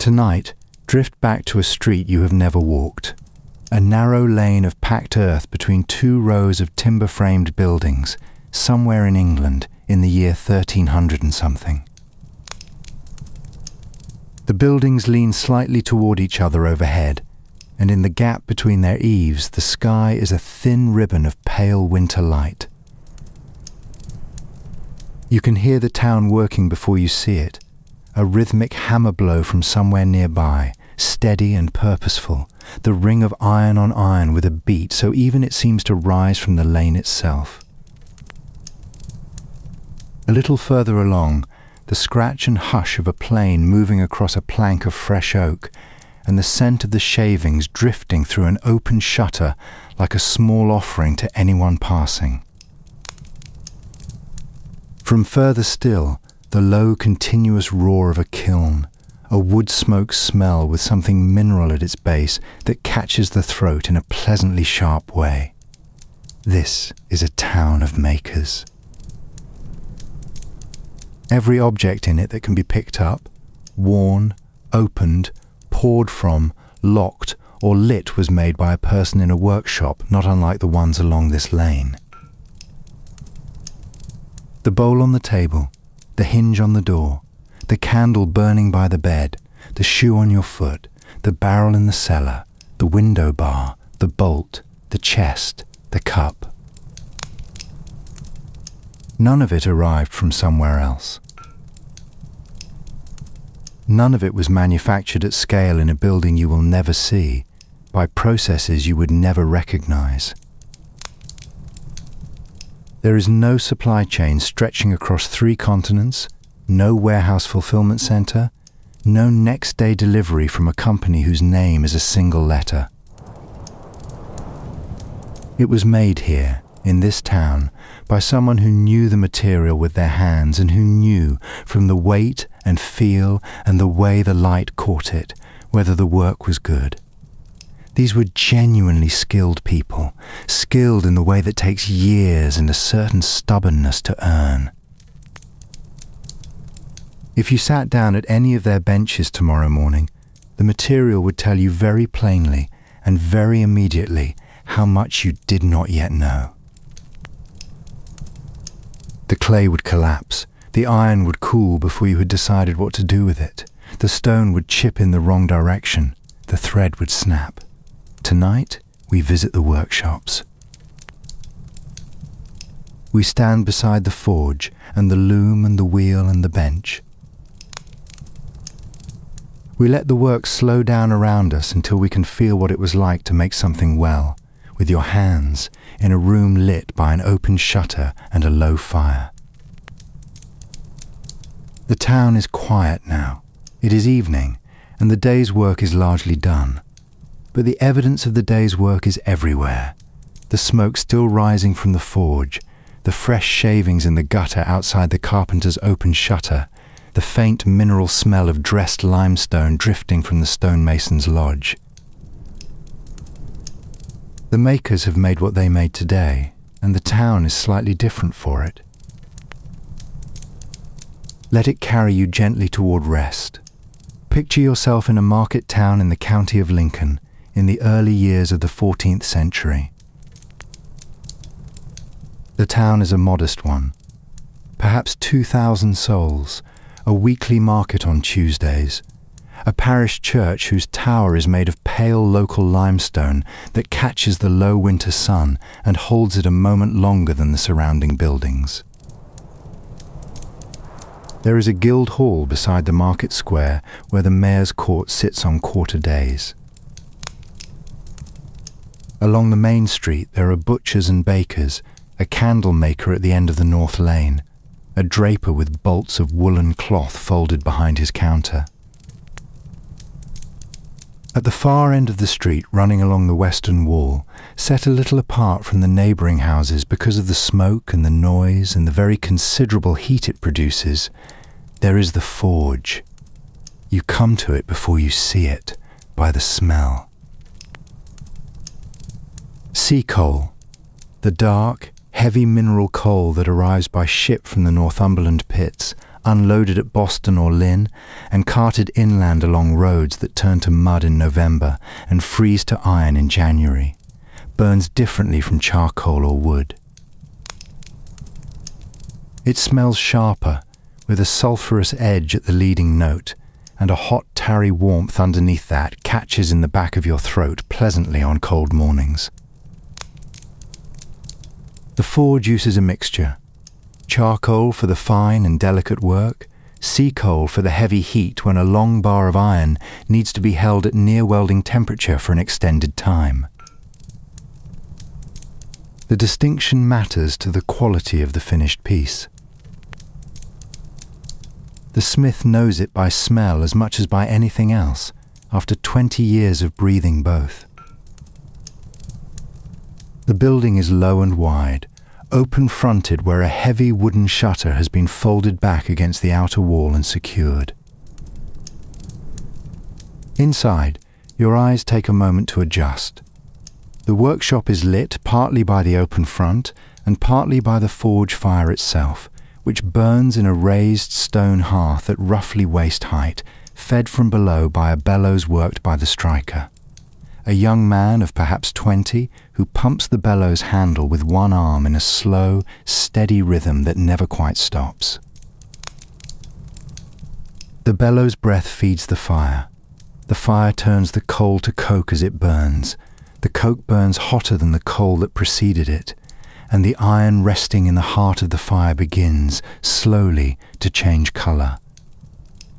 Tonight, drift back to a street you have never walked. A narrow lane of packed earth between two rows of timber-framed buildings, somewhere in England in the year 1300 and something. The buildings lean slightly toward each other overhead, and in the gap between their eaves the sky is a thin ribbon of pale winter light. You can hear the town working before you see it, a rhythmic hammer blow from somewhere nearby, steady and purposeful, the ring of iron on iron with a beat so even it seems to rise from the lane itself. A little further along, the scratch and hush of a plane moving across a plank of fresh oak, and the scent of the shavings drifting through an open shutter like a small offering to anyone passing. From further still, the low continuous roar of a kiln, a wood smoke smell with something mineral at its base that catches the throat in a pleasantly sharp way. This is a town of makers. Every object in it that can be picked up, worn, opened, poured from, locked, or lit was made by a person in a workshop not unlike the ones along this lane. The bowl on the table, the hinge on the door, the candle burning by the bed, the shoe on your foot, the barrel in the cellar, the window bar, the bolt, the chest, the cup. None of it arrived from somewhere else. None of it was manufactured at scale in a building you will never see, by processes you would never recognize. There is no supply chain stretching across 3 continents, no warehouse fulfillment center, no next-day delivery from a company whose name is a single letter. It was made here, in this town, by someone who knew the material with their hands and who knew, from the weight and feel and the way the light caught it, whether the work was good. These were genuinely skilled people, skilled in the way that takes years and a certain stubbornness to earn. If you sat down at any of their benches tomorrow morning, the material would tell you very plainly and very immediately how much you did not yet know. The clay would collapse, the iron would cool before you had decided what to do with it, the stone would chip in the wrong direction, the thread would snap. Tonight, we visit the workshops. We stand beside the forge and the loom and the wheel and the bench. We let the work slow down around us until we can feel what it was like to make something well, with your hands, in a room lit by an open shutter and a low fire. The town is quiet now. It is evening, and the day's work is largely done. But the evidence of the day's work is everywhere. The smoke still rising from the forge, the fresh shavings in the gutter outside the carpenter's open shutter, the faint mineral smell of dressed limestone drifting from the stonemason's lodge. The makers have made what they made today, and the town is slightly different for it. Let it carry you gently toward rest. Picture yourself in a market town in the county of Lincoln, in the early years of the 14th century. The town is a modest one, perhaps 2,000 souls, a weekly market on Tuesdays, a parish church whose tower is made of pale local limestone that catches the low winter sun and holds it a moment longer than the surrounding buildings. There is a guild hall beside the market square where the mayor's court sits on quarter days. Along the main street there are butchers and bakers, a candle maker at the end of the north lane, a draper with bolts of woolen cloth folded behind his counter. At the far end of the street, running along the western wall, set a little apart from the neighbouring houses because of the smoke and the noise and the very considerable heat it produces, there is the forge. You come to it before you see it, by the smell. Sea coal, the dark, heavy mineral coal that arrives by ship from the Northumberland pits, unloaded at Boston or Lynn, and carted inland along roads that turn to mud in November and freeze to iron in January, burns differently from charcoal or wood. It smells sharper, with a sulphurous edge at the leading note, and a hot tarry warmth underneath that catches in the back of your throat pleasantly on cold mornings. The forge uses a mixture: charcoal for the fine and delicate work, sea coal for the heavy heat when a long bar of iron needs to be held at near welding temperature for an extended time. The distinction matters to the quality of the finished piece. The smith knows it by smell as much as by anything else, after 20 years of breathing both. The building is low and wide, open-fronted where a heavy wooden shutter has been folded back against the outer wall and secured. Inside, your eyes take a moment to adjust. The workshop is lit partly by the open front and partly by the forge fire itself, which burns in a raised stone hearth at roughly waist height, fed from below by a bellows worked by the striker. A young man of perhaps 20 who pumps the bellows handle with one arm in a slow, steady rhythm that never quite stops. The bellows breath feeds the fire. The fire turns the coal to coke as it burns. The coke burns hotter than the coal that preceded it, and the iron resting in the heart of the fire begins, slowly, to change colour.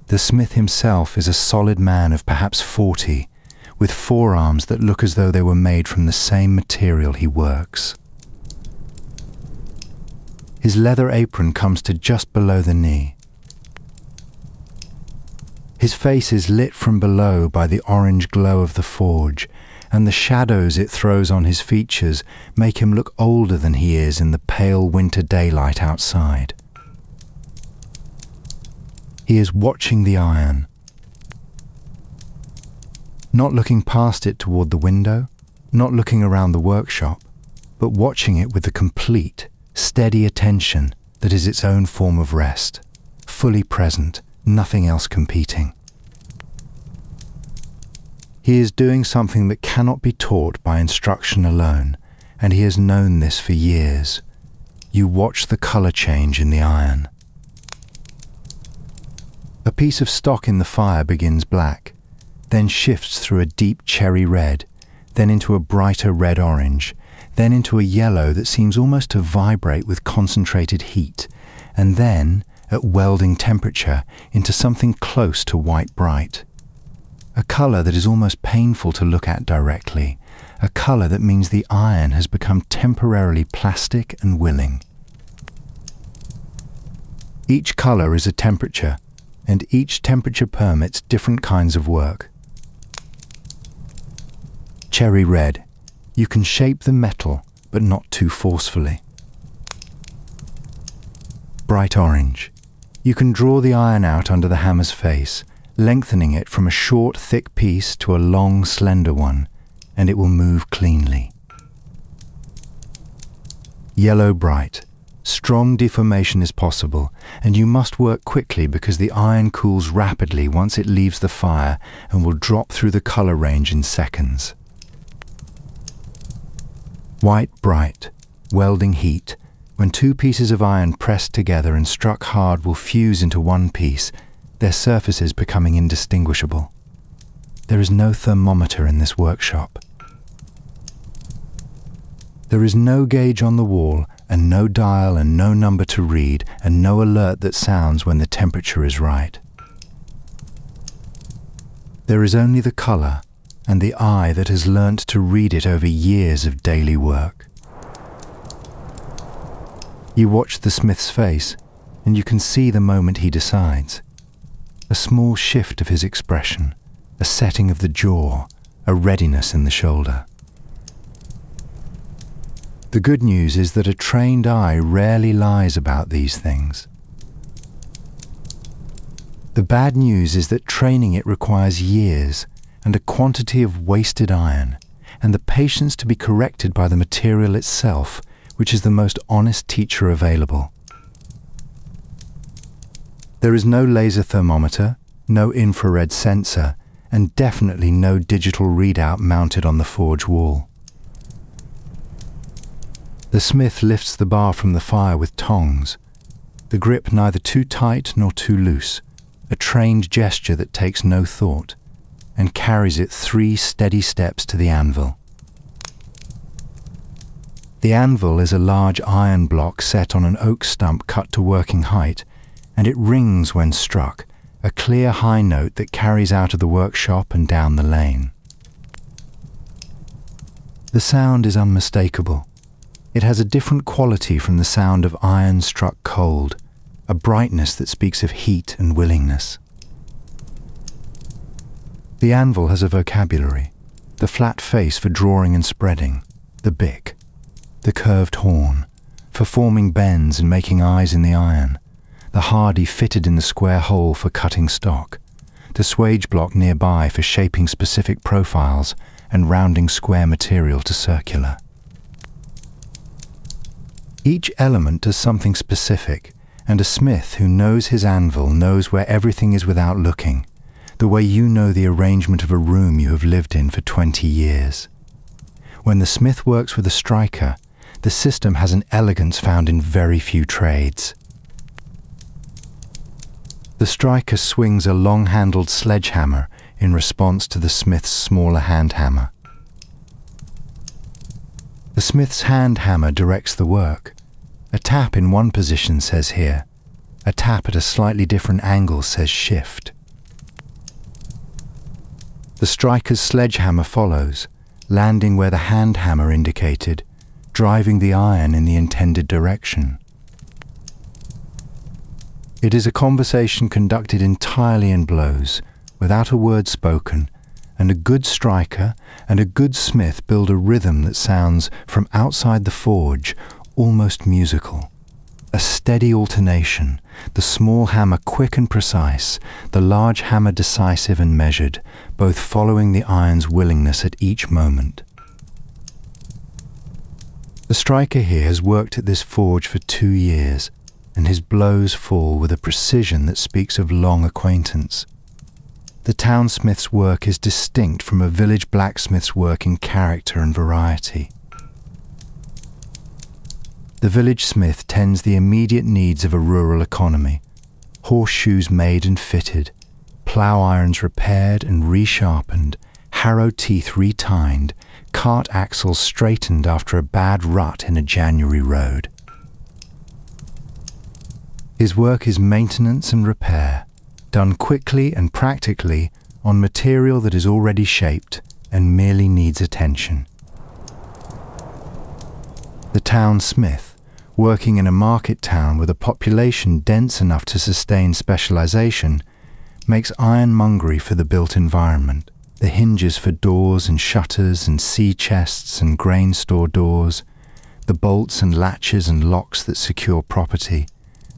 The smith himself is a solid man of perhaps 40, with forearms that look as though they were made from the same material he works. His leather apron comes to just below the knee. His face is lit from below by the orange glow of the forge, and the shadows it throws on his features make him look older than he is in the pale winter daylight outside. He is watching the iron, not looking past it toward the window, not looking around the workshop, but watching it with the complete, steady attention that is its own form of rest, fully present, nothing else competing. He is doing something that cannot be taught by instruction alone, and he has known this for years. You watch the colour change in the iron. A piece of stock in the fire begins black, then shifts through a deep cherry red, then into a brighter red-orange, then into a yellow that seems almost to vibrate with concentrated heat, and then, at welding temperature, into something close to white-bright. A colour that is almost painful to look at directly, a colour that means the iron has become temporarily plastic and willing. Each colour is a temperature, and each temperature permits different kinds of work. Cherry red, you can shape the metal, but not too forcefully. Bright orange, you can draw the iron out under the hammer's face, lengthening it from a short, thick piece to a long, slender one, and it will move cleanly. Yellow bright, strong deformation is possible, and you must work quickly because the iron cools rapidly once it leaves the fire and will drop through the colour range in seconds. White bright, welding heat, when two pieces of iron pressed together and struck hard will fuse into one piece, their surfaces becoming indistinguishable. There is no thermometer in this workshop. There is no gauge on the wall, and no dial and no number to read, and no alert that sounds when the temperature is right. There is only the colour, and the eye that has learnt to read it over years of daily work. You watch the smith's face, and you can see the moment he decides. A small shift of his expression, a setting of the jaw, a readiness in the shoulder. The good news is that a trained eye rarely lies about these things. The bad news is that training it requires years and a quantity of wasted iron, and the patience to be corrected by the material itself, which is the most honest teacher available. There is no laser thermometer, no infrared sensor, and definitely no digital readout mounted on the forge wall. The smith lifts the bar from the fire with tongs, the grip neither too tight nor too loose, a trained gesture that takes no thought, and carries it 3 steady steps to the anvil. The anvil is a large iron block set on an oak stump cut to working height, and it rings when struck, a clear high note that carries out of the workshop and down the lane. The sound is unmistakable. It has a different quality from the sound of iron struck cold, a brightness that speaks of heat and willingness. The anvil has a vocabulary, the flat face for drawing and spreading, the bick, the curved horn, for forming bends and making eyes in the iron, the hardy fitted in the square hole for cutting stock, the swage block nearby for shaping specific profiles and rounding square material to circular. Each element does something specific, and a smith who knows his anvil knows where everything is without looking, the way you know the arrangement of a room you have lived in for 20 years. When the smith works with a striker, the system has an elegance found in very few trades. The striker swings a long-handled sledgehammer in response to the smith's smaller hand hammer. The smith's hand hammer directs the work. A tap in one position says here, a tap at a slightly different angle says shift. The striker's sledgehammer follows, landing where the hand hammer indicated, driving the iron in the intended direction. It is a conversation conducted entirely in blows, without a word spoken, and a good striker and a good smith build a rhythm that sounds, from outside the forge, almost musical. A steady alternation, the small hammer quick and precise, the large hammer decisive and measured, both following the iron's willingness at each moment. The striker here has worked at this forge for 2 years, and his blows fall with a precision that speaks of long acquaintance. The townsmith's work is distinct from a village blacksmith's work in character and variety. The village smith tends the immediate needs of a rural economy, horseshoes made and fitted, plough irons repaired and resharpened, harrow teeth retined, cart axles straightened after a bad rut in a January road. His work is maintenance and repair, done quickly and practically on material that is already shaped and merely needs attention. The town smith, working in a market town with a population dense enough to sustain specialization, makes ironmongery for the built environment, the hinges for doors and shutters and sea chests and grain store doors, the bolts and latches and locks that secure property,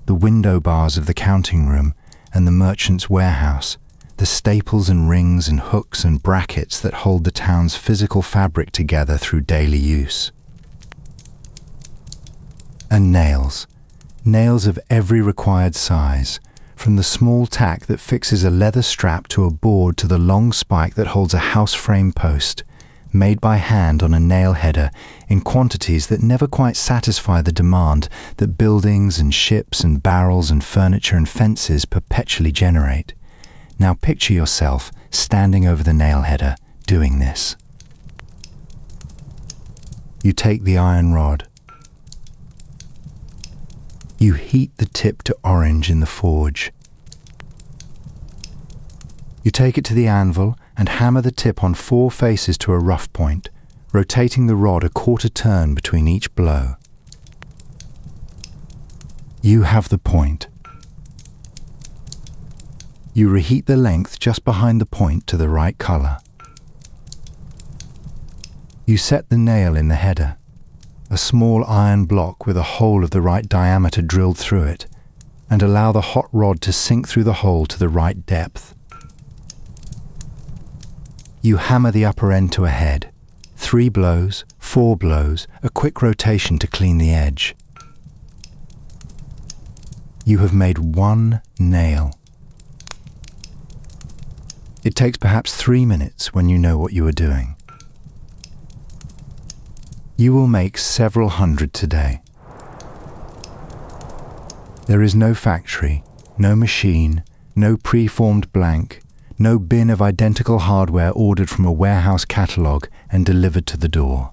the window bars of the counting room and the merchant's warehouse, the staples and rings and hooks and brackets that hold the town's physical fabric together through daily use. And nails of every required size, from the small tack that fixes a leather strap to a board to the long spike that holds a house frame post, made by hand on a nail header in quantities that never quite satisfy the demand that buildings and ships and barrels and furniture and fences perpetually generate. Now picture yourself standing over the nail header doing this. You take the iron rod. You heat the tip to orange in the forge. You take it to the anvil and hammer the tip on 4 faces to a rough point, rotating the rod a quarter turn between each blow. You have the point. You reheat the length just behind the point to the right color. You set the nail in the header, a small iron block with a hole of the right diameter drilled through it, and allow the hot rod to sink through the hole to the right depth. You hammer the upper end to a head, 3 blows, 4 blows, a quick rotation to clean the edge. You have made one nail. It takes perhaps 3 minutes when you know what you are doing. You will make several hundred today. There is no factory, no machine, no preformed blank, no bin of identical hardware ordered from a warehouse catalogue and delivered to the door.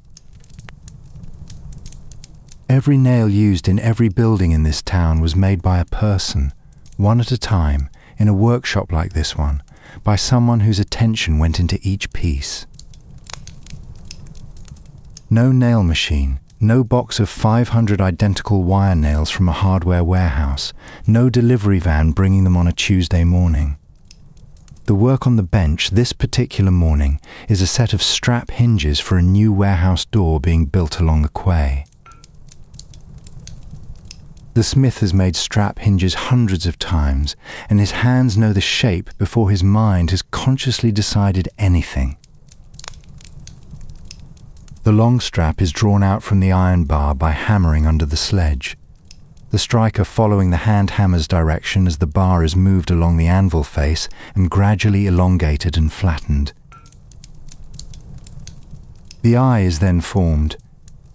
Every nail used in every building in this town was made by a person, one at a time, in a workshop like this one, by someone whose attention went into each piece. No nail machine, no box of 500 identical wire nails from a hardware warehouse, no delivery van bringing them on a Tuesday morning. The work on the bench this particular morning is a set of strap hinges for a new warehouse door being built along the quay. The smith has made strap hinges hundreds of times, and his hands know the shape before his mind has consciously decided anything. The long strap is drawn out from the iron bar by hammering under the sledge, the striker following the hand hammer's direction as the bar is moved along the anvil face and gradually elongated and flattened. The eye is then formed,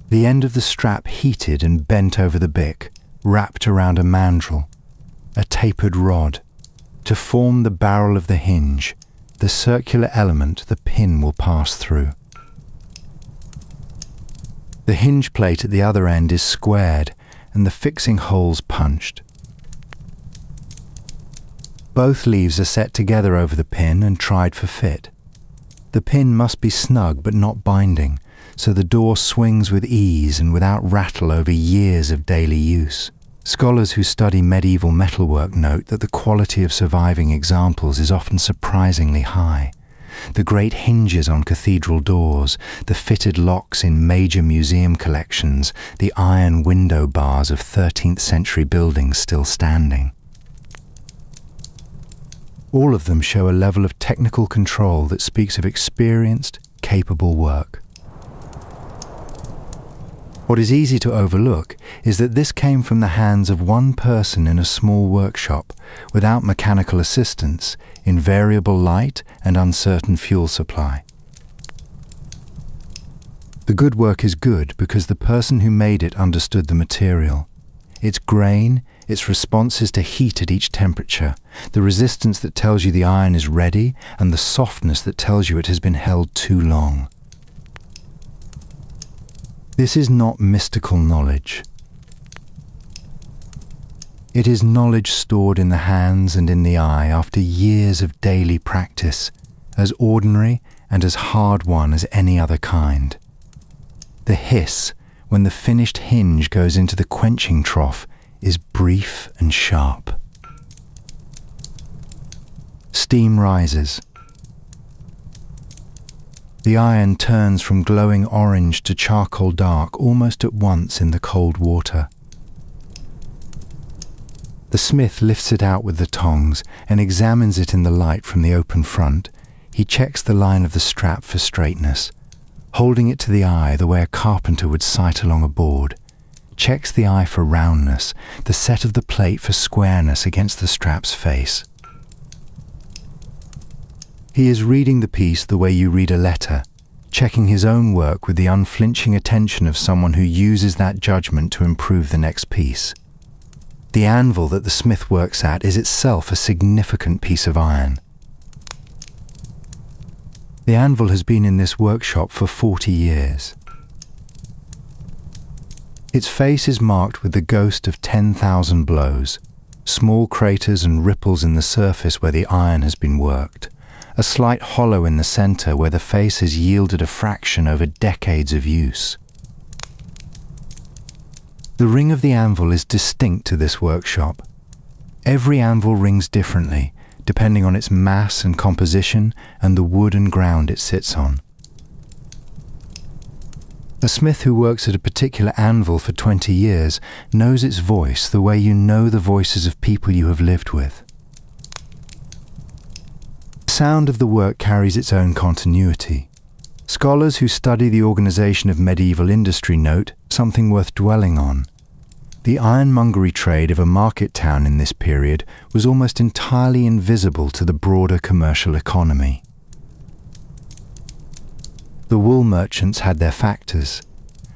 the end of the strap heated and bent over the bick, wrapped around a mandrel, a tapered rod, to form the barrel of the hinge, the circular element the pin will pass through. The hinge plate at the other end is squared and the fixing holes punched. Both leaves are set together over the pin and tried for fit. The pin must be snug but not binding, so the door swings with ease and without rattle over years of daily use. Scholars who study medieval metalwork note that the quality of surviving examples is often surprisingly high. The great hinges on cathedral doors, the fitted locks in major museum collections, the iron window bars of 13th century buildings still standing. All of them show a level of technical control that speaks of experienced, capable work. What is easy to overlook is that this came from the hands of one person in a small workshop, without mechanical assistance, in variable light and uncertain fuel supply. The good work is good because the person who made it understood the material, its grain, its responses to heat at each temperature, the resistance that tells you the iron is ready, and the softness that tells you it has been held too long. This is not mystical knowledge. It is knowledge stored in the hands and in the eye after years of daily practice, as ordinary and as hard-won as any other kind. The hiss, when the finished hinge goes into the quenching trough, is brief and sharp. Steam rises. The iron turns from glowing orange to charcoal dark almost at once in the cold water. The smith lifts it out with the tongs and examines it in the light from the open front. He checks the line of the strap for straightness, holding it to the eye the way a carpenter would sight along a board. Checks the eye for roundness, the set of the plate for squareness against the strap's face. He is reading the piece the way you read a letter, checking his own work with the unflinching attention of someone who uses that judgment to improve the next piece. The anvil that the smith works at is itself a significant piece of iron. The anvil has been in this workshop for 40 years. Its face is marked with the ghost of 10,000 blows, small craters and ripples in the surface where the iron has been worked, a slight hollow in the center where the face has yielded a fraction over decades of use. The ring of the anvil is distinct to this workshop. Every anvil rings differently, depending on its mass and composition and the wood and ground it sits on. A smith who works at a particular anvil for 20 years knows its voice the way you know the voices of people you have lived with. The sound of the work carries its own continuity. Scholars who study the organization of medieval industry note something worth dwelling on. The ironmongery trade of a market town in this period was almost entirely invisible to the broader commercial economy. The wool merchants had their factors.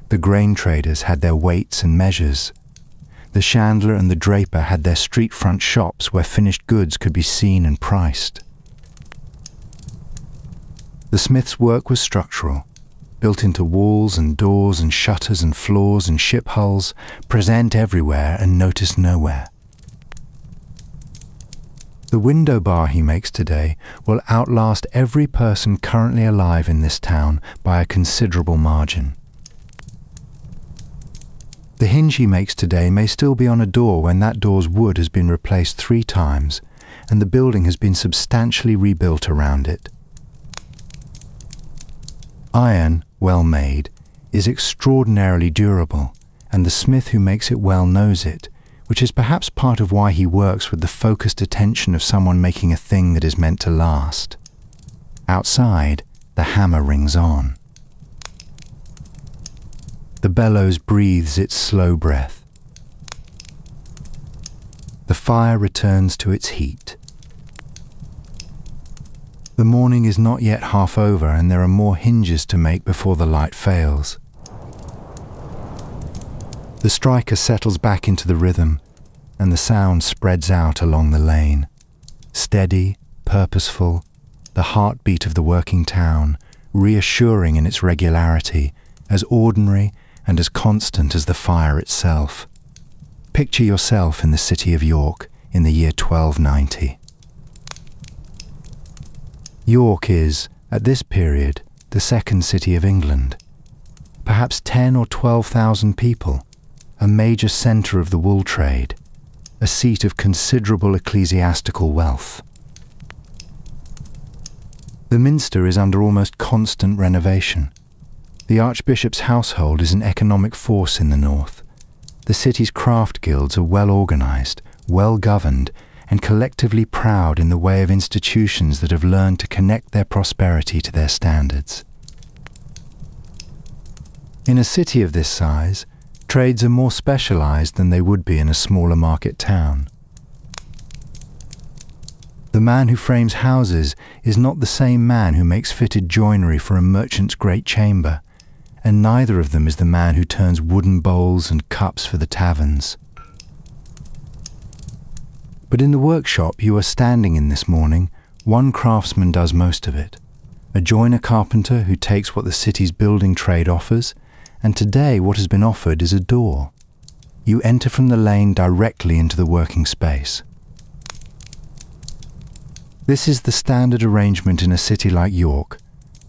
The grain traders had their weights and measures. The chandler and the draper had their street front shops where finished goods could be seen and priced. The smith's work was structural, built into walls and doors and shutters and floors and ship hulls, present everywhere and noticed nowhere. The window bar he makes today will outlast every person currently alive in this town by a considerable margin. The hinge he makes today may still be on a door when that door's wood has been replaced 3 times and the building has been substantially rebuilt around it. Iron, well made, is extraordinarily durable, and the smith who makes it well knows it, which is perhaps part of why he works with the focused attention of someone making a thing that is meant to last. Outside, the hammer rings on. The bellows breathes its slow breath. The fire returns to its heat. The morning is not yet half over, and there are more hinges to make before the light fails. The striker settles back into the rhythm, and the sound spreads out along the lane. Steady, purposeful, the heartbeat of the working town, reassuring in its regularity, as ordinary and as constant as the fire itself. Picture yourself in the city of York in the year 1290. York is, at this period, the second city of England. Perhaps 10 or 12,000 people, a major centre of the wool trade, a seat of considerable ecclesiastical wealth. The minster is under almost constant renovation. The Archbishop's household is an economic force in the north. The city's craft guilds are well organised, well governed, and collectively proud in the way of institutions that have learned to connect their prosperity to their standards. In a city of this size, trades are more specialised than they would be in a smaller market town. The man who frames houses is not the same man who makes fitted joinery for a merchant's great chamber, and neither of them is the man who turns wooden bowls and cups for the taverns. But in the workshop you are standing in this morning, one craftsman does most of it, a joiner carpenter who takes what the city's building trade offers, and today what has been offered is a door. You enter from the lane directly into the working space. This is the standard arrangement in a city like York.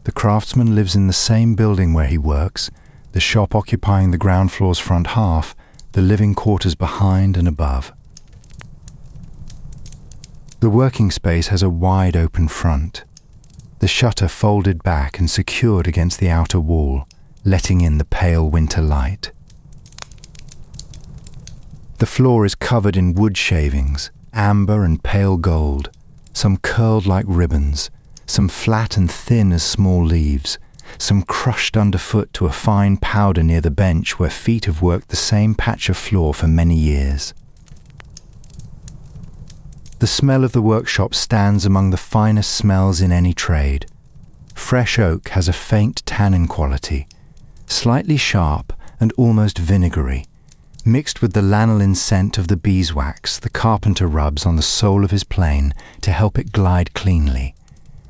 The craftsman lives in the same building where he works, the shop occupying the ground floor's front half, the living quarters behind and above. The working space has a wide open front, the shutter folded back and secured against the outer wall, letting in the pale winter light. The floor is covered in wood shavings, amber and pale gold, some curled like ribbons, some flat and thin as small leaves, some crushed underfoot to a fine powder near the bench where feet have worked the same patch of floor for many years. The smell of the workshop stands among the finest smells in any trade. Fresh oak has a faint tannin quality, slightly sharp and almost vinegary, mixed with the lanolin scent of the beeswax the carpenter rubs on the sole of his plane to help it glide cleanly,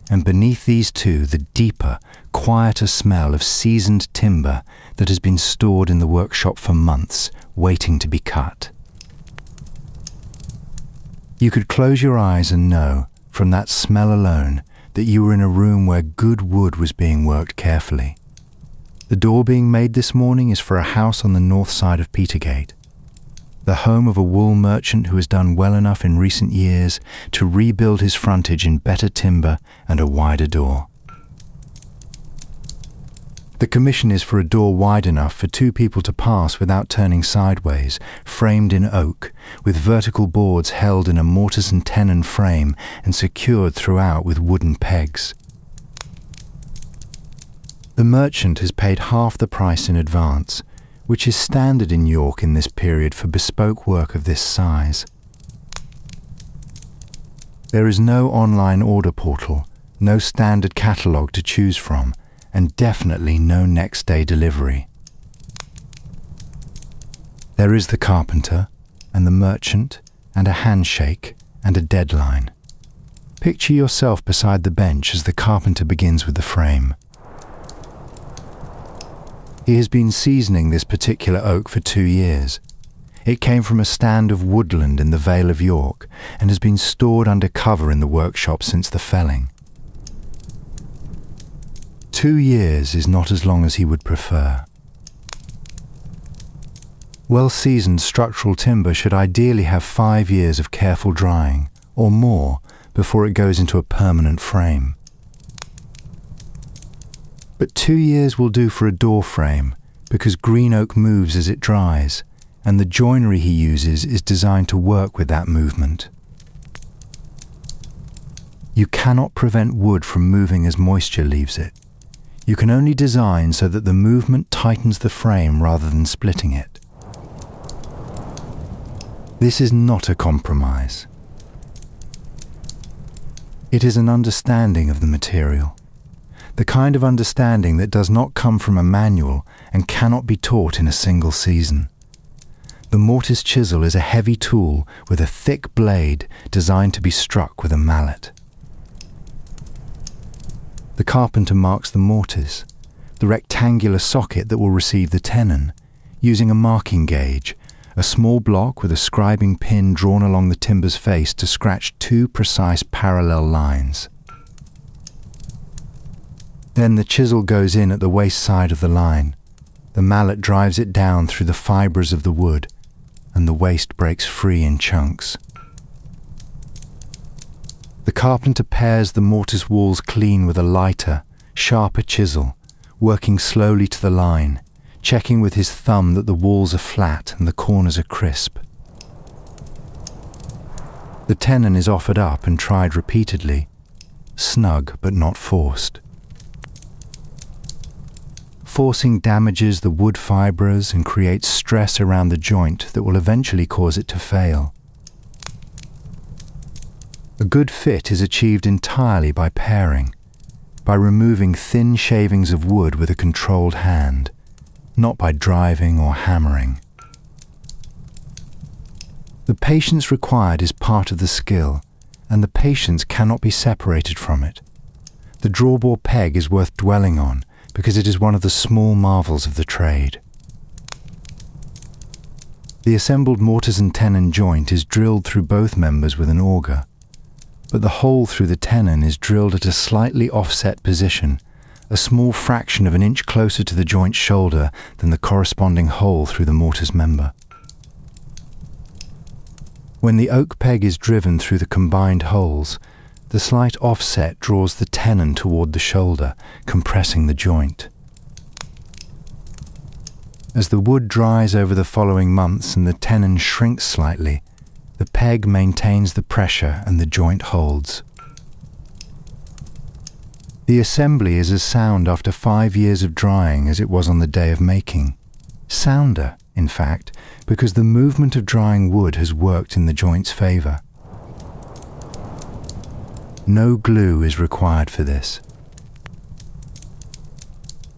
and beneath these two the deeper, quieter smell of seasoned timber that has been stored in the workshop for months, waiting to be cut. You could close your eyes and know, from that smell alone, that you were in a room where good wood was being worked carefully. The door being made this morning is for a house on the north side of Petergate, the home of a wool merchant who has done well enough in recent years to rebuild his frontage in better timber and a wider door. The commission is for a door wide enough for 2 people to pass without turning sideways, framed in oak, with vertical boards held in a mortise and tenon frame and secured throughout with wooden pegs. The merchant has paid half the price in advance, which is standard in York in this period for bespoke work of this size. There is no online order portal, no standard catalogue to choose from, and definitely no next day delivery. There is the carpenter, and the merchant, and a handshake, and a deadline. Picture yourself beside the bench as the carpenter begins with the frame. He has been seasoning this particular oak for 2 years. It came from a stand of woodland in the Vale of York and has been stored under cover in the workshop since the felling. 2 years is not as long as he would prefer. Well-seasoned structural timber should ideally have 5 years of careful drying, or more, before it goes into a permanent frame. But 2 years will do for a door frame, because green oak moves as it dries, and the joinery he uses is designed to work with that movement. You cannot prevent wood from moving as moisture leaves it. You can only design so that the movement tightens the frame rather than splitting it. This is not a compromise. It is an understanding of the material, the kind of understanding that does not come from a manual and cannot be taught in a single season. The mortise chisel is a heavy tool with a thick blade designed to be struck with a mallet. The carpenter marks the mortise, the rectangular socket that will receive the tenon, using a marking gauge, a small block with a scribing pin drawn along the timber's face to scratch 2 precise parallel lines. Then the chisel goes in at the waist side of the line. The mallet drives it down through the fibres of the wood, and the waste breaks free in chunks. The carpenter pares the mortise walls clean with a lighter, sharper chisel, working slowly to the line, checking with his thumb that the walls are flat and the corners are crisp. The tenon is offered up and tried repeatedly, snug but not forced. Forcing damages the wood fibres and creates stress around the joint that will eventually cause it to fail. A good fit is achieved entirely by paring, by removing thin shavings of wood with a controlled hand, not by driving or hammering. The patience required is part of the skill, and the patience cannot be separated from it. The drawbore peg is worth dwelling on because it is one of the small marvels of the trade. The assembled mortise and tenon joint is drilled through both members with an auger, but the hole through the tenon is drilled at a slightly offset position, a small fraction of an inch closer to the joint's shoulder than the corresponding hole through the mortise member. When the oak peg is driven through the combined holes, the slight offset draws the tenon toward the shoulder, compressing the joint. As the wood dries over the following months and the tenon shrinks slightly, the peg maintains the pressure and the joint holds. The assembly is as sound after 5 years of drying as it was on the day of making. Sounder, in fact, because the movement of drying wood has worked in the joint's favour. No glue is required for this.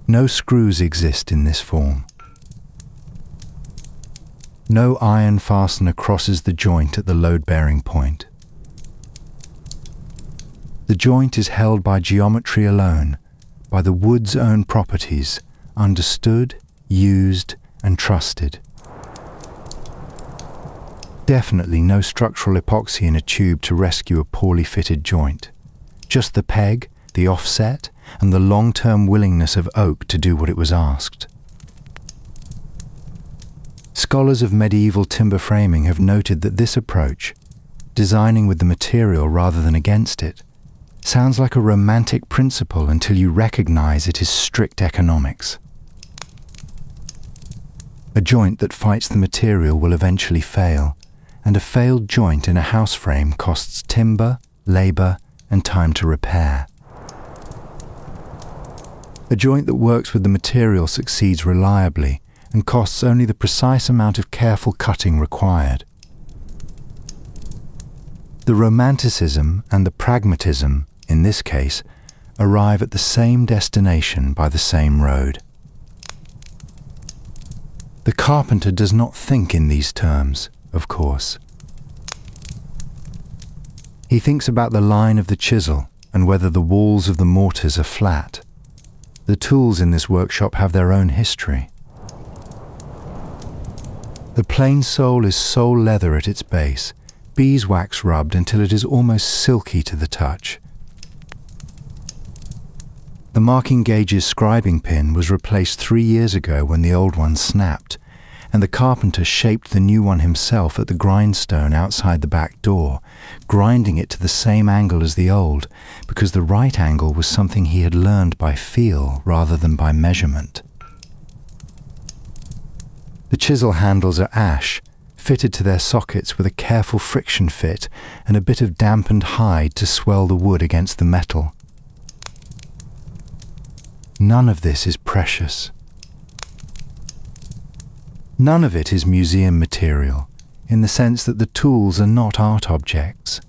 No screws exist in this form. No iron fastener crosses the joint at the load-bearing point. The joint is held by geometry alone, by the wood's own properties, understood, used, and trusted. Definitely no structural epoxy in a tube to rescue a poorly fitted joint. Just the peg, the offset, and the long-term willingness of oak to do what it was asked. Scholars of medieval timber framing have noted that this approach, designing with the material rather than against it, sounds like a romantic principle until you recognize it is strict economics. A joint that fights the material will eventually fail, and a failed joint in a house frame costs timber, labor, and time to repair. A joint that works with the material succeeds reliably and costs only the precise amount of careful cutting required. The romanticism and the pragmatism, in this case, arrive at the same destination by the same road. The carpenter does not think in these terms, of course. He thinks about the line of the chisel and whether the walls of the mortars are flat. The tools in this workshop have their own history. The plane sole is sole leather at its base, beeswax rubbed until it is almost silky to the touch. The marking gauge's scribing pin was replaced 3 years ago when the old one snapped, and the carpenter shaped the new one himself at the grindstone outside the back door, grinding it to the same angle as the old, because the right angle was something he had learned by feel rather than by measurement. The chisel handles are ash, fitted to their sockets with a careful friction fit and a bit of dampened hide to swell the wood against the metal. None of this is precious. None of it is museum material, in the sense that the tools are not art objects.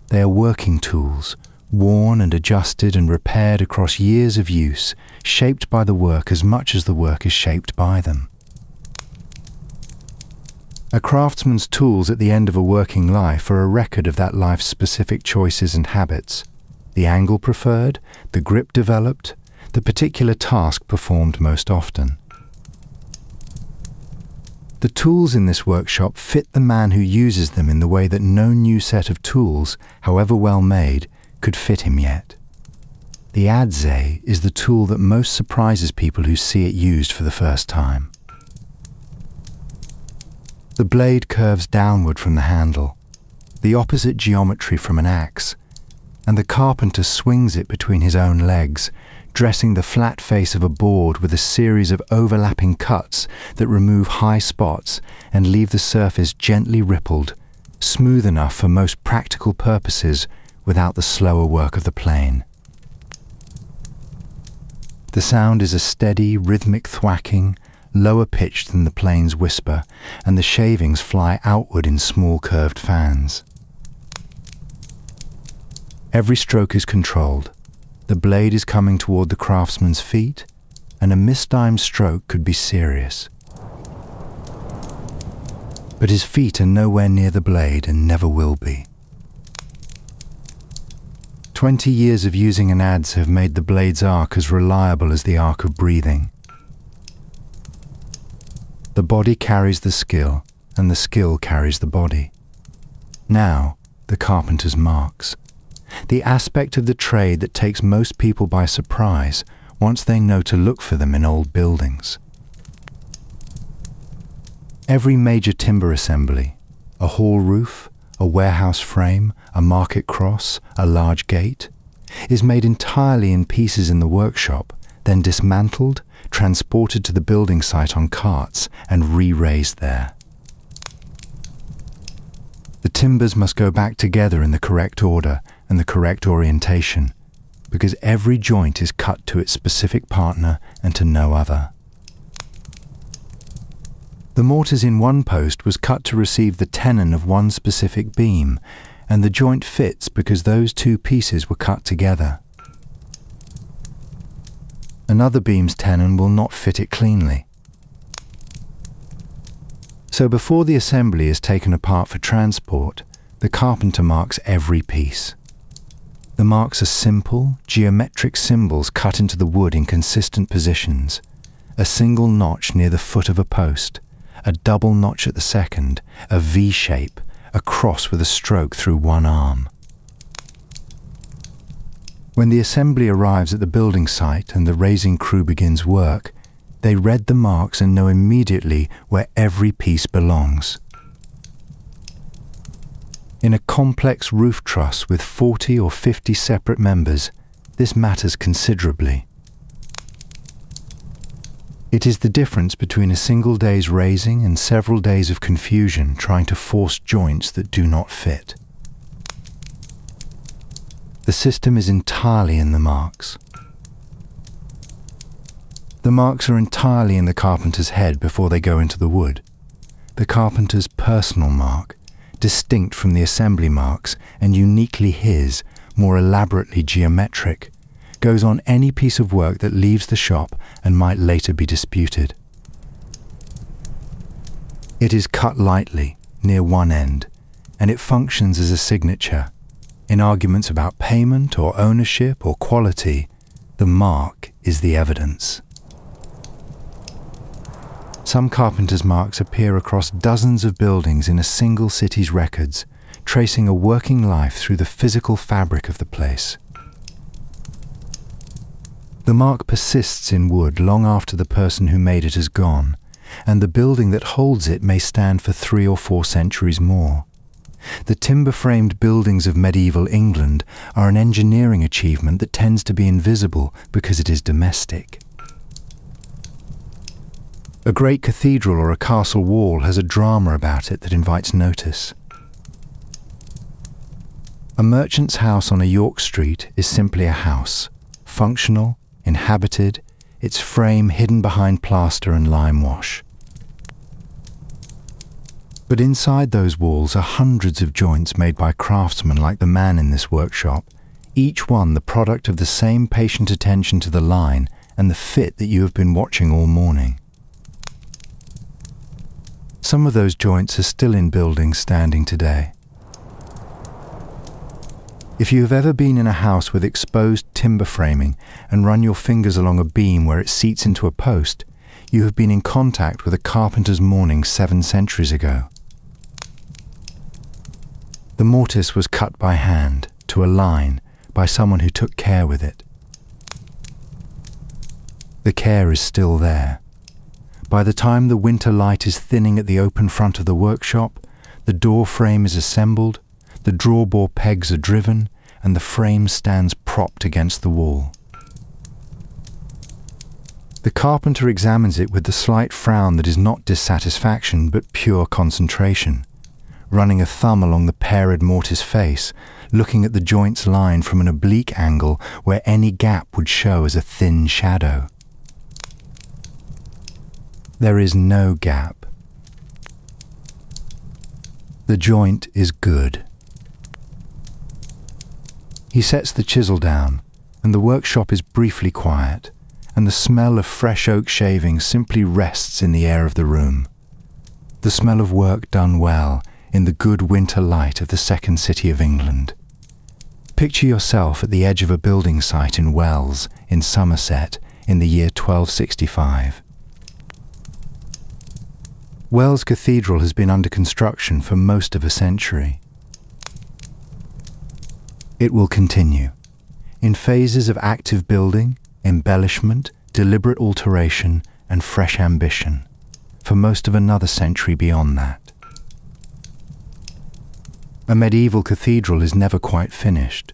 They are working tools, worn and adjusted and repaired across years of use, shaped by the work as much as the work is shaped by them. A craftsman's tools at the end of a working life are a record of that life's specific choices and habits, the angle preferred, the grip developed, the particular task performed most often. The tools in this workshop fit the man who uses them in the way that no new set of tools, however well made, could fit him yet. The adze is the tool that most surprises people who see it used for the first time. The blade curves downward from the handle, the opposite geometry from an axe, and the carpenter swings it between his own legs, dressing the flat face of a board with a series of overlapping cuts that remove high spots and leave the surface gently rippled, smooth enough for most practical purposes without the slower work of the plane. The sound is a steady, rhythmic thwacking, lower pitched than the plane's whisper, and the shavings fly outward in small curved fans. Every stroke is controlled. The blade is coming toward the craftsman's feet, and a mistimed stroke could be serious. But his feet are nowhere near the blade and never will be. 20 years of using an adze have made the blade's arc as reliable as the arc of breathing. The body carries the skill, and the skill carries the body. Now, the carpenter's marks. The aspect of the trade that takes most people by surprise once they know to look for them in old buildings. Every major timber assembly, a hall roof, a warehouse frame, a market cross, a large gate, is made entirely in pieces in the workshop, then dismantled, transported to the building site on carts, and re-raised there. The timbers must go back together in the correct order and the correct orientation, because every joint is cut to its specific partner and to no other. The mortise in one post was cut to receive the tenon of one specific beam, and the joint fits because those two pieces were cut together. Another beam's tenon will not fit it cleanly. So before the assembly is taken apart for transport, the carpenter marks every piece. The marks are simple, geometric symbols cut into the wood in consistent positions. A single notch near the foot of a post, a double notch at the second, a V shape, a cross with a stroke through one arm. When the assembly arrives at the building site and the raising crew begins work, they read the marks and know immediately where every piece belongs. In a complex roof truss with 40 or 50 separate members, this matters considerably. It is the difference between a single day's raising and several days of confusion trying to force joints that do not fit. The system is entirely in the marks. The marks are entirely in the carpenter's head before they go into the wood. The carpenter's personal mark, distinct from the assembly marks and uniquely his, more elaborately geometric, goes on any piece of work that leaves the shop and might later be disputed. It is cut lightly, near one end, and it functions as a signature. In arguments about payment or ownership or quality, the mark is the evidence. Some carpenters' marks appear across dozens of buildings in a single city's records, tracing a working life through the physical fabric of the place. The mark persists in wood long after the person who made it has gone, and the building that holds it may stand for 3 or 4 centuries more. The timber-framed buildings of medieval England are an engineering achievement that tends to be invisible because it is domestic. A great cathedral or a castle wall has a drama about it that invites notice. A merchant's house on a York street is simply a house, functional, inhabited, its frame hidden behind plaster and lime wash. But inside those walls are hundreds of joints made by craftsmen like the man in this workshop, each one the product of the same patient attention to the line and the fit that you have been watching all morning. Some of those joints are still in buildings standing today. If you have ever been in a house with exposed timber framing and run your fingers along a beam where it seats into a post, you have been in contact with a carpenter's morning 7 centuries ago. The mortise was cut by hand, to a line, by someone who took care with it. The care is still there. By the time the winter light is thinning at the open front of the workshop, the door frame is assembled, the drawbar pegs are driven, and the frame stands propped against the wall. The carpenter examines it with the slight frown that is not dissatisfaction but pure concentration, running a thumb along the pared mortise face, looking at the joint's line from an oblique angle where any gap would show as a thin shadow. There is no gap. The joint is good. He sets the chisel down, and the workshop is briefly quiet, and the smell of fresh oak shavings simply rests in the air of the room. The smell of work done well in the good winter light of the second city of England. Picture yourself at the edge of a building site in Wells, in Somerset, in the year 1265. Wells Cathedral has been under construction for most of a century. It will continue, in phases of active building, embellishment, deliberate alteration, and fresh ambition, for most of another century beyond that. A medieval cathedral is never quite finished.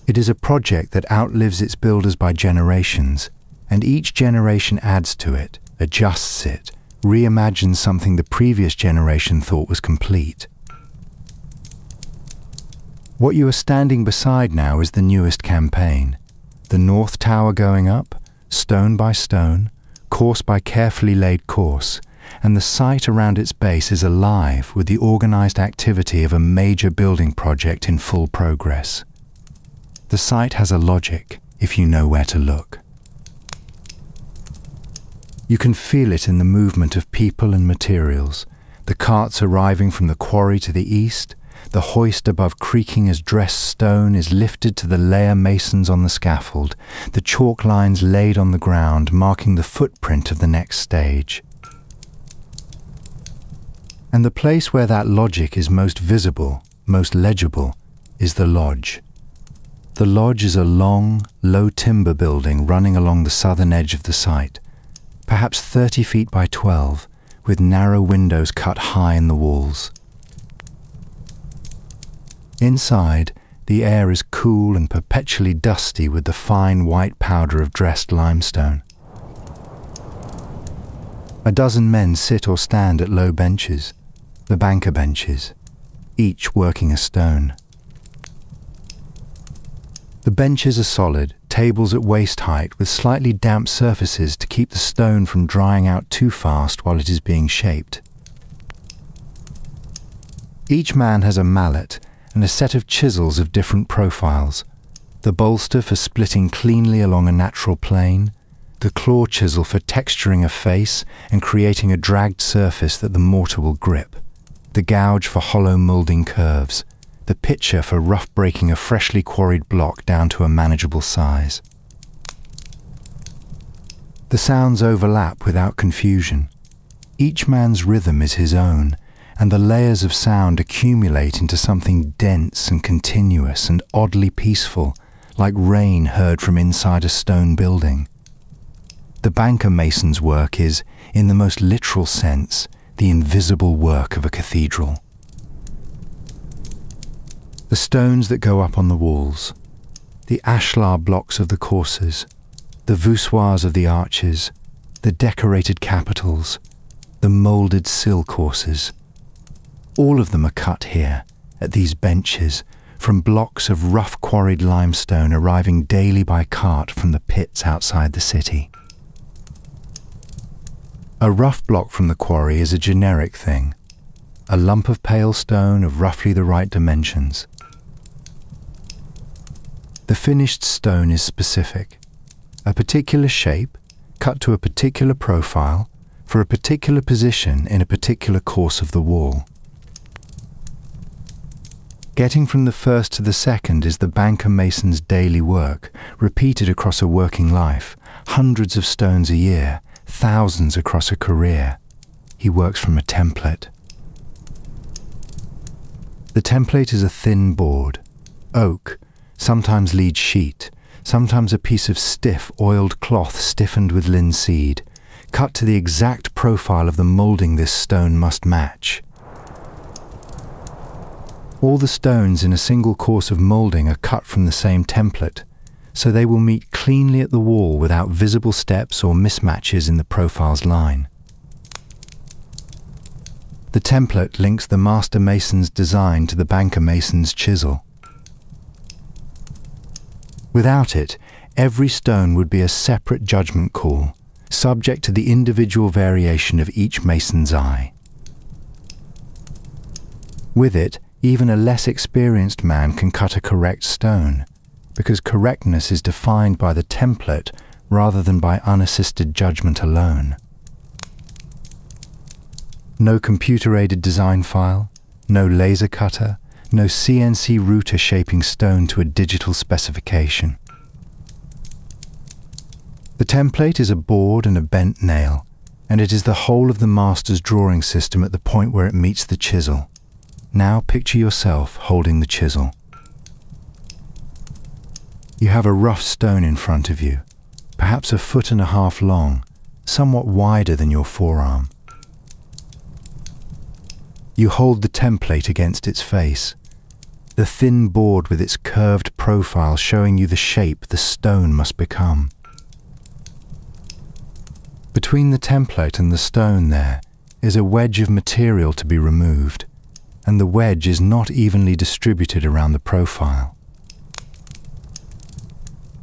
It is a project that outlives its builders by generations, and each generation adds to it, adjusts it, reimagines something the previous generation thought was complete. What you are standing beside now is the newest campaign. The North Tower going up, stone by stone, course by carefully laid course, and the site around its base is alive with the organized activity of a major building project in full progress. The site has a logic, if you know where to look. You can feel it in the movement of people and materials, the carts arriving from the quarry to the east, the hoist above creaking as dressed stone is lifted to the layer masons on the scaffold, the chalk lines laid on the ground marking the footprint of the next stage. And the place where that logic is most visible, most legible, is the lodge. The lodge is a long, low timber building running along the southern edge of the site, perhaps 30 feet by 12, with narrow windows cut high in the walls. Inside, the air is cool and perpetually dusty with the fine white powder of dressed limestone. A dozen men sit or stand at low benches, the banker benches, each working a stone. The benches are solid, tables at waist height with slightly damp surfaces to keep the stone from drying out too fast while it is being shaped. Each man has a mallet and a set of chisels of different profiles. The bolster for splitting cleanly along a natural plane, the claw chisel for texturing a face and creating a dragged surface that the mortar will grip, the gouge for hollow moulding curves, the pitcher for rough breaking a freshly quarried block down to a manageable size. The sounds overlap without confusion. Each man's rhythm is his own, and the layers of sound accumulate into something dense and continuous and oddly peaceful, like rain heard from inside a stone building. The banker mason's work is, in the most literal sense, the invisible work of a cathedral. The stones that go up on the walls, the ashlar blocks of the courses, the voussoirs of the arches, the decorated capitals, the moulded sill courses, all of them are cut here, at these benches, from blocks of rough quarried limestone arriving daily by cart from the pits outside the city. A rough block from the quarry is a generic thing, a lump of pale stone of roughly the right dimensions. The finished stone is specific, a particular shape, cut to a particular profile, for a particular position in a particular course of the wall. Getting from the first to the second is the banker mason's daily work, repeated across a working life, hundreds of stones a year, thousands across a career. He works from a template. The template is a thin board, oak, sometimes lead sheet, sometimes a piece of stiff oiled cloth stiffened with linseed, cut to the exact profile of the moulding this stone must match. All the stones in a single course of moulding are cut from the same template, so they will meet cleanly at the wall without visible steps or mismatches in the profile's line. The template links the master mason's design to the banker mason's chisel. Without it, every stone would be a separate judgment call, subject to the individual variation of each mason's eye. With it, even a less experienced man can cut a correct stone, because correctness is defined by the template rather than by unassisted judgment alone. No computer-aided design file, no laser cutter, no CNC router shaping stone to a digital specification. The template is a board and a bent nail, and it is the whole of the master's drawing system at the point where it meets the chisel. Now picture yourself holding the chisel. You have a rough stone in front of you, perhaps 1.5 feet long, somewhat wider than your forearm. You hold the template against its face, the thin board with its curved profile showing you the shape the stone must become. Between the template and the stone there is a wedge of material to be removed, and the wedge is not evenly distributed around the profile.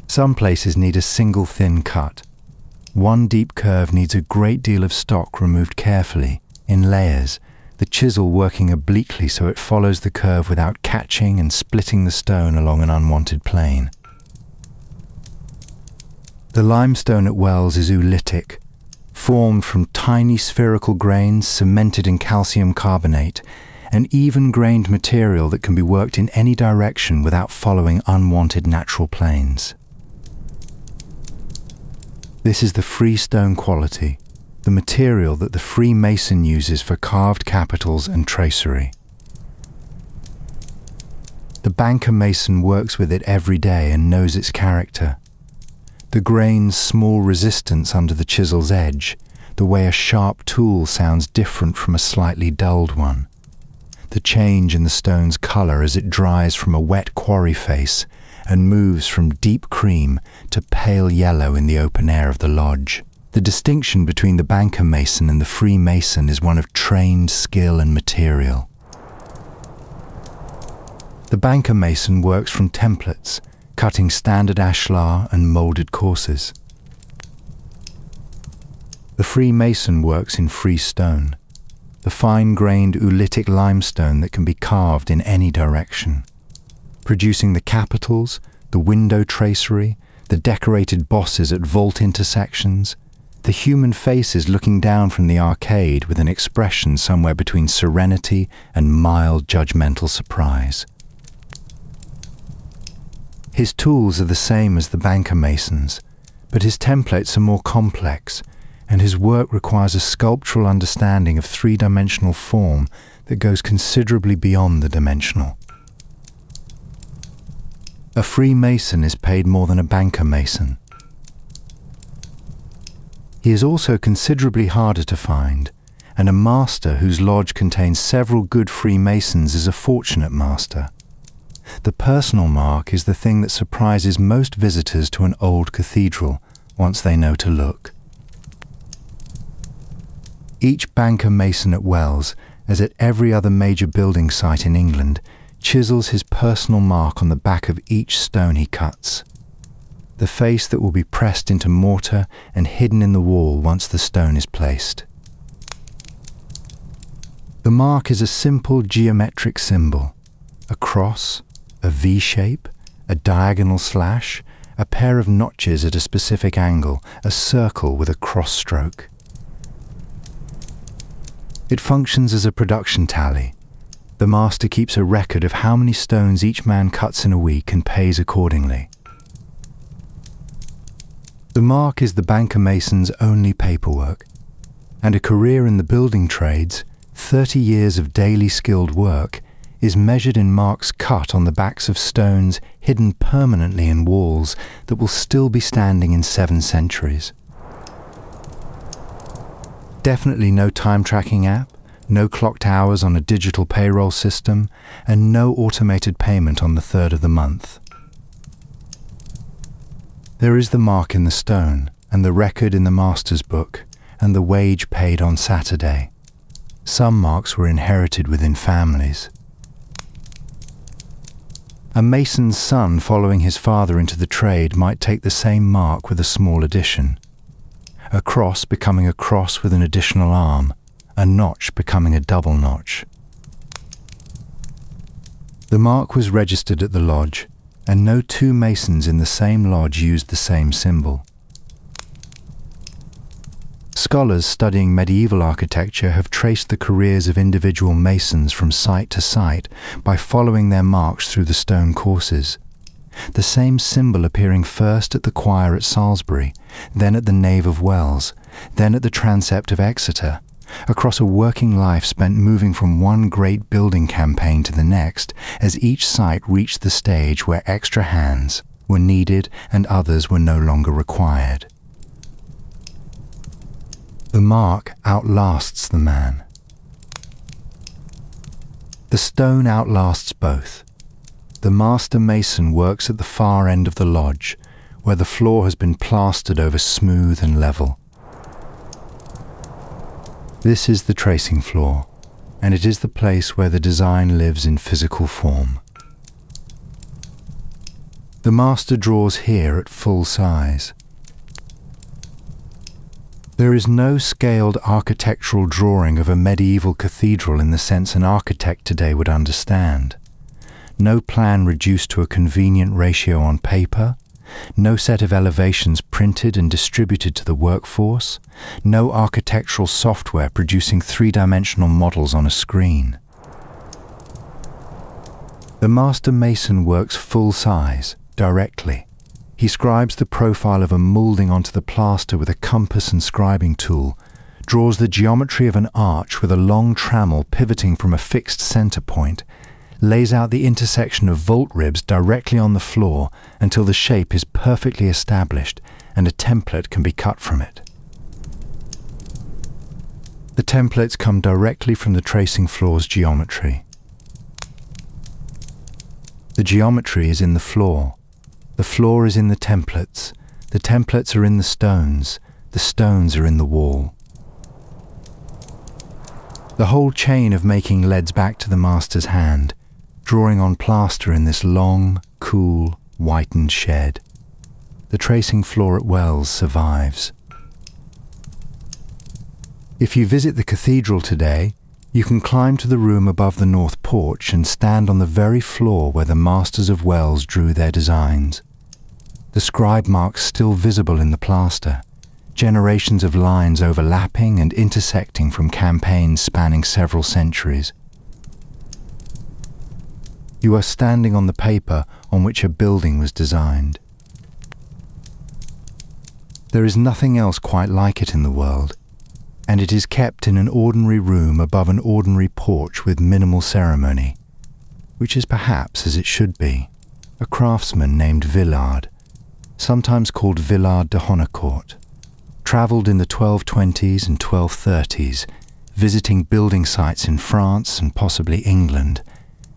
Some places need a single thin cut. One deep curve needs a great deal of stock removed carefully, in layers, the chisel working obliquely so it follows the curve without catching and splitting the stone along an unwanted plane. The limestone at Wells is oolitic, formed from tiny spherical grains cemented in calcium carbonate, an even-grained material that can be worked in any direction without following unwanted natural planes. This is the freestone quality, the material that the Freemason uses for carved capitals and tracery. The banker mason works with it every day and knows its character. The grain's small resistance under the chisel's edge, the way a sharp tool sounds different from a slightly dulled one. The change in the stone's colour as it dries from a wet quarry face and moves from deep cream to pale yellow in the open air of the lodge. The distinction between the banker mason and the Freemason is one of trained skill and material. The banker mason works from templates, cutting standard ashlar and moulded courses. The freemason works in freestone, the fine-grained oolitic limestone that can be carved in any direction, producing the capitals, the window tracery, the decorated bosses at vault intersections, the human faces looking down from the arcade with an expression somewhere between serenity and mild judgmental surprise. His tools are the same as the banker masons, but his templates are more complex, and his work requires a sculptural understanding of three-dimensional form that goes considerably beyond the dimensional. A freemason is paid more than a banker mason. He is also considerably harder to find, and a master whose lodge contains several good freemasons is a fortunate master. The personal mark is the thing that surprises most visitors to an old cathedral once they know to look. Each banker mason at Wells, as at every other major building site in England, chisels his personal mark on the back of each stone he cuts. The face that will be pressed into mortar and hidden in the wall once the stone is placed. The mark is a simple geometric symbol, a cross, a V shape, a diagonal slash, a pair of notches at a specific angle, a circle with a cross stroke. It functions as a production tally. The master keeps a record of how many stones each man cuts in a week and pays accordingly. The mark is the banker mason's only paperwork, and a career in the building trades, 30 years of daily skilled work, is measured in marks cut on the backs of stones hidden permanently in walls that will still be standing in 7 centuries. Definitely no time tracking app, no clocked hours on a digital payroll system, and no automated payment on the 3rd of the month. There is the mark in the stone, and the record in the master's book, and the wage paid on Saturday. Some marks were inherited within families. A mason's son following his father into the trade might take the same mark with a small addition. A cross becoming a cross with an additional arm, a notch becoming a double notch. The mark was registered at the lodge, and no 2 masons in the same lodge used the same symbol. Scholars studying medieval architecture have traced the careers of individual masons from site to site by following their marks through the stone courses. The same symbol appearing first at the choir at Salisbury, then at the nave of Wells, then at the transept of Exeter, across a working life spent moving from one great building campaign to the next, as each site reached the stage where extra hands were needed and others were no longer required. The mark outlasts the man. The stone outlasts both. The master mason works at the far end of the lodge, where the floor has been plastered over smooth and level. This is the tracing floor, and it is the place where the design lives in physical form. The master draws here at full size. There is no scaled architectural drawing of a medieval cathedral in the sense an architect today would understand. No plan reduced to a convenient ratio on paper, no set of elevations printed and distributed to the workforce, no architectural software producing 3-dimensional models on a screen. The master mason works full size, directly. He scribes the profile of a moulding onto the plaster with a compass and scribing tool, draws the geometry of an arch with a long trammel pivoting from a fixed center point, lays out the intersection of vault ribs directly on the floor until the shape is perfectly established and a template can be cut from it. The templates come directly from the tracing floor's geometry. The geometry is in the floor is in the templates are in the stones are in the wall. The whole chain of making leads back to the master's hand, drawing on plaster in this long, cool, whitened shed. The tracing floor at Wells survives. If you visit the cathedral today, you can climb to the room above the north porch and stand on the very floor where the masters of Wells drew their designs. The scribe marks still visible in the plaster, generations of lines overlapping and intersecting from campaigns spanning several centuries. You are standing on the paper on which a building was designed. There is nothing else quite like it in the world, and it is kept in an ordinary room above an ordinary porch with minimal ceremony, which is perhaps as it should be. A craftsman named Villard, sometimes called Villard de Honnecourt, travelled in the 1220s and 1230s, visiting building sites in France and possibly England,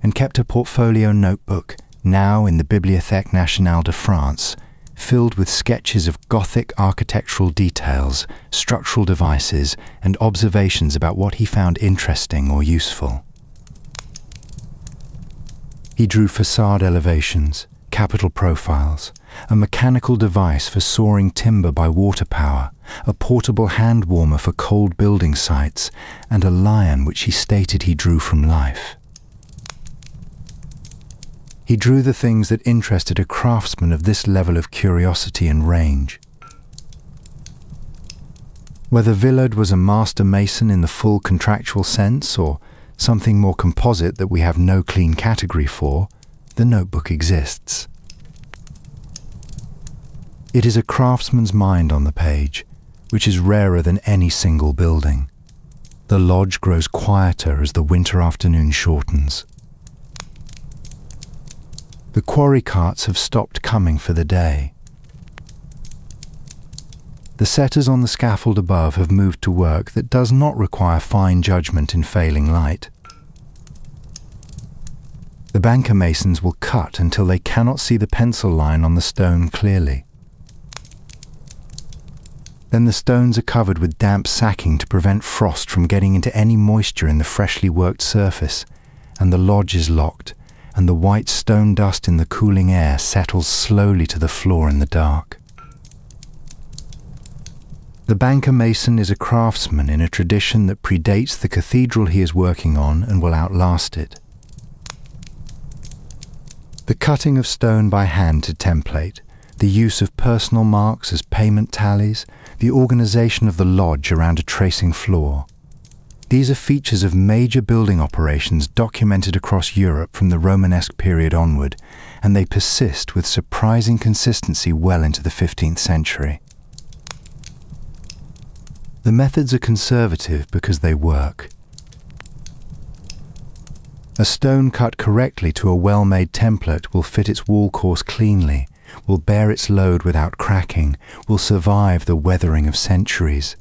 and kept a portfolio notebook, now in the Bibliothèque Nationale de France, filled with sketches of Gothic architectural details, structural devices, and observations about what he found interesting or useful. He drew facade elevations, capital profiles, a mechanical device for sawing timber by water power, a portable hand warmer for cold building sites, and a lion which he stated he drew from life. He drew the things that interested a craftsman of this level of curiosity and range. Whether Villard was a master mason in the full contractual sense or something more composite that we have no clean category for, the notebook exists. It is a craftsman's mind on the page, which is rarer than any single building. The lodge grows quieter as the winter afternoon shortens. The quarry carts have stopped coming for the day. The setters on the scaffold above have moved to work that does not require fine judgment in failing light. The banker masons will cut until they cannot see the pencil line on the stone clearly. Then the stones are covered with damp sacking to prevent frost from getting into any moisture in the freshly worked surface, and the lodge is locked, and the white stone dust in the cooling air settles slowly to the floor in the dark. The banker mason is a craftsman in a tradition that predates the cathedral he is working on and will outlast it. The cutting of stone by hand to template, the use of personal marks as payment tallies, the organization of the lodge around a tracing floor. These are features of major building operations documented across Europe from the Romanesque period onward, and they persist with surprising consistency well into the 15th century. The methods are conservative because they work. A stone cut correctly to a well-made template will fit its wall course cleanly, will bear its load without cracking, will survive the weathering of centuries.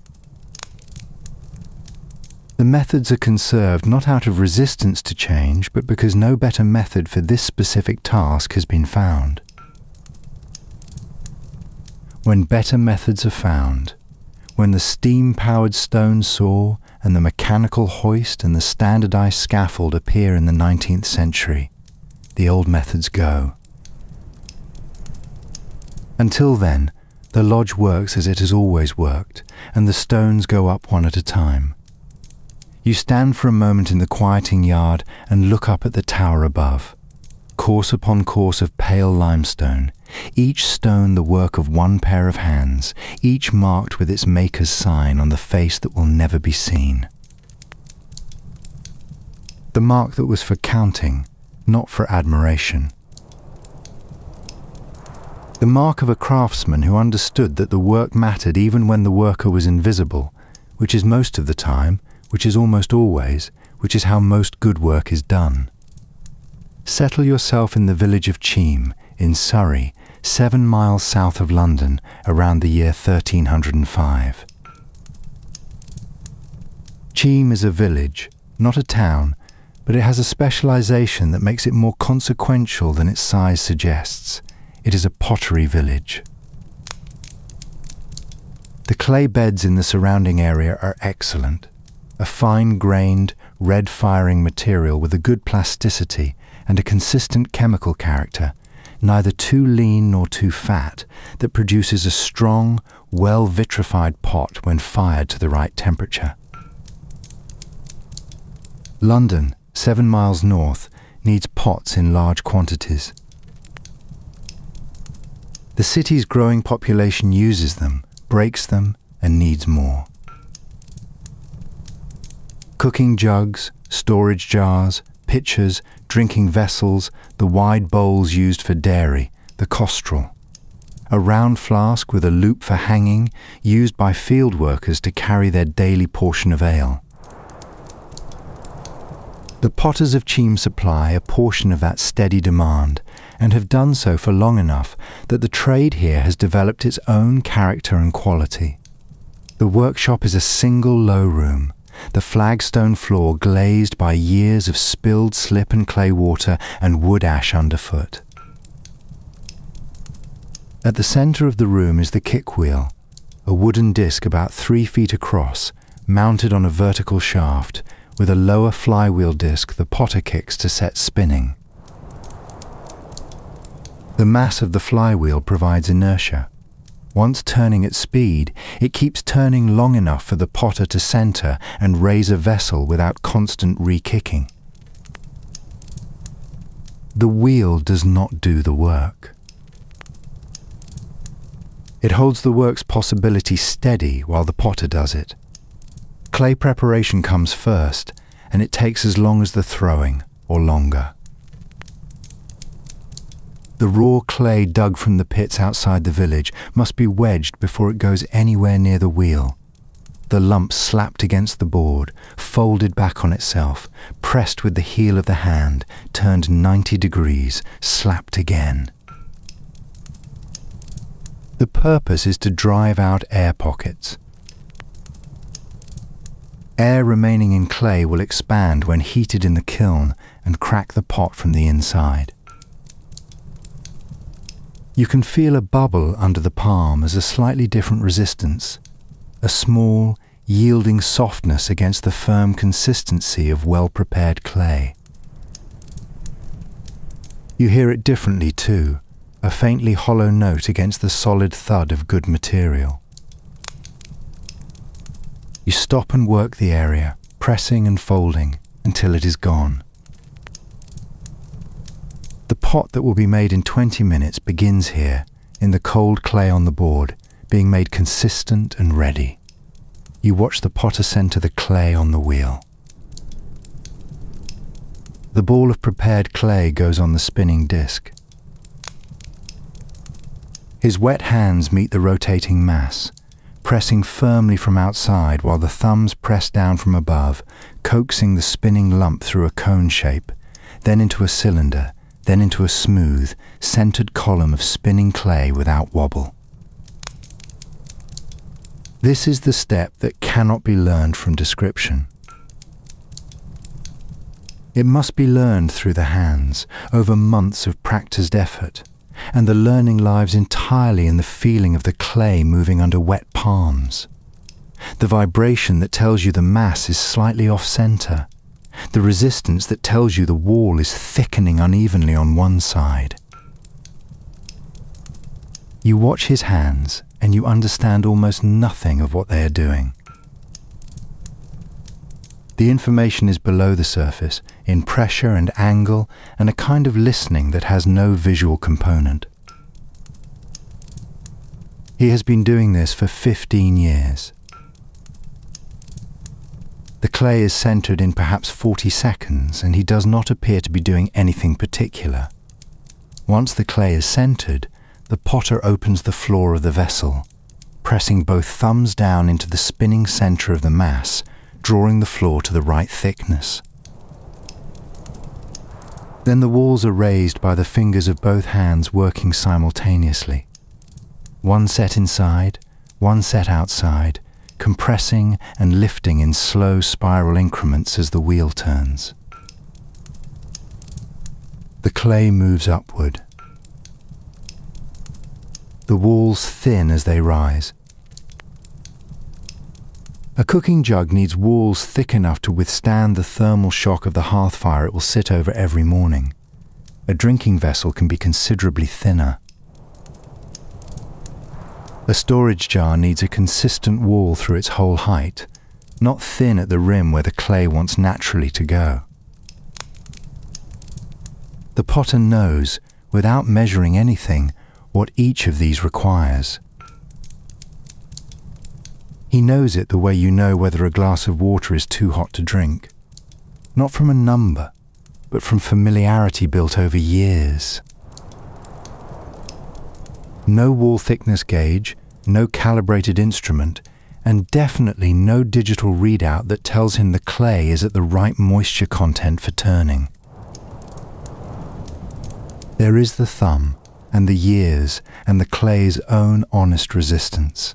The methods are conserved not out of resistance to change, but because no better method for this specific task has been found. When better methods are found, when the steam-powered stone saw and the mechanical hoist and the standardized scaffold appear in the 19th century, the old methods go. Until then, the lodge works as it has always worked, and the stones go up one at a time. You stand for a moment in the quieting yard and look up at the tower above. Course upon course of pale limestone, each stone the work of one pair of hands, each marked with its maker's sign on the face that will never be seen. The mark that was for counting, not for admiration. The mark of a craftsman who understood that the work mattered even when the worker was invisible, which is most of the time, which is almost always, which is how most good work is done. Settle yourself in the village of Cheam, in Surrey, 7 miles south of London, around the year 1305. Cheam is a village, not a town, but it has a specialization that makes it more consequential than its size suggests. It is a pottery village. The clay beds in the surrounding area are excellent. A fine-grained, red-firing material with a good plasticity and a consistent chemical character, neither too lean nor too fat, that produces a strong, well-vitrified pot when fired to the right temperature. London, 7 miles north, needs pots in large quantities. The city's growing population uses them, breaks them, and needs more. Cooking jugs, storage jars, pitchers, drinking vessels, the wide bowls used for dairy, the costrel. A round flask with a loop for hanging, used by field workers to carry their daily portion of ale. The potters of Cheam supply a portion of that steady demand, and have done so for long enough that the trade here has developed its own character and quality. The workshop is a single low room, the flagstone floor glazed by years of spilled slip and clay water and wood ash underfoot. At the centre of the room is the kick wheel, a wooden disc about 3 feet across, mounted on a vertical shaft, with a lower flywheel disc the potter kicks to set spinning. The mass of the flywheel provides inertia. Once turning at speed, it keeps turning long enough for the potter to centre and raise a vessel without constant re-kicking. The wheel does not do the work. It holds the work's possibility steady while the potter does it. Clay preparation comes first, and it takes as long as the throwing, or longer. The raw clay dug from the pits outside the village must be wedged before it goes anywhere near the wheel. The lump slapped against the board, folded back on itself, pressed with the heel of the hand, turned 90 degrees, slapped again. The purpose is to drive out air pockets. Air remaining in clay will expand when heated in the kiln and crack the pot from the inside. You can feel a bubble under the palm as a slightly different resistance, a small, yielding softness against the firm consistency of well-prepared clay. You hear it differently too, a faintly hollow note against the solid thud of good material. You stop and work the area, pressing and folding, until it is gone. The pot that will be made in 20 minutes begins here, in the cold clay on the board, being made consistent and ready. You watch the potter centre the clay on the wheel. The ball of prepared clay goes on the spinning disc. His wet hands meet the rotating mass, pressing firmly from outside while the thumbs press down from above, coaxing the spinning lump through a cone shape, then into a cylinder, then into a smooth, centered column of spinning clay without wobble. This is the step that cannot be learned from description. It must be learned through the hands, over months of practiced effort, and the learning lies entirely in the feeling of the clay moving under wet palms. The vibration that tells you the mass is slightly off-center. The resistance that tells you the wall is thickening unevenly on one side. You watch his hands and you understand almost nothing of what they are doing. The information is below the surface, in pressure and angle, and a kind of listening that has no visual component. He has been doing this for 15 years. The clay is centered in perhaps 40 seconds, and he does not appear to be doing anything particular. Once the clay is centered, the potter opens the floor of the vessel, pressing both thumbs down into the spinning center of the mass, drawing the floor to the right thickness. Then the walls are raised by the fingers of both hands working simultaneously. One set inside, one set outside, compressing and lifting in slow spiral increments as the wheel turns. The clay moves upward. The walls thin as they rise. A cooking jug needs walls thick enough to withstand the thermal shock of the hearth fire it will sit over every morning. a drinking vessel can be considerably thinner. A storage jar needs a consistent wall through its whole height, not thin at the rim where the clay wants naturally to go. The potter knows, without measuring anything, what each of these requires. He knows it the way you know whether a glass of water is too hot to drink, not from a number, but from familiarity built over years. No wall thickness gauge, no calibrated instrument, and definitely no digital readout that tells him the clay is at the right moisture content for turning. There is the thumb, and the years, and the clay's own honest resistance.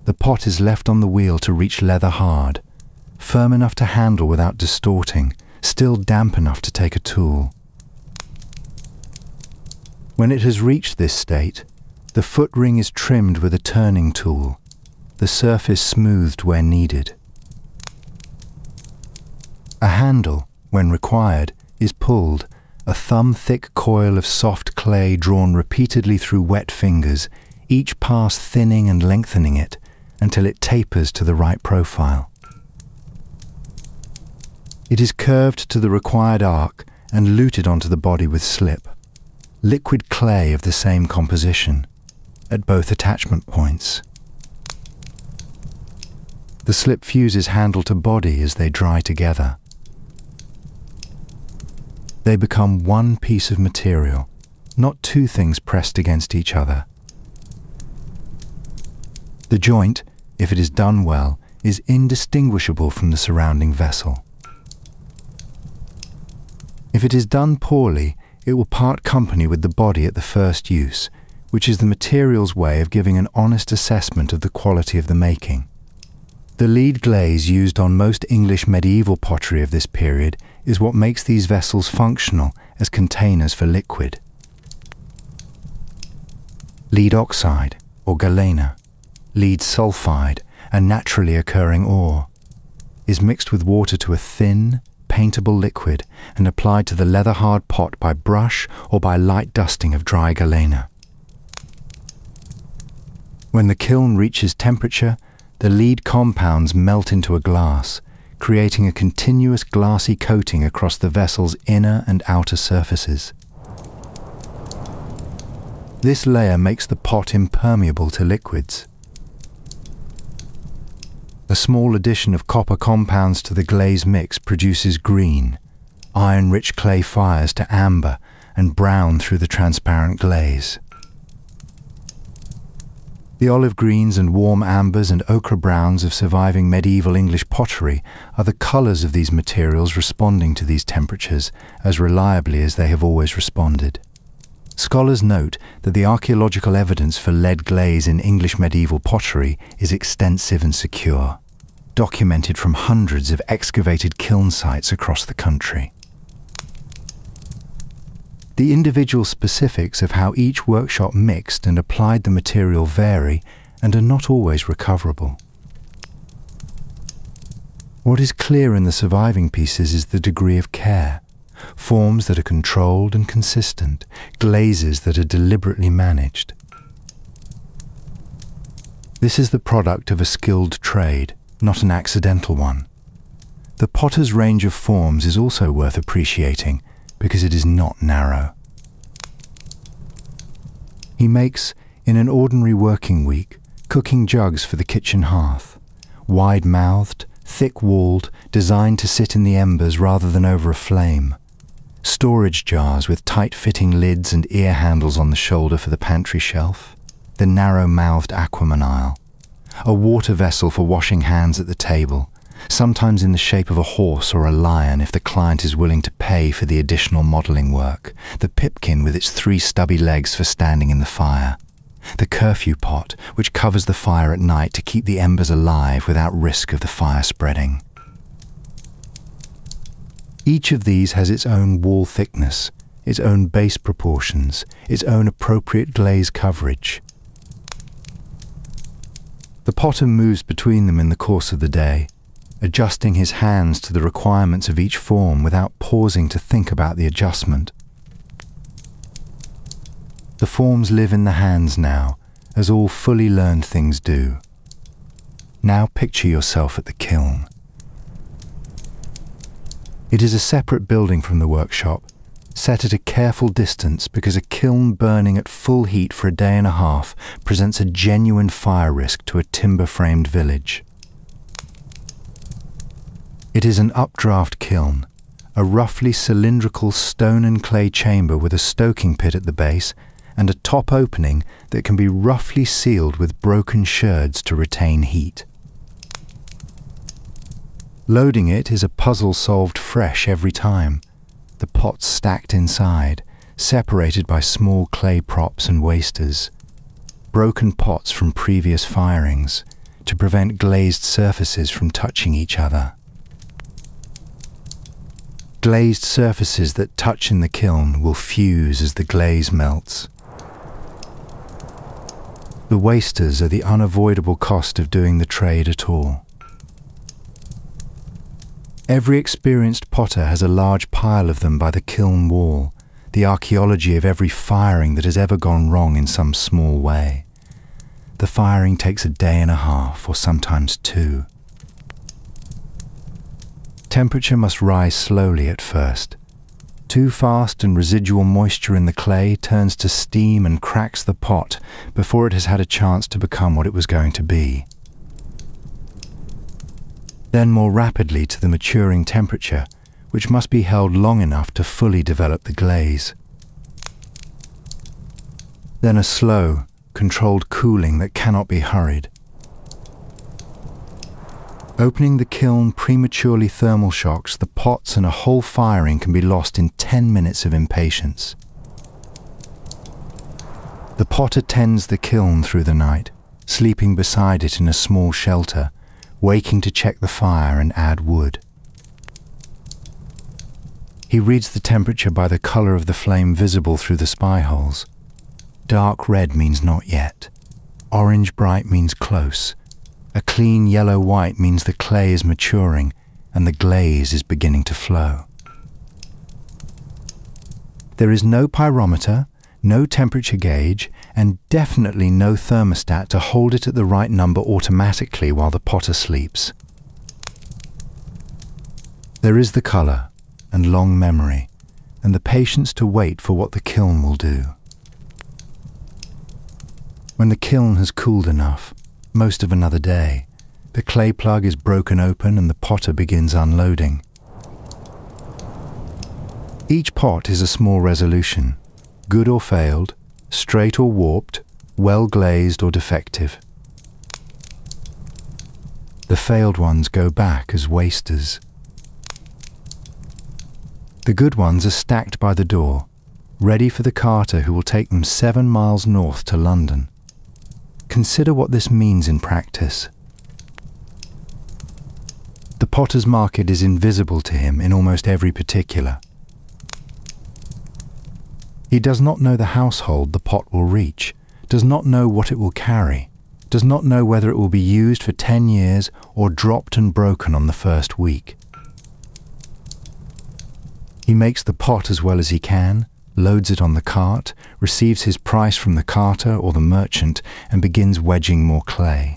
The pot is left on the wheel to reach leather hard, firm enough to handle without distorting, still damp enough to take a tool. When it has reached this state, the foot ring is trimmed with a turning tool, the surface smoothed where needed. A handle, when required, is pulled, a thumb-thick coil of soft clay drawn repeatedly through wet fingers, each pass thinning and lengthening it until it tapers to the right profile. It is curved to the required arc and luted onto the body with slip, liquid clay of the same composition, at both attachment points. The slip fuses handle to body as they dry together. They become one piece of material, not two things pressed against each other. The joint, if it is done well, is indistinguishable from the surrounding vessel. If it is done poorly, it will part company with the body at the first use, which is the material's way of giving an honest assessment of the quality of the making. The lead glaze used on most English medieval pottery of this period is what makes these vessels functional as containers for liquid. Lead oxide, or galena, lead sulfide, a naturally occurring ore, is mixed with water to a thin, paintable liquid and applied to the leather-hard pot by brush or by light dusting of dry galena. When the kiln reaches temperature, the lead compounds melt into a glass, creating a continuous glassy coating across the vessel's inner and outer surfaces. This layer makes the pot impermeable to liquids. A small addition of copper compounds to the glaze mix produces green. Iron-rich clay fires to amber and brown through the transparent glaze. The olive greens and warm ambers and ochre browns of surviving medieval English pottery are the colours of these materials responding to these temperatures as reliably as they have always responded. Scholars note that the archaeological evidence for lead glaze in English medieval pottery is extensive and secure, documented from hundreds of excavated kiln sites across the country. The individual specifics of how each workshop mixed and applied the material vary and are not always recoverable. What is clear in the surviving pieces is the degree of care, forms that are controlled and consistent, glazes that are deliberately managed. This is the product of a skilled trade, not an accidental one. The potter's range of forms is also worth appreciating, because it is not narrow. He makes, in an ordinary working week, cooking jugs for the kitchen hearth, wide-mouthed, thick-walled, designed to sit in the embers rather than over a flame, storage jars with tight-fitting lids and ear handles on the shoulder for the pantry shelf, the narrow-mouthed aquamanile, a water vessel for washing hands at the table, sometimes in the shape of a horse or a lion if the client is willing to pay for the additional modelling work, the pipkin with its 3 stubby legs for standing in the fire, the curfew pot which covers the fire at night to keep the embers alive without risk of the fire spreading. Each of these has its own wall thickness, its own base proportions, its own appropriate glaze coverage. The potter moves between them in the course of the day, adjusting his hands to the requirements of each form without pausing to think about the adjustment. The forms live in the hands now, as all fully learned things do. Now picture yourself at the kiln. It is a separate building from the workshop, set at a careful distance because a kiln burning at full heat for a day and a half presents a genuine fire risk to a timber-framed village. It is an updraft kiln, a roughly cylindrical stone and clay chamber with a stoking pit at the base and a top opening that can be roughly sealed with broken sherds to retain heat. Loading it is a puzzle solved fresh every time. The pots stacked inside, separated by small clay props and wasters. Broken pots from previous firings, to prevent glazed surfaces from touching each other. Glazed surfaces that touch in the kiln will fuse as the glaze melts. The wasters are the unavoidable cost of doing the trade at all. Every experienced potter has a large pile of them by the kiln wall, the archaeology of every firing that has ever gone wrong in some small way. The firing takes a day and a half, or sometimes 2. Temperature must rise slowly at first. Too fast and residual moisture in the clay turns to steam and cracks the pot before it has had a chance to become what it was going to be. Then more rapidly to the maturing temperature, which must be held long enough to fully develop the glaze. Then a slow, controlled cooling that cannot be hurried. Opening the kiln prematurely thermal shocks the pots, and a whole firing can be lost in 10 minutes of impatience. The potter tends the kiln through the night, sleeping beside it in a small shelter, waking to check the fire and add wood. He reads the temperature by the colour of the flame visible through the spy holes. Dark red means not yet. Orange bright means close. A clean yellow-white means the clay is maturing and the glaze is beginning to flow. There is no pyrometer, no temperature gauge, and definitely no thermostat to hold it at the right number automatically while the potter sleeps. There is the colour and long memory, and the patience to wait for what the kiln will do. When the kiln has cooled enough, most of another day, the clay plug is broken open and the potter begins unloading. Each pot is a small resolution, good or failed, straight or warped, well glazed or defective. The failed ones go back as wasters. The good ones are stacked by the door, ready for the carter who will take them 7 miles north to London. Consider what this means in practice. The potter's market is invisible to him in almost every particular. He does not know the household the pot will reach, does not know what it will carry, does not know whether it will be used for 10 years or dropped and broken on the first week. He makes the pot as well as he can, loads it on the cart, receives his price from the carter or the merchant, and begins wedging more clay.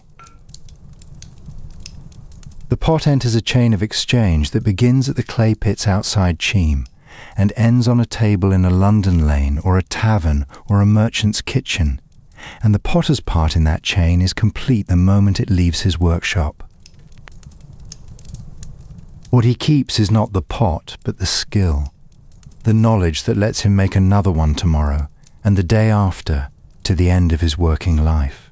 The pot enters a chain of exchange that begins at the clay pits outside Cheam and ends on a table in a London lane or a tavern or a merchant's kitchen, and the potter's part in that chain is complete the moment it leaves his workshop. What he keeps is not the pot, but the skill, the knowledge that lets him make another one tomorrow and the day after, to the end of his working life.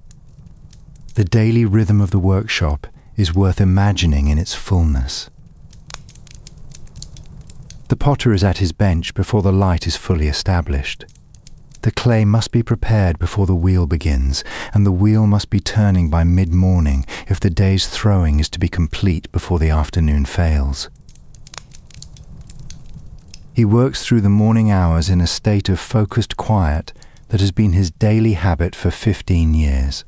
The daily rhythm of the workshop is worth imagining in its fullness. The potter is at his bench before the light is fully established. The clay must be prepared before the wheel begins, and the wheel must be turning by mid-morning if the day's throwing is to be complete before the afternoon fails. He works through the morning hours in a state of focused quiet that has been his daily habit for 15 years.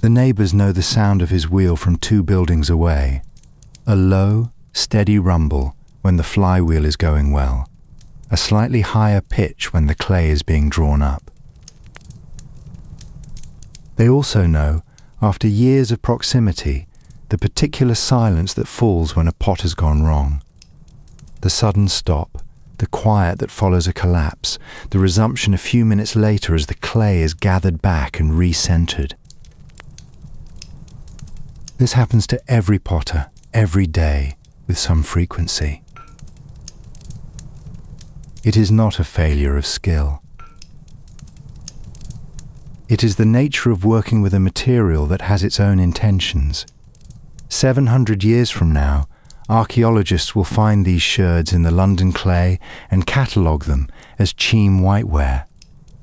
The neighbours know the sound of his wheel from 2 buildings away, a low, steady rumble when the flywheel is going well, a slightly higher pitch when the clay is being drawn up. They also know, after years of proximity, the particular silence that falls when a pot has gone wrong. The sudden stop, the quiet that follows a collapse, the resumption a few minutes later as the clay is gathered back and re-centered. This happens to every potter, every day, with some frequency. It is not a failure of skill. It is the nature of working with a material that has its own intentions. 700 years from now, archaeologists will find these sherds in the London clay and catalogue them as Cheam whiteware,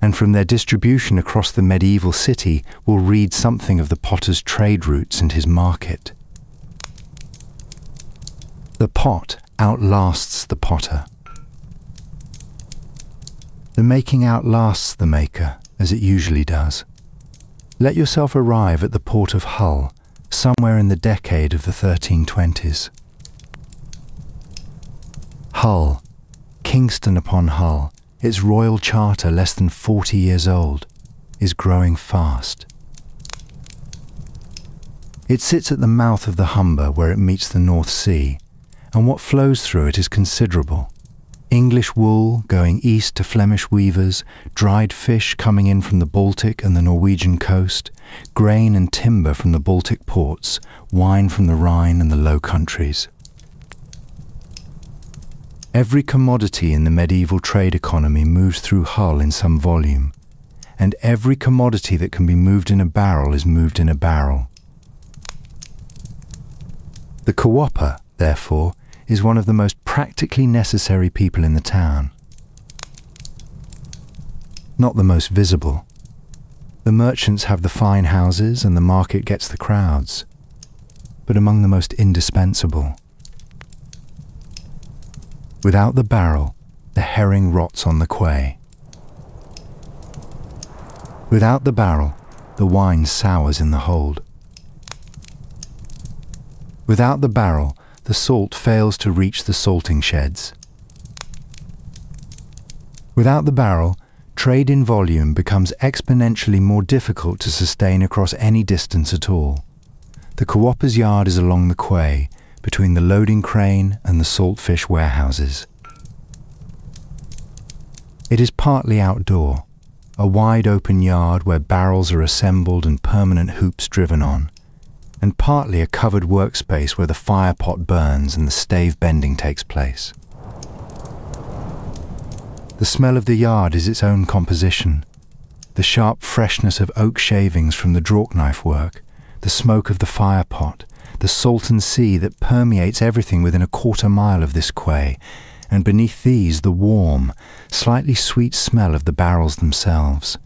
and from their distribution across the medieval city will read something of the potter's trade routes and his market. The pot outlasts the potter. The making outlasts the maker, as it usually does. Let yourself arrive at the port of Hull, somewhere in the decade of the 1320s. Hull, Kingston upon Hull, its royal charter less than 40 years old, is growing fast. It sits at the mouth of the Humber where it meets the North Sea, and what flows through it is considerable. English wool going east to Flemish weavers, dried fish coming in from the Baltic and the Norwegian coast, grain and timber from the Baltic ports, wine from the Rhine and the Low Countries. Every commodity in the medieval trade economy moves through Hull in some volume, and every commodity that can be moved in a barrel is moved in a barrel. The co-opper, therefore, is one of the most practically necessary people in the town. Not the most visible. The merchants have the fine houses and the market gets the crowds, but among the most indispensable. Without the barrel, the herring rots on the quay. Without the barrel, the wine sours in the hold. Without the barrel, the salt fails to reach the salting sheds. Without the barrel, trade in volume becomes exponentially more difficult to sustain across any distance at all. The co-opper's yard is along the quay, between the loading crane and the saltfish warehouses. It is partly outdoor, a wide open yard where barrels are assembled and permanent hoops driven on, and partly a covered workspace where the fire pot burns and the stave bending takes place. The smell of the yard is its own composition. The sharp freshness of oak shavings from the drauk knife work, the smoke of the fire pot, the salten sea that permeates everything within a quarter mile of this quay, and beneath these the warm, slightly sweet smell of the barrels themselves,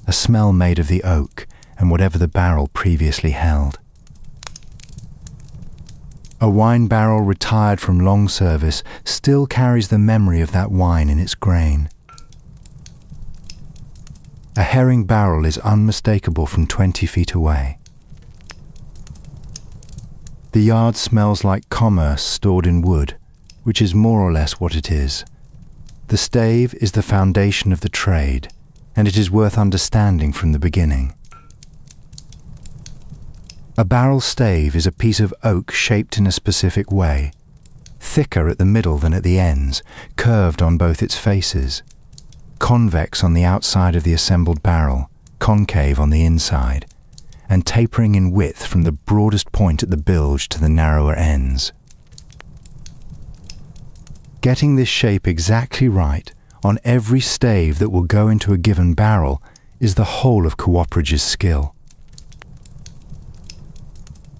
a smell made of the oak and whatever the barrel previously held. A wine barrel retired from long service still carries the memory of that wine in its grain. A herring barrel is unmistakable from 20 feet away. The yard smells like commerce stored in wood, which is more or less what it is. The stave is the foundation of the trade, and it is worth understanding from the beginning. A barrel stave is a piece of oak shaped in a specific way, thicker at the middle than at the ends, curved on both its faces, convex on the outside of the assembled barrel, concave on the inside, and tapering in width from the broadest point at the bilge to the narrower ends. Getting this shape exactly right on every stave that will go into a given barrel is the whole of cooperative's skill.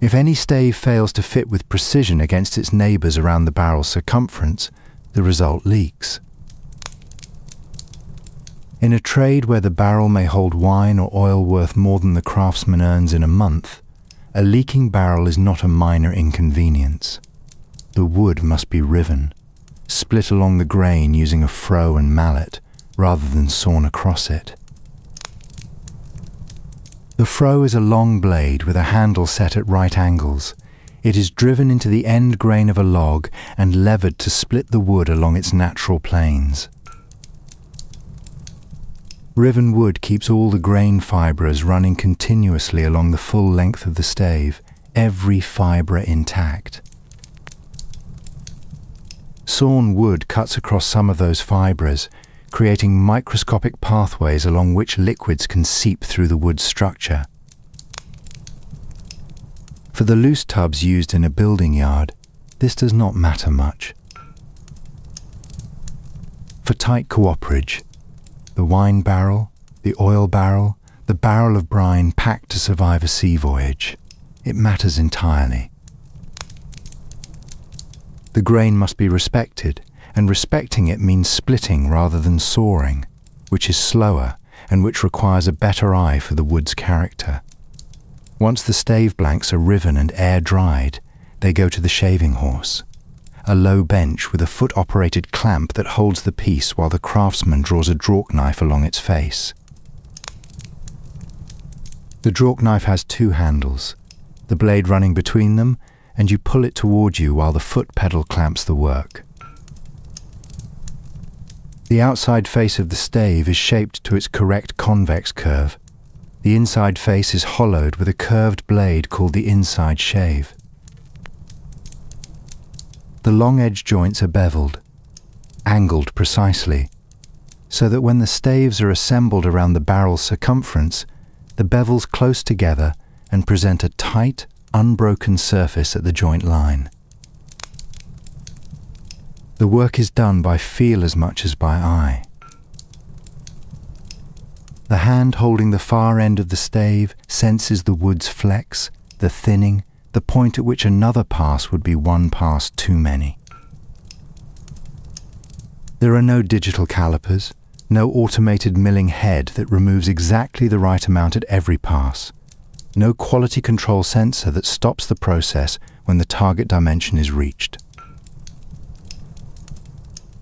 If any stave fails to fit with precision against its neighbours around the barrel's circumference, the result leaks. In a trade where the barrel may hold wine or oil worth more than the craftsman earns in a month, a leaking barrel is not a minor inconvenience. The wood must be riven, split along the grain using a froe and mallet, rather than sawn across it. The froe is a long blade with a handle set at right angles. It is driven into the end grain of a log and levered to split the wood along its natural planes. Riven wood keeps all the grain fibres running continuously along the full length of the stave, every fibre intact. Sawn wood cuts across some of those fibres, creating microscopic pathways along which liquids can seep through the wood's structure. For the loose tubs used in a building yard, this does not matter much. For tight cooperage, the wine barrel, the oil barrel, the barrel of brine packed to survive a sea voyage, it matters entirely. The grain must be respected, and respecting it means splitting rather than sawing, which is slower and which requires a better eye for the wood's character. Once the stave blanks are riven and air-dried, they go to the shaving horse, a low bench with a foot-operated clamp that holds the piece while the craftsman draws a draw knife along its face. The draw knife has two handles, the blade running between them, and you pull it toward you while the foot pedal clamps the work. The outside face of the stave is shaped to its correct convex curve. The inside face is hollowed with a curved blade called the inside shave. The long edge joints are beveled, angled precisely, so that when the staves are assembled around the barrel's circumference, the bevels close together and present a tight, unbroken surface at the joint line. The work is done by feel as much as by eye. The hand holding the far end of the stave senses the wood's flex, the thinning, the point at which another pass would be one pass too many. There are no digital calipers, no automated milling head that removes exactly the right amount at every pass, no quality control sensor that stops the process when the target dimension is reached.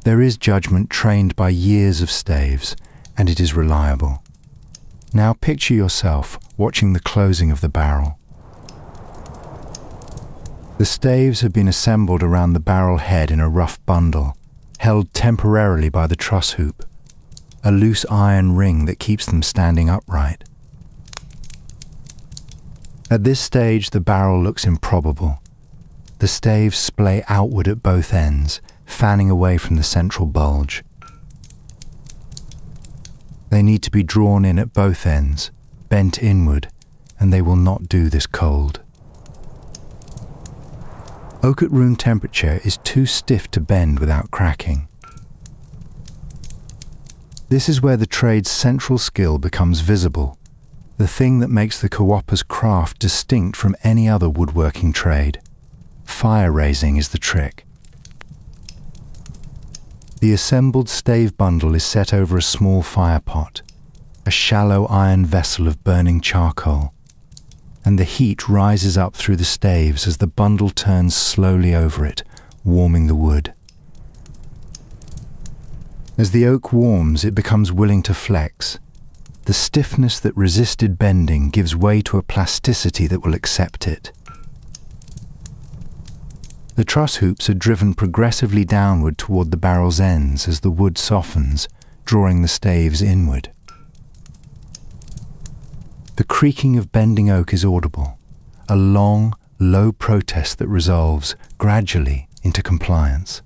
There is judgment trained by years of staves, and it is reliable. Now picture yourself watching the closing of the barrel. The staves have been assembled around the barrel head in a rough bundle, held temporarily by the truss hoop, a loose iron ring that keeps them standing upright. At this stage, the barrel looks improbable. The staves splay outward at both ends, fanning away from the central bulge. They need to be drawn in at both ends, bent inward, and they will not do this cold. Oak at room temperature is too stiff to bend without cracking. This is where the trade's central skill becomes visible, the thing that makes the co-op's craft distinct from any other woodworking trade. Fire raising is the trick. The assembled stave bundle is set over a small fire pot, a shallow iron vessel of burning charcoal, and the heat rises up through the staves as the bundle turns slowly over it, warming the wood. As the oak warms, it becomes willing to flex. The stiffness that resisted bending gives way to a plasticity that will accept it. The truss hoops are driven progressively downward toward the barrel's ends as the wood softens, drawing the staves inward. The creaking of bending oak is audible, a long, low protest that resolves gradually into compliance.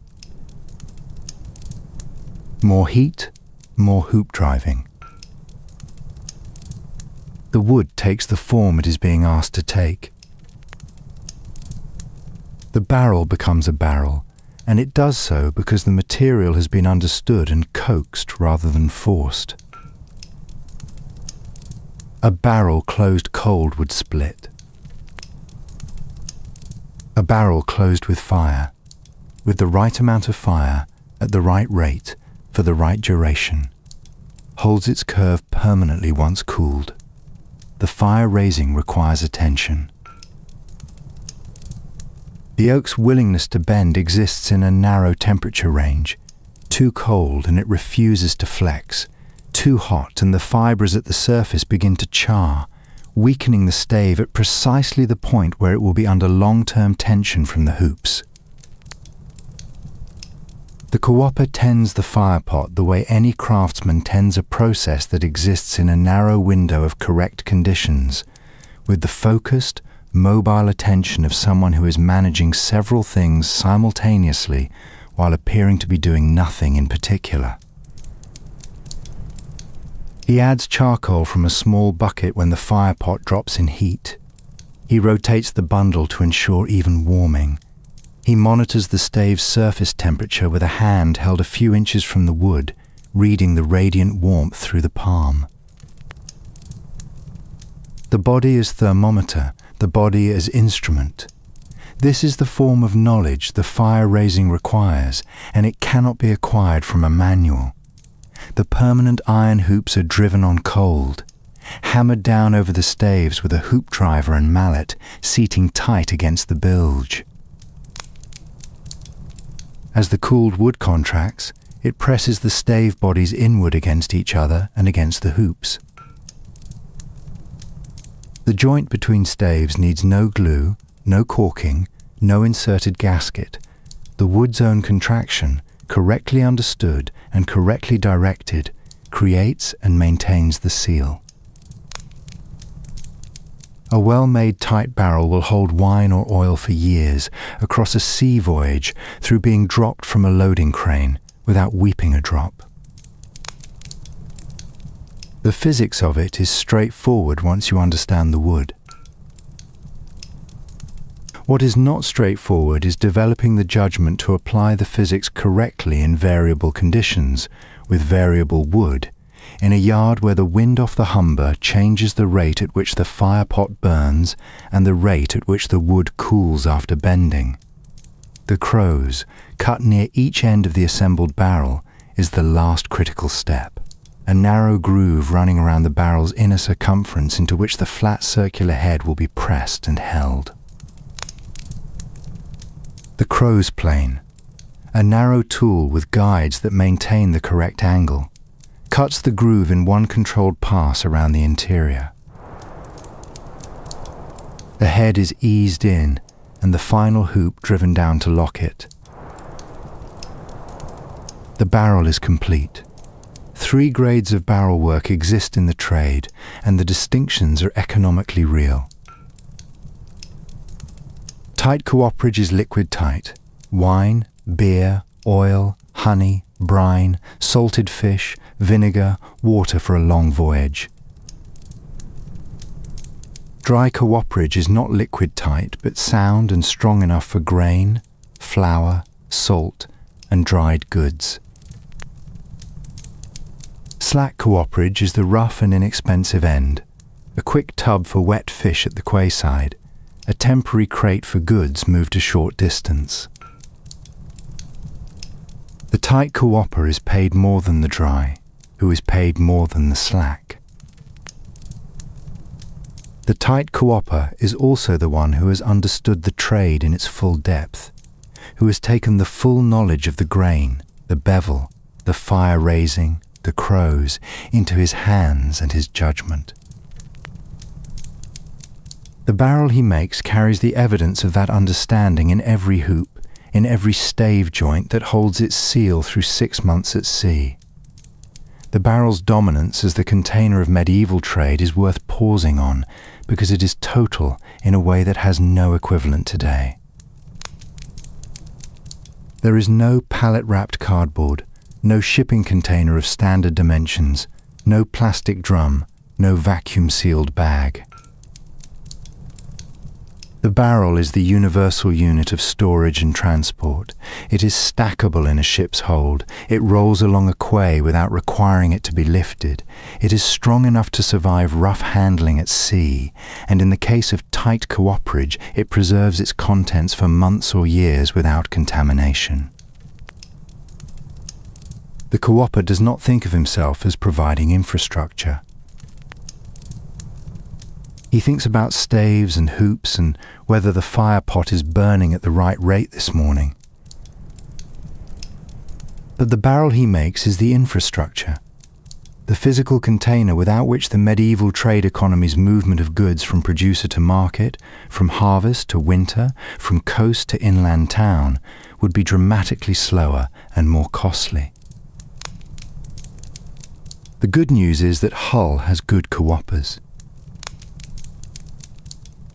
More heat, more hoop driving. The wood takes the form it is being asked to take. The barrel becomes a barrel, and it does so because the material has been understood and coaxed rather than forced. A barrel closed cold would split. A barrel closed with fire, with the right amount of fire, at the right rate, for the right duration, holds its curve permanently once cooled. The fire raising requires attention. The oak's willingness to bend exists in a narrow temperature range. Too cold and it refuses to flex. Too hot and the fibres at the surface begin to char, weakening the stave at precisely the point where it will be under long-term tension from the hoops. The cooper tends the firepot the way any craftsman tends a process that exists in a narrow window of correct conditions, with the focused, mobile attention of someone who is managing several things simultaneously while appearing to be doing nothing in particular. He adds charcoal from a small bucket when the firepot drops in heat. He rotates the bundle to ensure even warming. He monitors the stave's surface temperature with a hand held a few inches from the wood, reading the radiant warmth through the palm. The body is thermometer, the body is instrument. This is the form of knowledge the fire-raising requires, and it cannot be acquired from a manual. The permanent iron hoops are driven on cold, hammered down over the staves with a hoop driver and mallet, seating tight against the bilge. As the cooled wood contracts, it presses the stave bodies inward against each other and against the hoops. The joint between staves needs no glue, no caulking, no inserted gasket. The wood's own contraction, correctly understood and correctly directed, creates and maintains the seal. A well-made tight barrel will hold wine or oil for years across a sea voyage through being dropped from a loading crane without weeping a drop. The physics of it is straightforward once you understand the wood. What is not straightforward is developing the judgment to apply the physics correctly in variable conditions, with variable wood, in a yard where the wind off the humber changes the rate at which the firepot burns and the rate at which the wood cools after bending. The crows, cut near each end of the assembled barrel, is the last critical step, a narrow groove running around the barrel's inner circumference into which the flat circular head will be pressed and held. The crow's plane, a narrow tool with guides that maintain the correct angle, cuts the groove in one controlled pass around the interior. The head is eased in and the final hoop driven down to lock it. The barrel is complete. 3 grades of barrel work exist in the trade, and the distinctions are economically real. Tight cooperage is liquid tight. Wine, beer, oil, honey, brine, salted fish, vinegar, water for a long voyage. Dry cooperage is not liquid tight, but sound and strong enough for grain, flour, salt, and dried goods. Slack cooperage is the rough and inexpensive end, a quick tub for wet fish at the quayside, a temporary crate for goods moved a short distance. The tight cooper is paid more than the dry, who is paid more than the slack. The tight cooper is also the one who has understood the trade in its full depth, who has taken the full knowledge of the grain, the bevel, the fire raising, the crows, into his hands and his judgment. The barrel he makes carries the evidence of that understanding in every hoop, in every stave joint that holds its seal through 6 months at sea. The barrel's dominance as the container of medieval trade is worth pausing on, because it is total in a way that has no equivalent today. There is no pallet-wrapped cardboard, no shipping container of standard dimensions, no plastic drum, no vacuum-sealed bag. The barrel is the universal unit of storage and transport. It is stackable in a ship's hold. It rolls along a quay without requiring it to be lifted. It is strong enough to survive rough handling at sea, and in the case of tight cooperage, it preserves its contents for months or years without contamination. The cooper does not think of himself as providing infrastructure. He thinks about staves and hoops and whether the fire pot is burning at the right rate this morning. But the barrel he makes is the infrastructure. the physical container without which the medieval trade economy's movement of goods from producer to market, from harvest to winter, from coast to inland town, would be dramatically slower and more costly. The good news is that Hull has good co-opers.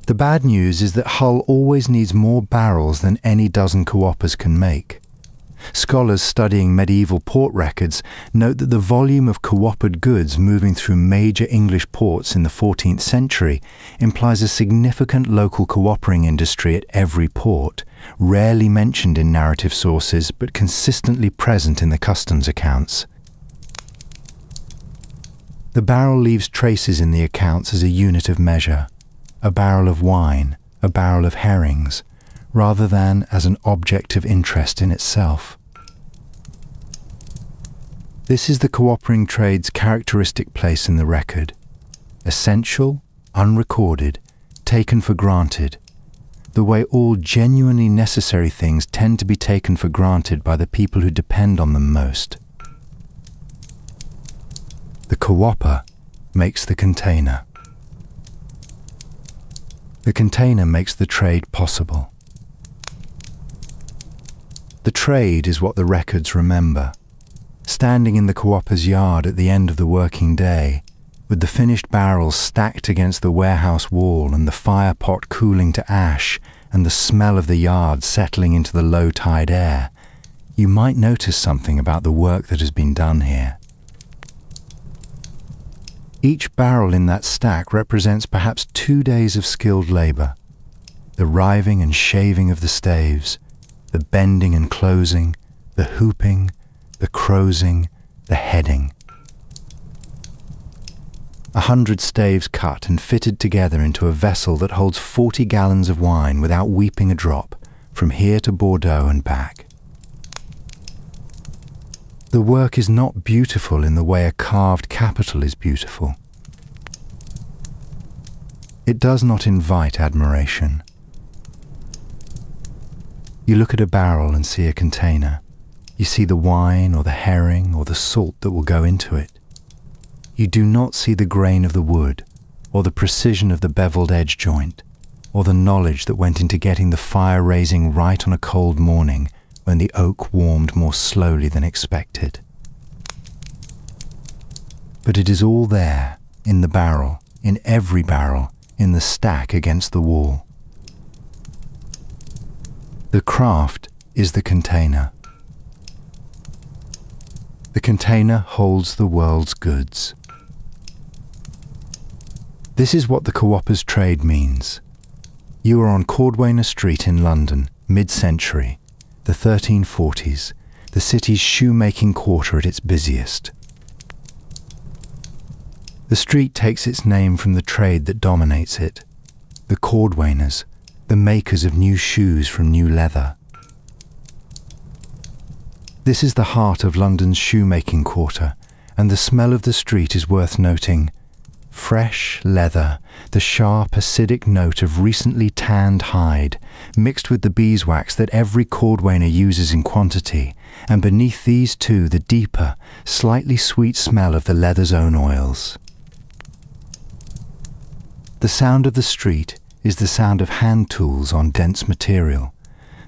The bad news is that Hull always needs more barrels than any dozen co-opers can make. Scholars studying medieval port records note that the volume of co-opered goods moving through major English ports in the 14th century implies a significant local co-opering industry at every port, rarely mentioned in narrative sources but consistently present in the customs accounts. The barrel leaves traces in the accounts as a unit of measure, a barrel of wine, a barrel of herrings, rather than as an object of interest in itself. This is the co-opering trade's characteristic place in the record. Essential, unrecorded, taken for granted, the way all genuinely necessary things tend to be taken for granted by the people who depend on them most. The co-opper makes the container. The container makes the trade possible. The trade is what the records remember. Standing in the co-opper's yard at the end of the working day, with the finished barrels stacked against the warehouse wall and the fire pot cooling to ash and the smell of the yard settling into the low tide air, you might notice something about the work that has been done here. Each barrel in that stack represents perhaps 2 days of skilled labour. The riving and shaving of the staves, the bending and closing, the hooping, the crowsing, the heading. 100 staves cut and fitted together into a vessel that holds 40 gallons of wine without weeping a drop, from here to Bordeaux and back. The work is not beautiful in the way a carved capital is beautiful. It does not invite admiration. You look at a barrel and see a container. You see the wine or the herring or the salt that will go into it. You do not see the grain of the wood, or the precision of the beveled edge joint, or the knowledge that went into getting the fire raising right on a cold morning when the oak warmed more slowly than expected. But it is all there, in the barrel, in every barrel, in the stack against the wall. The craft is the container. The container holds the world's goods. This is what the co-opper's trade means. You are on Cordwainer Street in London, mid-century, the 1340s, the city's shoemaking quarter at its busiest. The street takes its name from the trade that dominates it, the cordwainers, the makers of new shoes from new leather. This is the heart of London's shoemaking quarter, and the smell of the street is worth noting. Fresh leather, the sharp acidic note of recently tanned hide, mixed with the beeswax that every cordwainer uses in quantity, and beneath these two the deeper, slightly sweet smell of the leather's own oils. The sound of the street is the sound of hand tools on dense material,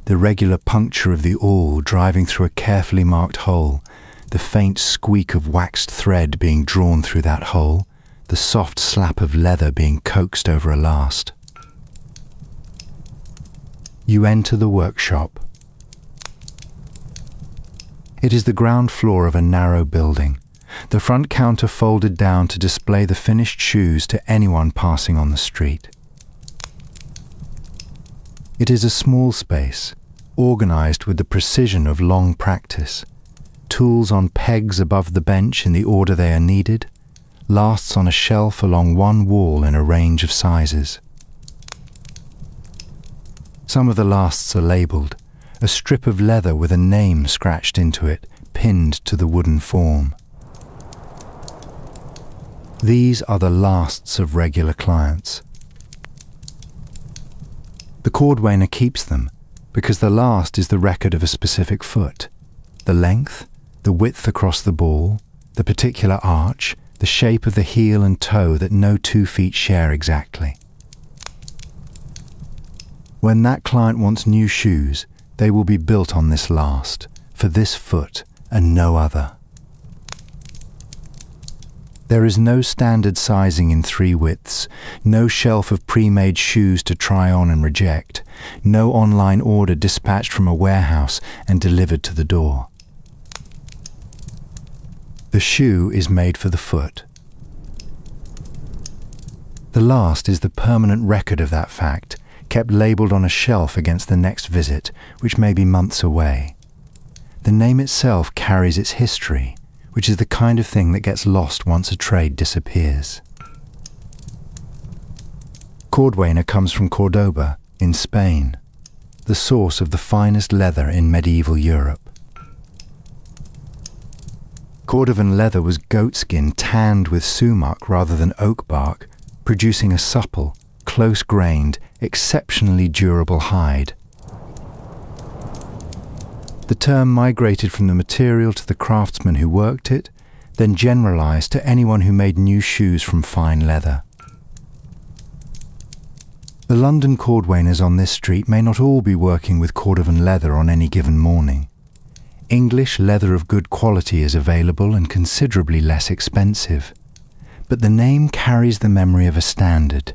the regular puncture of the awl driving through a carefully marked hole, the faint squeak of waxed thread being drawn through that hole, the soft slap of leather being coaxed over a last. You enter the workshop. It is the ground floor of a narrow building, the front counter folded down to display the finished shoes to anyone passing on the street. It is a small space, organized with the precision of long practice, tools on pegs above the bench in the order they are needed, lasts on a shelf along one wall in a range of sizes. Some of the lasts are labelled, a strip of leather with a name scratched into it, pinned to the wooden form. These are the lasts of regular clients. The cordwainer keeps them because the last is the record of a specific foot, the length, the width across the ball, the particular arch, the shape of the heel and toe that no 2 feet share exactly. When that client wants new shoes, they will be built on this last, for this foot and no other. There is no standard sizing in 3 widths, no shelf of pre-made shoes to try on and reject, no online order dispatched from a warehouse and delivered to the door. The shoe is made for the foot. The last is the permanent record of that fact, kept labelled on a shelf against the next visit, which may be months away. The name itself carries its history, which is the kind of thing that gets lost once a trade disappears. Cordwainer comes from Cordoba, in Spain, the source of the finest leather in medieval Europe. Cordovan leather was goatskin tanned with sumac rather than oak bark, producing a supple, close-grained, exceptionally durable hide. The term migrated from the material to the craftsmen who worked it, then generalized to anyone who made new shoes from fine leather. The London cordwainers on this street may not all be working with Cordovan leather on any given morning. English leather of good quality is available and considerably less expensive, but the name carries the memory of a standard,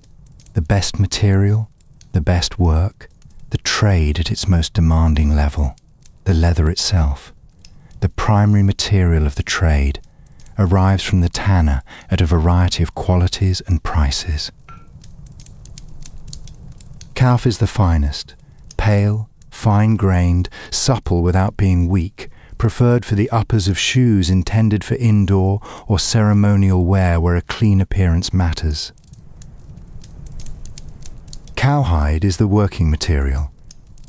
the best material, the best work, the trade at its most demanding level, the leather itself, the primary material of the trade, arrives from the tanner at a variety of qualities and prices. Calf is the finest, pale, fine-grained, supple without being weak, preferred for the uppers of shoes intended for indoor or ceremonial wear where a clean appearance matters. Cowhide is the working material,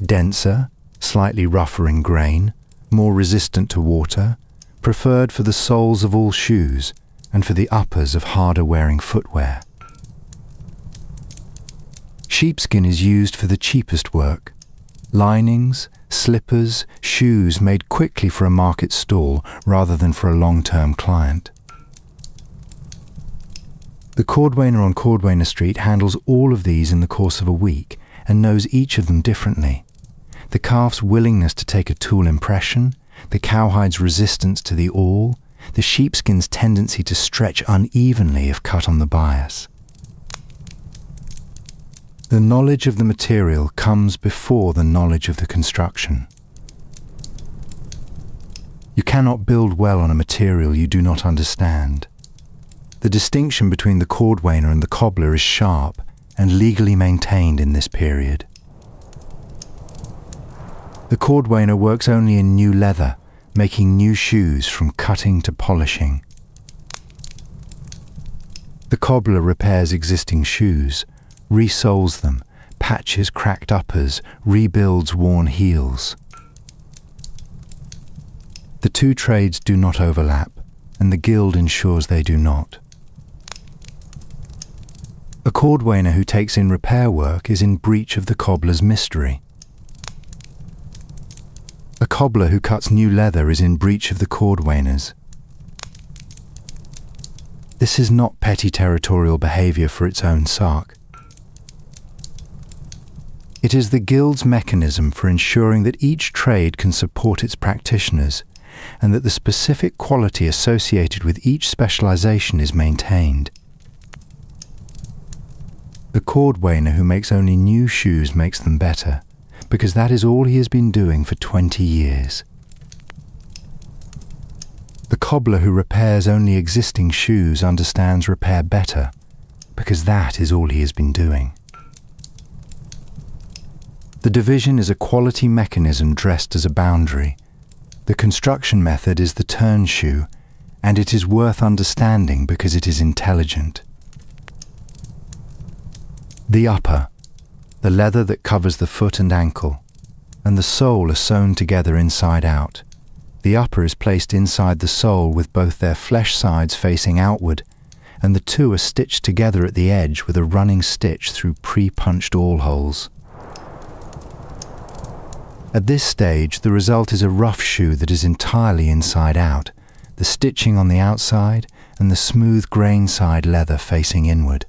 denser, slightly rougher in grain, more resistant to water, preferred for the soles of all shoes and for the uppers of harder-wearing footwear. Sheepskin is used for the cheapest work. Linings, slippers, shoes made quickly for a market stall rather than for a long-term client. The cordwainer on Cordwainer Street handles all of these in the course of a week and knows each of them differently. The calf's willingness to take a tool impression, the cowhide's resistance to the awl, the sheepskin's tendency to stretch unevenly if cut on the bias. The knowledge of the material comes before the knowledge of the construction. You cannot build well on a material you do not understand. The distinction between the cordwainer and the cobbler is sharp and legally maintained in this period. The cordwainer works only in new leather, making new shoes from cutting to polishing. The cobbler repairs existing shoes, resoles them, patches cracked uppers, rebuilds worn heels. The two trades do not overlap, and the guild ensures they do not. A cordwainer who takes in repair work is in breach of the cobbler's mystery. A cobbler who cuts new leather is in breach of the cordwainer's. This is not petty territorial behaviour for its own sake. It is the guild's mechanism for ensuring that each trade can support its practitioners and that the specific quality associated with each specialization is maintained. The cordwainer who makes only new shoes makes them better, because that is all he has been doing for 20 years. The cobbler who repairs only existing shoes understands repair better, because that is all he has been doing. The division is a quality mechanism dressed as a boundary. The construction method is the turn shoe, and it is worth understanding because it is intelligent. The upper, the leather that covers the foot and ankle, and the sole are sewn together inside out. The upper is placed inside the sole with both their flesh sides facing outward, and the two are stitched together at the edge with a running stitch through pre-punched awl holes. At this stage, the result is a rough shoe that is entirely inside out, the stitching on the outside and the smooth grain side leather facing inward.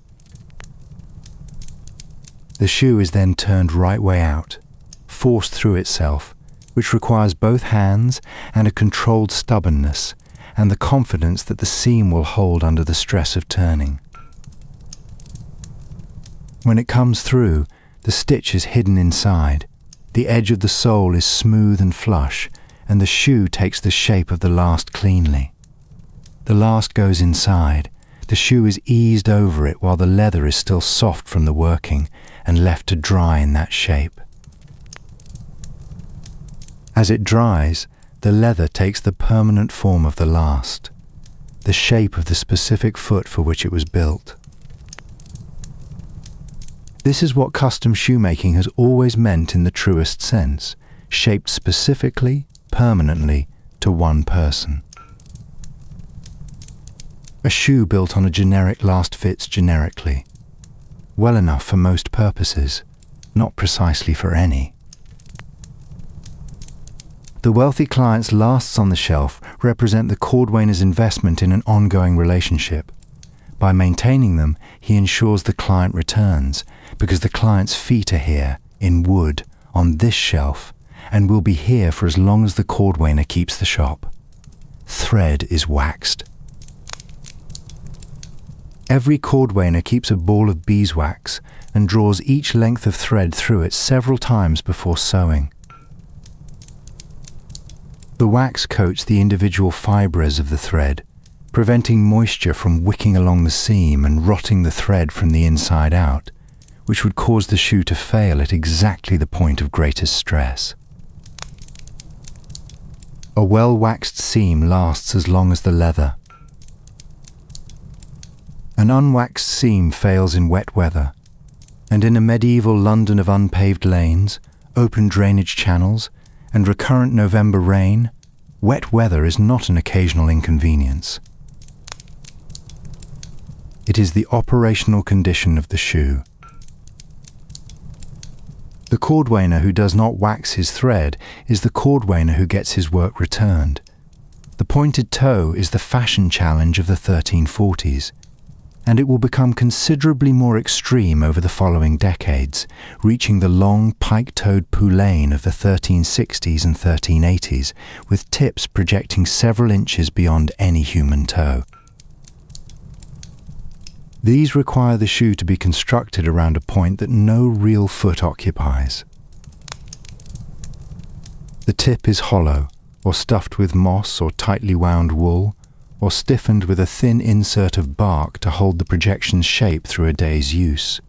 The shoe is then turned right way out, forced through itself, which requires both hands and a controlled stubbornness and the confidence that the seam will hold under the stress of turning. When it comes through, the stitch is hidden inside, the edge of the sole is smooth and flush, and the shoe takes the shape of the last cleanly. The last goes inside, the shoe is eased over it while the leather is still soft from the working and left to dry in that shape. As it dries, the leather takes the permanent form of the last, the shape of the specific foot for which it was built. This is what custom shoemaking has always meant in the truest sense, shaped specifically, permanently, to one person. A shoe built on a generic last fits generically, well enough for most purposes, not precisely for any. The wealthy client's lasts on the shelf represent the Cordwainer's investment in an ongoing relationship. By maintaining them, he ensures the client returns, because the client's feet are here, in wood, on this shelf, and will be here for as long as the Cordwainer keeps the shop. Thread is waxed. Every Cordwainer keeps a ball of beeswax and draws each length of thread through it several times before sewing. The wax coats the individual fibres of the thread, preventing moisture from wicking along the seam and rotting the thread from the inside out, which would cause the shoe to fail at exactly the point of greatest stress. A well-waxed seam lasts as long as the leather. An unwaxed seam fails in wet weather, and in a medieval London of unpaved lanes, open drainage channels, and recurrent November rain, wet weather is not an occasional inconvenience. It is the operational condition of the shoe. The Cordwainer who does not wax his thread is the Cordwainer who gets his work returned. The pointed toe is the fashion challenge of the 1340s, and it will become considerably more extreme over the following decades, reaching the long pike-toed poulain of the 1360s and 1380s, with tips projecting several inches beyond any human toe. These require the shoe to be constructed around a point that no real foot occupies. The tip is hollow, or stuffed with moss or tightly wound wool, or stiffened with a thin insert of bark to hold the projection's shape through a day's use.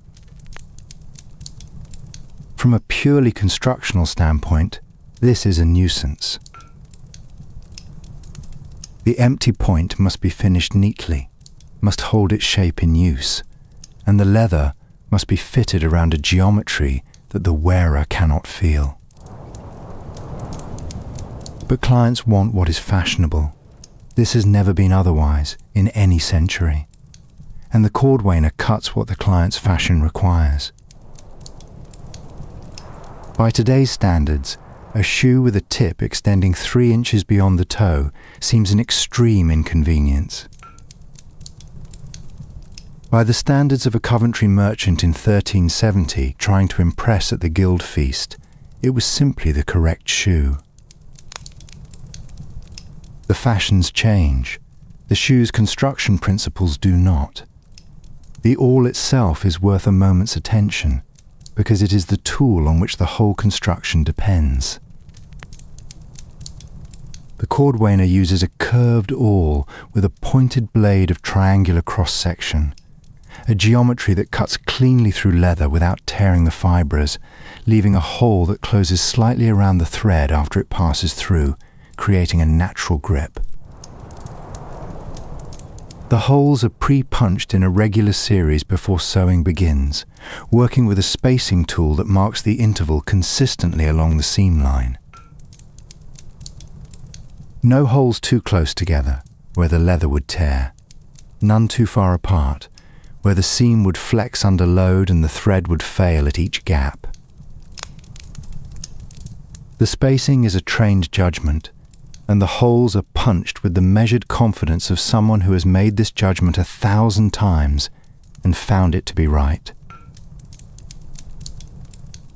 From a purely constructional standpoint, this is a nuisance. The empty point must be finished neatly, must hold its shape in use, and the leather must be fitted around a geometry that the wearer cannot feel. But clients want what is fashionable. This has never been otherwise in any century, and the Cordwainer cuts what the client's fashion requires. By today's standards, a shoe with a tip extending 3 inches beyond the toe seems an extreme inconvenience. By the standards of a Coventry merchant in 1370 trying to impress at the Guild Feast, it was simply the correct shoe. The fashions change. The shoe's construction principles do not. The awl itself is worth a moment's attention, because it is the tool on which the whole construction depends. The Cordwainer uses a curved awl with a pointed blade of triangular cross-section, a geometry that cuts cleanly through leather without tearing the fibres, leaving a hole that closes slightly around the thread after it passes through, creating a natural grip. The holes are pre-punched in a regular series before sewing begins, working with a spacing tool that marks the interval consistently along the seam line. No holes too close together, where the leather would tear. None too far apart, where the seam would flex under load and the thread would fail at each gap. The spacing is a trained judgment, and the holes are punched with the measured confidence of someone who has made this judgment 1,000 times and found it to be right.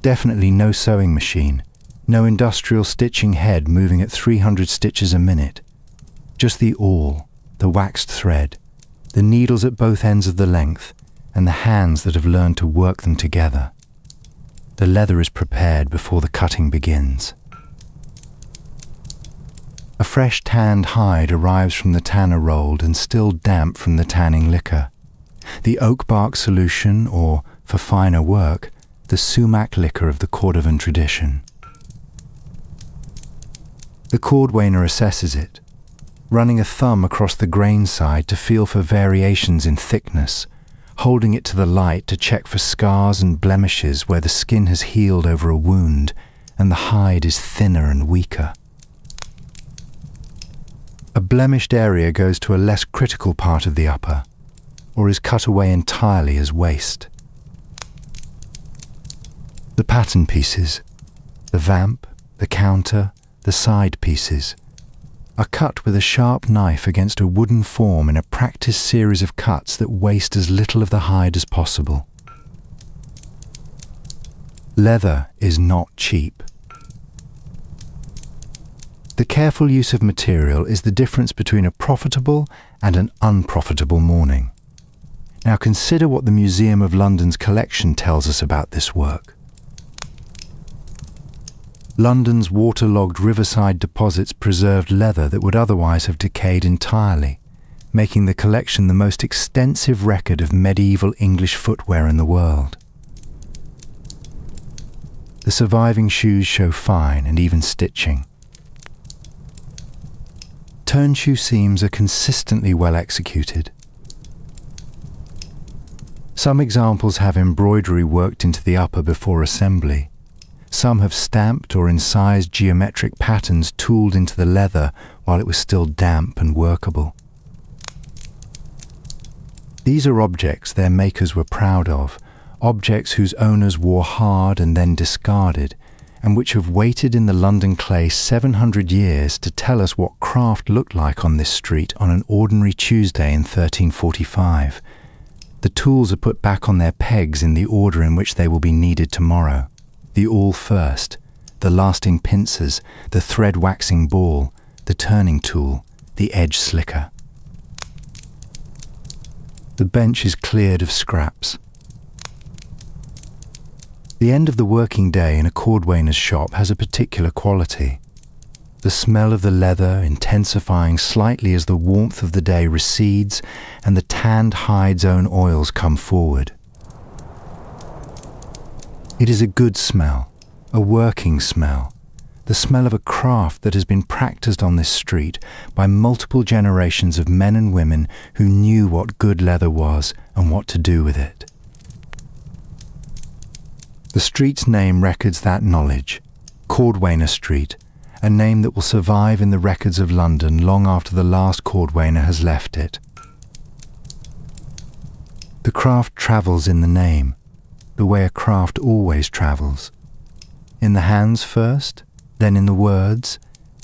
Definitely no sewing machine, no industrial stitching head moving at 300 stitches a minute. Just the awl, the waxed thread, the needles at both ends of the length, and the hands that have learned to work them together. The leather is prepared before the cutting begins. A fresh tanned hide arrives from the tanner rolled and still damp from the tanning liquor. The oak bark solution, or, for finer work, the sumac liquor of the Cordovan tradition. The cordwainer assesses it, running a thumb across the grain side to feel for variations in thickness, holding it to the light to check for scars and blemishes where the skin has healed over a wound and the hide is thinner and weaker. A blemished area goes to a less critical part of the upper, or is cut away entirely as waste. The pattern pieces, the vamp, the counter, the side pieces, are cut with a sharp knife against a wooden form in a practiced series of cuts that waste as little of the hide as possible. Leather is not cheap. The careful use of material is the difference between a profitable and an unprofitable morning. Now consider what the Museum of London's collection tells us about this work. London's waterlogged riverside deposits preserved leather that would otherwise have decayed entirely, making the collection the most extensive record of medieval English footwear in the world. The surviving shoes show fine and even stitching. Turnshoe seams are consistently well executed. Some examples have embroidery worked into the upper before assembly. Some have stamped or incised geometric patterns tooled into the leather while it was still damp and workable. These are objects their makers were proud of, objects whose owners wore hard and then discarded, and which have waited in the London clay 700 years to tell us what craft looked like on this street on an ordinary Tuesday in 1345. The tools are put back on their pegs in the order in which they will be needed tomorrow. The awl first, the lasting pincers, the thread waxing ball, the turning tool, the edge slicker. The bench is cleared of scraps. The end of the working day in a cordwainer's shop has a particular quality. The smell of the leather intensifying slightly as the warmth of the day recedes and the tanned hide's own oils come forward. It is a good smell, a working smell, the smell of a craft that has been practiced on this street by multiple generations of men and women who knew what good leather was and what to do with it. The street's name records that knowledge, Cordwainer Street, a name that will survive in the records of London long after the last cordwainer has left it. The craft travels in the name, the way a craft always travels. In the hands first, then in the words,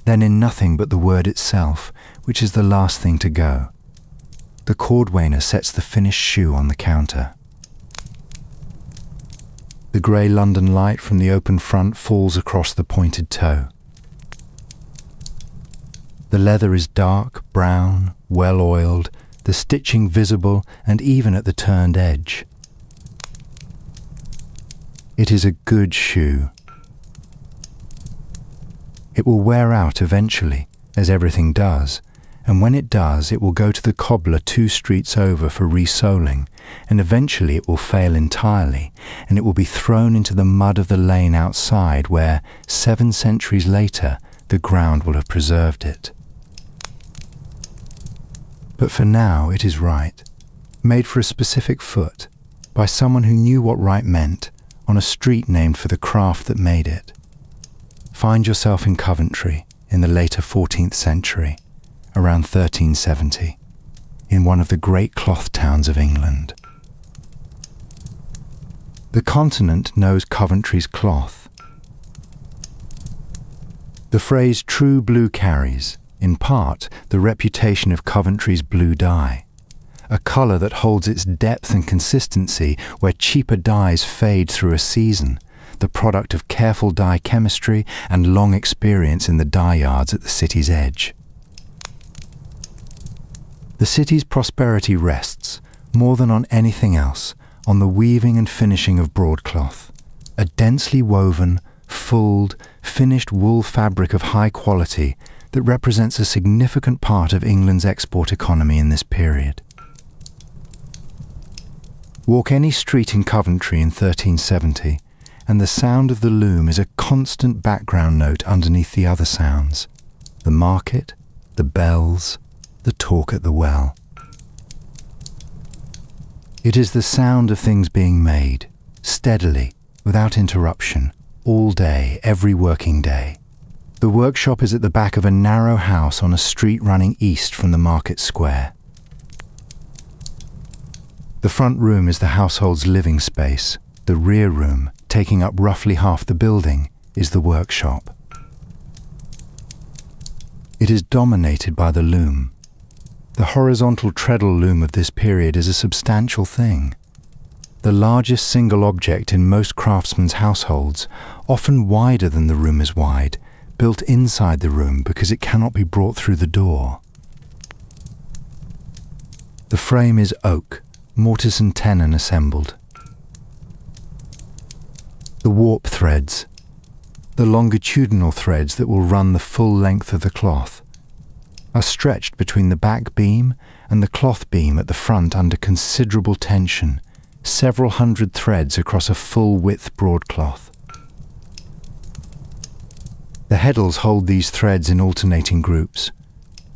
then in nothing but the word itself, which is the last thing to go. The cordwainer sets the finished shoe on the counter. The grey London light from the open front falls across the pointed toe. The leather is dark, brown, well oiled, the stitching visible and even at the turned edge. It is a good shoe. It will wear out eventually, as everything does, and when it does, it will go to the cobbler 2 streets over for resoling, and eventually it will fail entirely, and it will be thrown into the mud of the lane outside where, 7 centuries later, the ground will have preserved it. But for now it is right, made for a specific foot, by someone who knew what right meant, on a street named for the craft that made it. Find yourself in Coventry in the later 14th century, around 1370, in one of the great cloth towns of England. The continent knows Coventry's cloth. The phrase true blue carries, in part, the reputation of Coventry's blue dye, a colour that holds its depth and consistency where cheaper dyes fade through a season, the product of careful dye chemistry and long experience in the dye yards at the city's edge. The city's prosperity rests, more than on anything else, on the weaving and finishing of broadcloth, a densely woven, fulled, finished wool fabric of high quality that represents a significant part of England's export economy in this period. Walk any street in Coventry in 1370, and the sound of the loom is a constant background note underneath the other sounds: the market, the bells, the talk at the well. It is the sound of things being made, steadily, without interruption, all day, every working day. The workshop is at the back of a narrow house on a street running east from the market square. The front room is the household's living space. The rear room, taking up roughly half the building, is the workshop. It is dominated by the loom. The horizontal treadle loom of this period is a substantial thing. The largest single object in most craftsmen's households, often wider than the room is wide, built inside the room because it cannot be brought through the door. The frame is oak, mortise and tenon assembled. The warp threads, the longitudinal threads that will run the full length of the cloth, are stretched between the back beam and the cloth beam at the front under considerable tension, several hundred threads across a full-width broadcloth. The heddles hold these threads in alternating groups.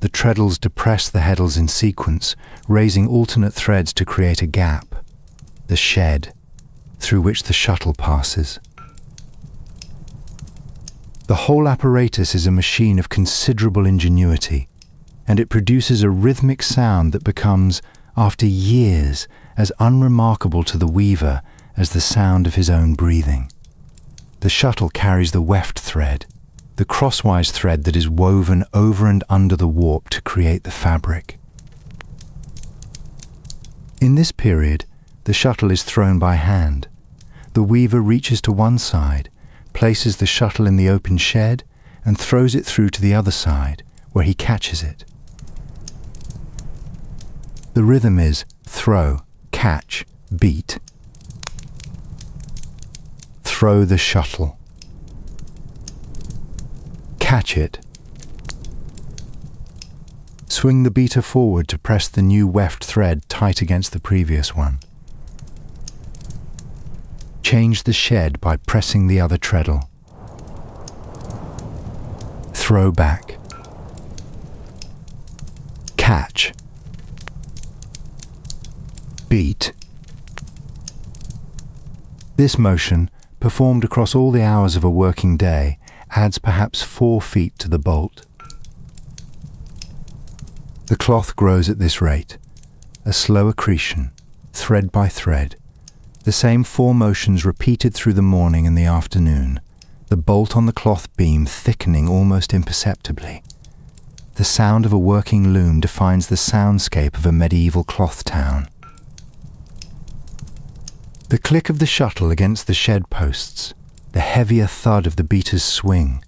The treadles depress the heddles in sequence, raising alternate threads to create a gap, the shed, through which the shuttle passes. The whole apparatus is a machine of considerable ingenuity, and it produces a rhythmic sound that becomes, after years, as unremarkable to the weaver as the sound of his own breathing. The shuttle carries the weft thread, the crosswise thread that is woven over and under the warp to create the fabric. In this period, the shuttle is thrown by hand. The weaver reaches to one side, places the shuttle in the open shed, and throws it through to the other side, where he catches it. The rhythm is throw, catch, beat. Throw the shuttle. Catch it. Swing the beater forward to press the new weft thread tight against the previous one. Change the shed by pressing the other treadle. Throw back. Catch. Beat. This motion, performed across all the hours of a working day, adds perhaps 4 feet to the bolt. The cloth grows at this rate, a slow accretion, thread by thread, the same 4 motions repeated through the morning and the afternoon, the bolt on the cloth beam thickening almost imperceptibly. The sound of a working loom defines the soundscape of a medieval cloth town. The click of the shuttle against the shed posts, the heavier thud of the beater's swing,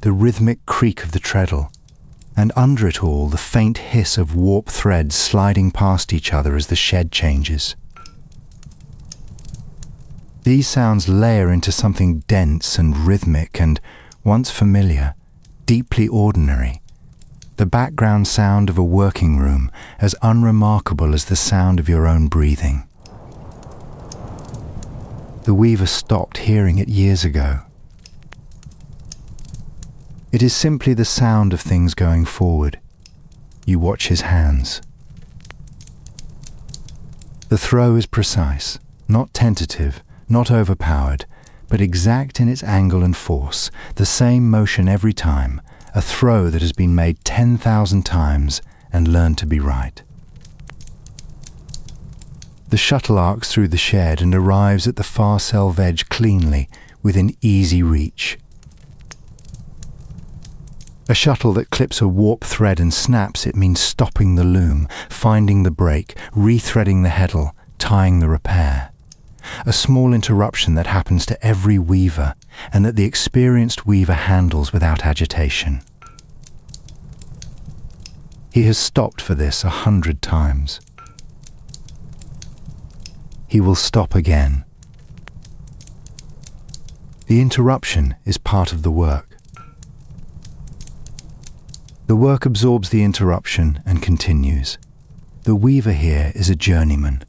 the rhythmic creak of the treadle, and under it all the faint hiss of warp threads sliding past each other as the shed changes. These sounds layer into something dense and rhythmic and, once familiar, deeply ordinary, the background sound of a working room as unremarkable as the sound of your own breathing. The weaver stopped hearing it years ago. It is simply the sound of things going forward. You watch his hands. The throw is precise, not tentative, not overpowered, but exact in its angle and force, the same motion every time, a throw that has been made 10,000 times and learned to be right. The shuttle arcs through the shed and arrives at the far selve edge cleanly, within easy reach. A shuttle that clips a warp thread and snaps it means stopping the loom, finding the break, rethreading the heddle, tying the repair. A small interruption that happens to every weaver and that the experienced weaver handles without agitation. He has stopped for this 100 times. He will stop again. The interruption is part of the work. The work absorbs the interruption and continues. The weaver here is a journeyman,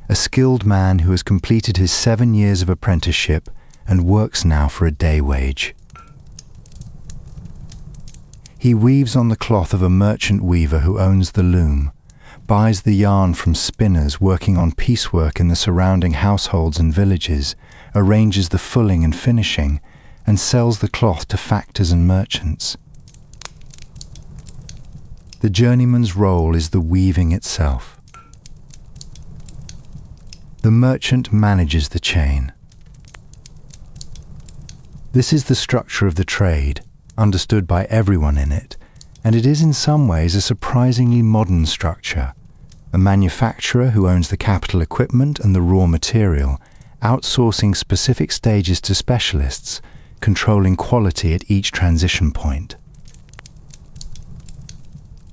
a skilled man who has completed his 7 years of apprenticeship and works now for a day wage. He weaves on the cloth of a merchant weaver who owns the loom, buys the yarn from spinners working on piecework in the surrounding households and villages, arranges the fulling and finishing, and sells the cloth to factors and merchants. The journeyman's role is the weaving itself. The merchant manages the chain. This is the structure of the trade, understood by everyone in it, and it is in some ways a surprisingly modern structure. A manufacturer who owns the capital equipment and the raw material, outsourcing specific stages to specialists, controlling quality at each transition point.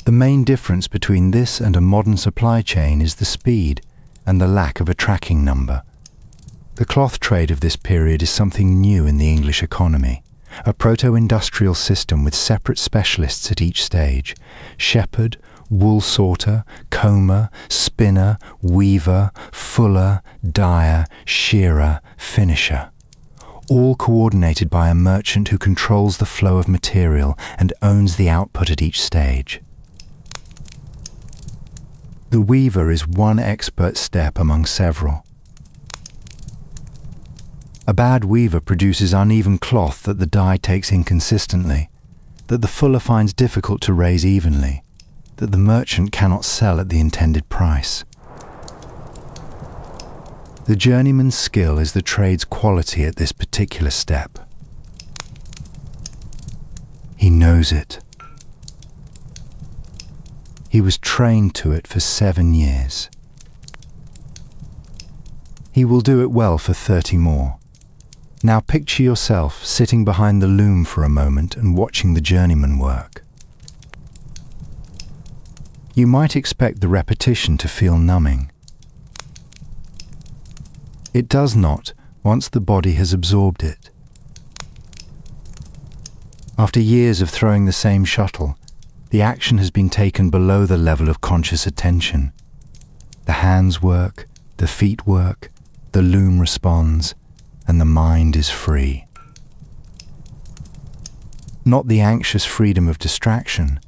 The main difference between this and a modern supply chain is the speed and the lack of a tracking number. The cloth trade of this period is something new in the English economy, a proto-industrial system with separate specialists at each stage: shepherd, wool sorter, comber, spinner, weaver, fuller, dyer, shearer, finisher, all coordinated by a merchant who controls the flow of material and owns the output at each stage. The weaver is one expert step among several. A bad weaver produces uneven cloth that the dye takes inconsistently, that the fuller finds difficult to raise evenly, that the merchant cannot sell at the intended price. The journeyman's skill is the trade's quality at this particular step. He knows it. He was trained to it for 7 years. He will do it well for 30 more. Now picture yourself sitting behind the loom for a moment and watching the journeyman work. You might expect the repetition to feel numbing. It does not once the body has absorbed it. After years of throwing the same shuttle, the action has been taken below the level of conscious attention. The hands work, the feet work, the loom responds, and the mind is free. Not the anxious freedom of distraction,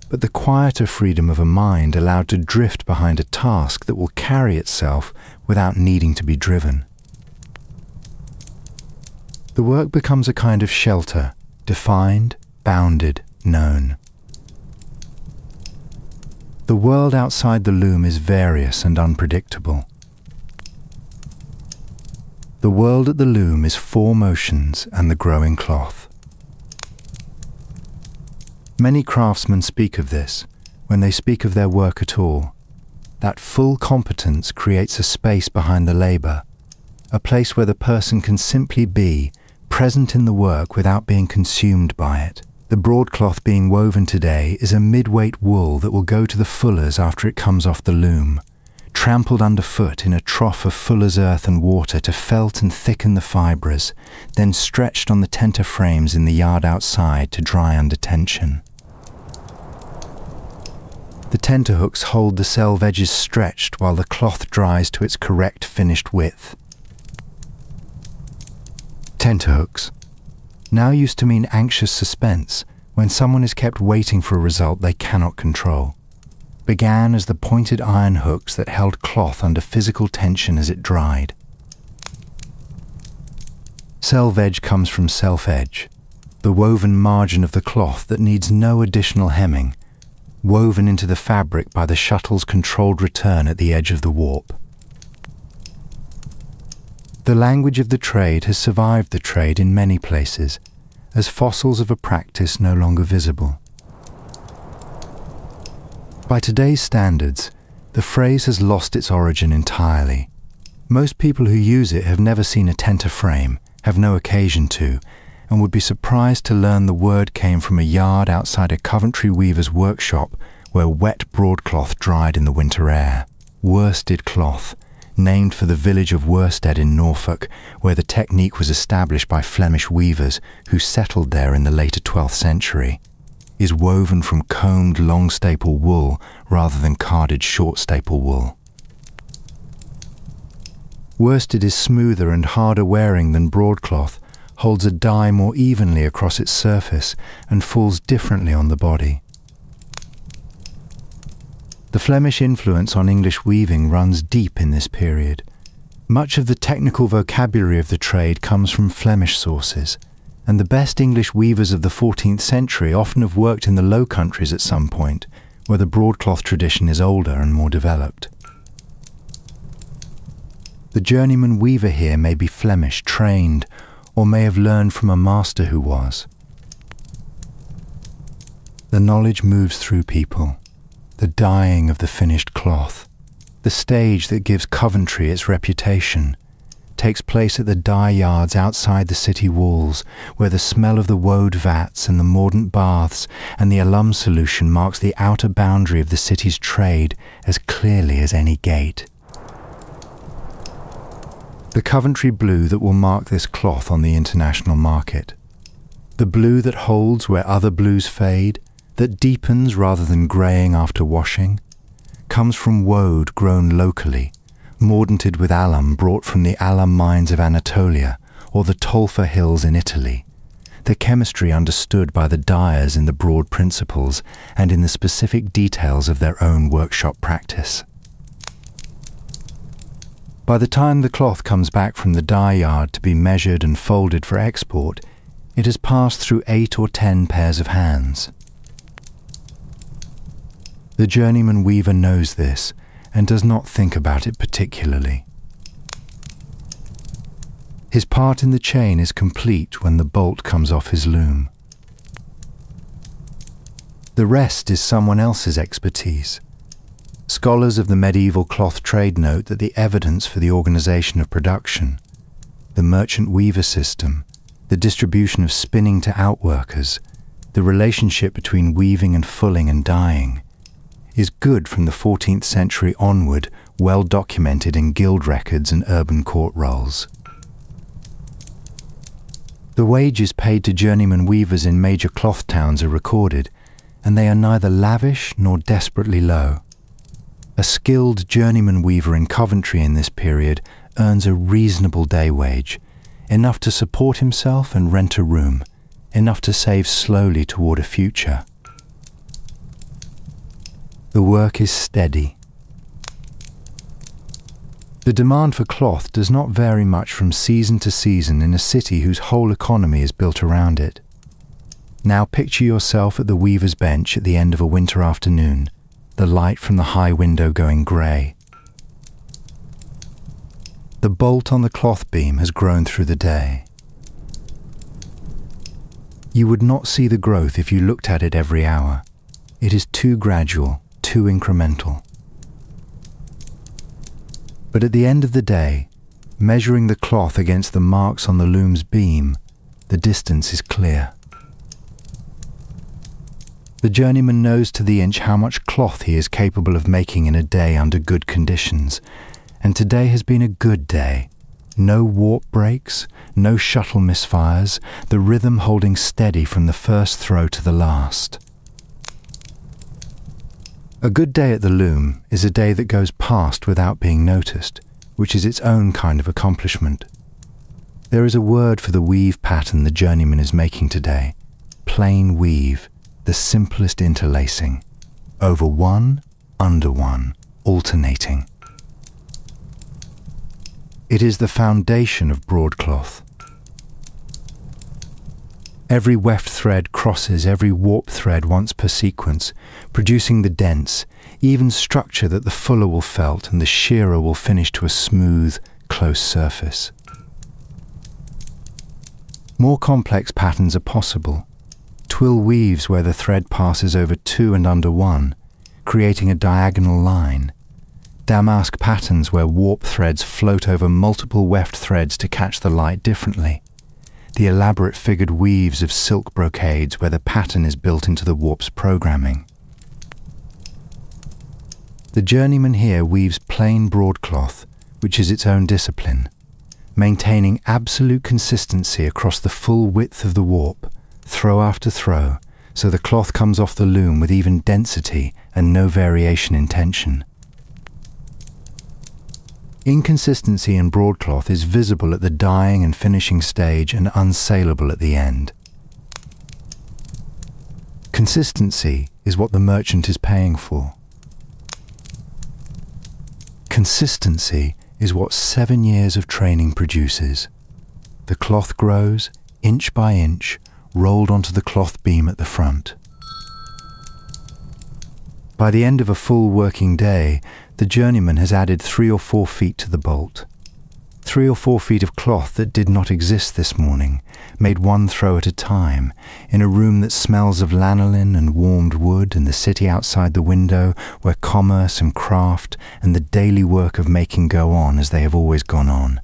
but the quieter freedom of a mind allowed to drift behind a task that will carry itself without needing to be driven. The work becomes a kind of shelter, defined, bounded, known. The world outside the loom is various and unpredictable. The world at the loom is 4 motions and the growing cloth. Many craftsmen speak of this when they speak of their work at all. That full competence creates a space behind the labour, a place where the person can simply be present in the work without being consumed by it. The broadcloth being woven today is a mid-weight wool that will go to the fullers after it comes off the loom, trampled underfoot in a trough of fuller's earth and water to felt and thicken the fibres, then stretched on the tenter frames in the yard outside to dry under tension. The tenterhooks hold the selve edges stretched while the cloth dries to its correct finished width. Tenterhooks, now used to mean anxious suspense when someone is kept waiting for a result they cannot control, began as the pointed iron hooks that held cloth under physical tension as it dried. Selve edge comes from self edge, the woven margin of the cloth that needs no additional hemming, woven into the fabric by the shuttle's controlled return at the edge of the warp. The language of the trade has survived the trade in many places, as fossils of a practice no longer visible. By today's standards, the phrase has lost its origin entirely. Most people who use it have never seen a tenter frame, have no occasion to, and would be surprised to learn the word came from a yard outside a Coventry weaver's workshop where wet broadcloth dried in the winter air. Worsted cloth, named for the village of Worsted in Norfolk, where the technique was established by Flemish weavers who settled there in the later 12th century, is woven from combed long staple wool rather than carded short staple wool. Worsted is smoother and harder wearing than broadcloth, holds a dye more evenly across its surface, and falls differently on the body. The Flemish influence on English weaving runs deep in this period. Much of the technical vocabulary of the trade comes from Flemish sources, and the best English weavers of the 14th century often have worked in the Low Countries at some point, where the broadcloth tradition is older and more developed. The journeyman weaver here may be Flemish, trained, or may have learned from a master who was. The knowledge moves through people. The dyeing of the finished cloth, the stage that gives Coventry its reputation, takes place at the dye yards outside the city walls, where the smell of the woad vats and the mordant baths and the alum solution marks the outer boundary of the city's trade as clearly as any gate. The Coventry blue that will mark this cloth on the international market, the blue that holds where other blues fade, that deepens rather than greying after washing, comes from woad grown locally, mordanted with alum brought from the alum mines of Anatolia or the Tolfa hills in Italy, the chemistry understood by the dyers in the broad principles and in the specific details of their own workshop practice. By the time the cloth comes back from the dye yard to be measured and folded for export, it has passed through 8 or 10 pairs of hands. The journeyman weaver knows this and does not think about it particularly. His part in the chain is complete when the bolt comes off his loom. The rest is someone else's expertise. Scholars of the medieval cloth trade note that the evidence for the organization of production, the merchant weaver system, the distribution of spinning to outworkers, the relationship between weaving and fulling and dyeing, is good from the 14th century onward, well documented in guild records and urban court rolls. The wages paid to journeyman weavers in major cloth towns are recorded, and they are neither lavish nor desperately low. A skilled journeyman weaver in Coventry in this period earns a reasonable day wage, enough to support himself and rent a room, enough to save slowly toward a future. The work is steady. The demand for cloth does not vary much from season to season in a city whose whole economy is built around it. Now picture yourself at the weaver's bench at the end of a winter afternoon, the light from the high window going grey. The bolt on the cloth beam has grown through the day. You would not see the growth if you looked at it every hour. It is too gradual, too incremental. But at the end of the day, measuring the cloth against the marks on the loom's beam, the distance is clear. The journeyman knows to the inch how much cloth he is capable of making in a day under good conditions, and today has been a good day. No warp breaks, no shuttle misfires, the rhythm holding steady from the first throw to the last. A good day at the loom is a day that goes past without being noticed, which is its own kind of accomplishment. There is a word for the weave pattern the journeyman is making today: plain weave, the simplest interlacing, over one, under one, alternating. It is the foundation of broadcloth. Every weft thread crosses every warp thread once per sequence, producing the dense, even structure that the fuller will felt and the shearer will finish to a smooth, close surface. More complex patterns are possible. Twill weaves where the thread passes over two and under one, creating a diagonal line. Damask patterns where warp threads float over multiple weft threads to catch the light differently. The elaborate figured weaves of silk brocades where the pattern is built into the warp's programming. The journeyman here weaves plain broadcloth, which is its own discipline, maintaining absolute consistency across the full width of the warp, throw after throw, so the cloth comes off the loom with even density and no variation in tension. Inconsistency in broadcloth is visible at the dyeing and finishing stage and unsaleable at the end. Consistency is what the merchant is paying for. Consistency is what 7 years of training produces. The cloth grows, inch by inch, rolled onto the cloth beam at the front. By the end of a full working day, the journeyman has added 3 or 4 feet to the bolt. 3 or 4 feet of cloth that did not exist this morning, made one throw at a time, in a room that smells of lanolin and warmed wood, and the city outside the window where commerce and craft and the daily work of making go on as they have always gone on,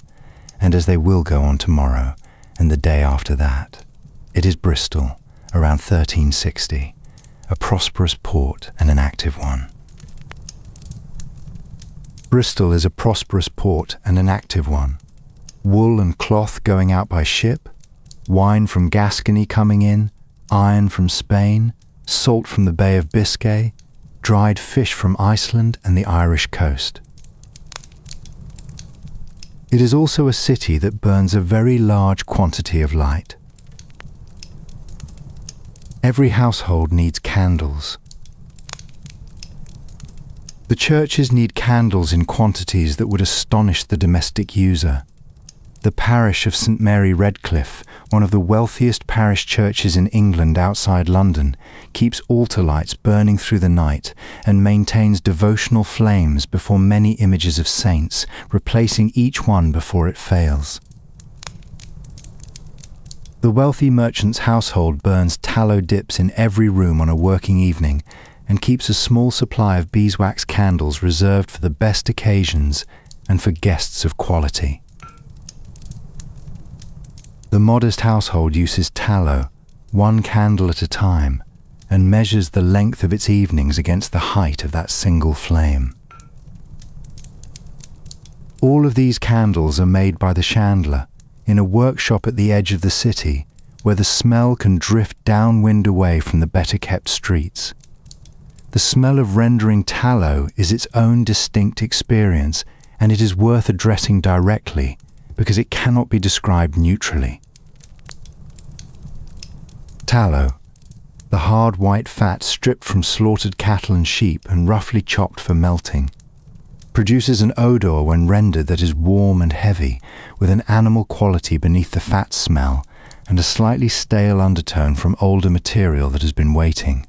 and as they will go on tomorrow and the day after that. It is Bristol, around 1360, a prosperous port and an active one. Bristol is a prosperous port and an active one. Wool and cloth going out by ship, wine from Gascony coming in, iron from Spain, salt from the Bay of Biscay, dried fish from Iceland and the Irish coast. It is also a city that burns a very large quantity of light. Every household needs candles. The churches need candles in quantities that would astonish the domestic user. The parish of St Mary Redcliffe, one of the wealthiest parish churches in England outside London, keeps altar lights burning through the night and maintains devotional flames before many images of saints, replacing each one before it fails. The wealthy merchant's household burns tallow dips in every room on a working evening and keeps a small supply of beeswax candles reserved for the best occasions and for guests of quality. The modest household uses tallow, 1 candle at a time, and measures the length of its evenings against the height of that single flame. All of these candles are made by the Chandler in a workshop at the edge of the city where the smell can drift downwind away from the better-kept streets. The smell of rendering tallow is its own distinct experience, and it is worth addressing directly because it cannot be described neutrally. Tallow, the hard white fat stripped from slaughtered cattle and sheep and roughly chopped for melting, produces an odour when rendered that is warm and heavy, with an animal quality beneath the fat smell and a slightly stale undertone from older material that has been waiting.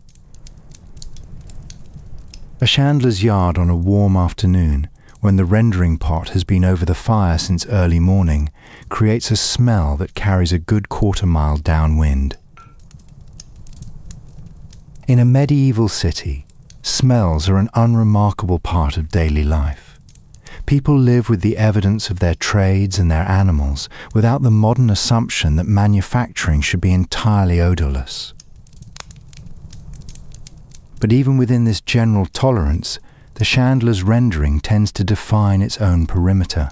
A chandler's yard on a warm afternoon, when the rendering pot has been over the fire since early morning, creates a smell that carries a good quarter-mile downwind. In a medieval city, smells are an unremarkable part of daily life. People live with the evidence of their trades and their animals without the modern assumption that manufacturing should be entirely odourless. But even within this general tolerance, the chandler's rendering tends to define its own perimeter.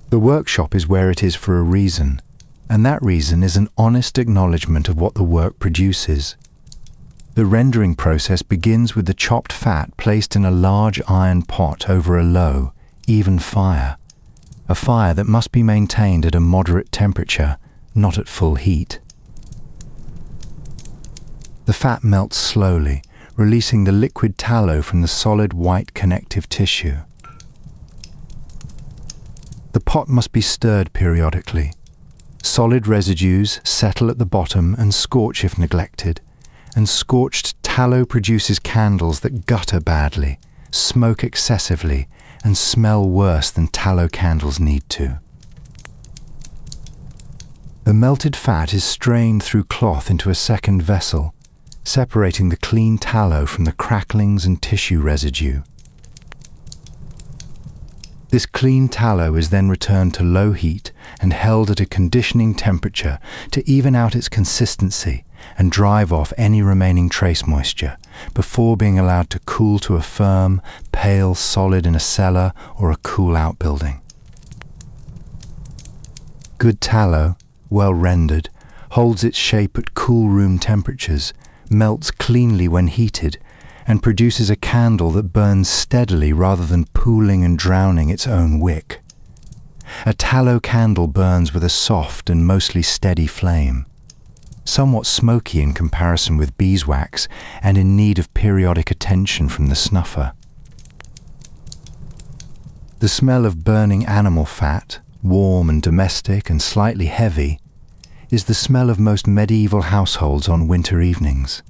The workshop is where it is for a reason, and that reason is an honest acknowledgement of what the work produces. The rendering process begins with the chopped fat placed in a large iron pot over a low, even fire, a fire that must be maintained at a moderate temperature, not at full heat. The fat melts slowly, releasing the liquid tallow from the solid white connective tissue. The pot must be stirred periodically. Solid residues settle at the bottom and scorch if neglected, and scorched tallow produces candles that gutter badly, smoke excessively, and smell worse than tallow candles need to. The melted fat is strained through cloth into a second vessel, separating the clean tallow from the cracklings and tissue residue. This clean tallow is then returned to low heat and held at a conditioning temperature to even out its consistency and drive off any remaining trace moisture before being allowed to cool to a firm, pale solid in a cellar or a cool outbuilding. Good tallow, well rendered, holds its shape at cool room temperatures, melts cleanly when heated, and produces a candle that burns steadily rather than pooling and drowning its own wick. A tallow candle burns with a soft and mostly steady flame, somewhat smoky in comparison with beeswax and in need of periodic attention from the snuffer. The smell of burning animal fat, warm and domestic and slightly heavy, is the smell of most medieval households on winter evenings.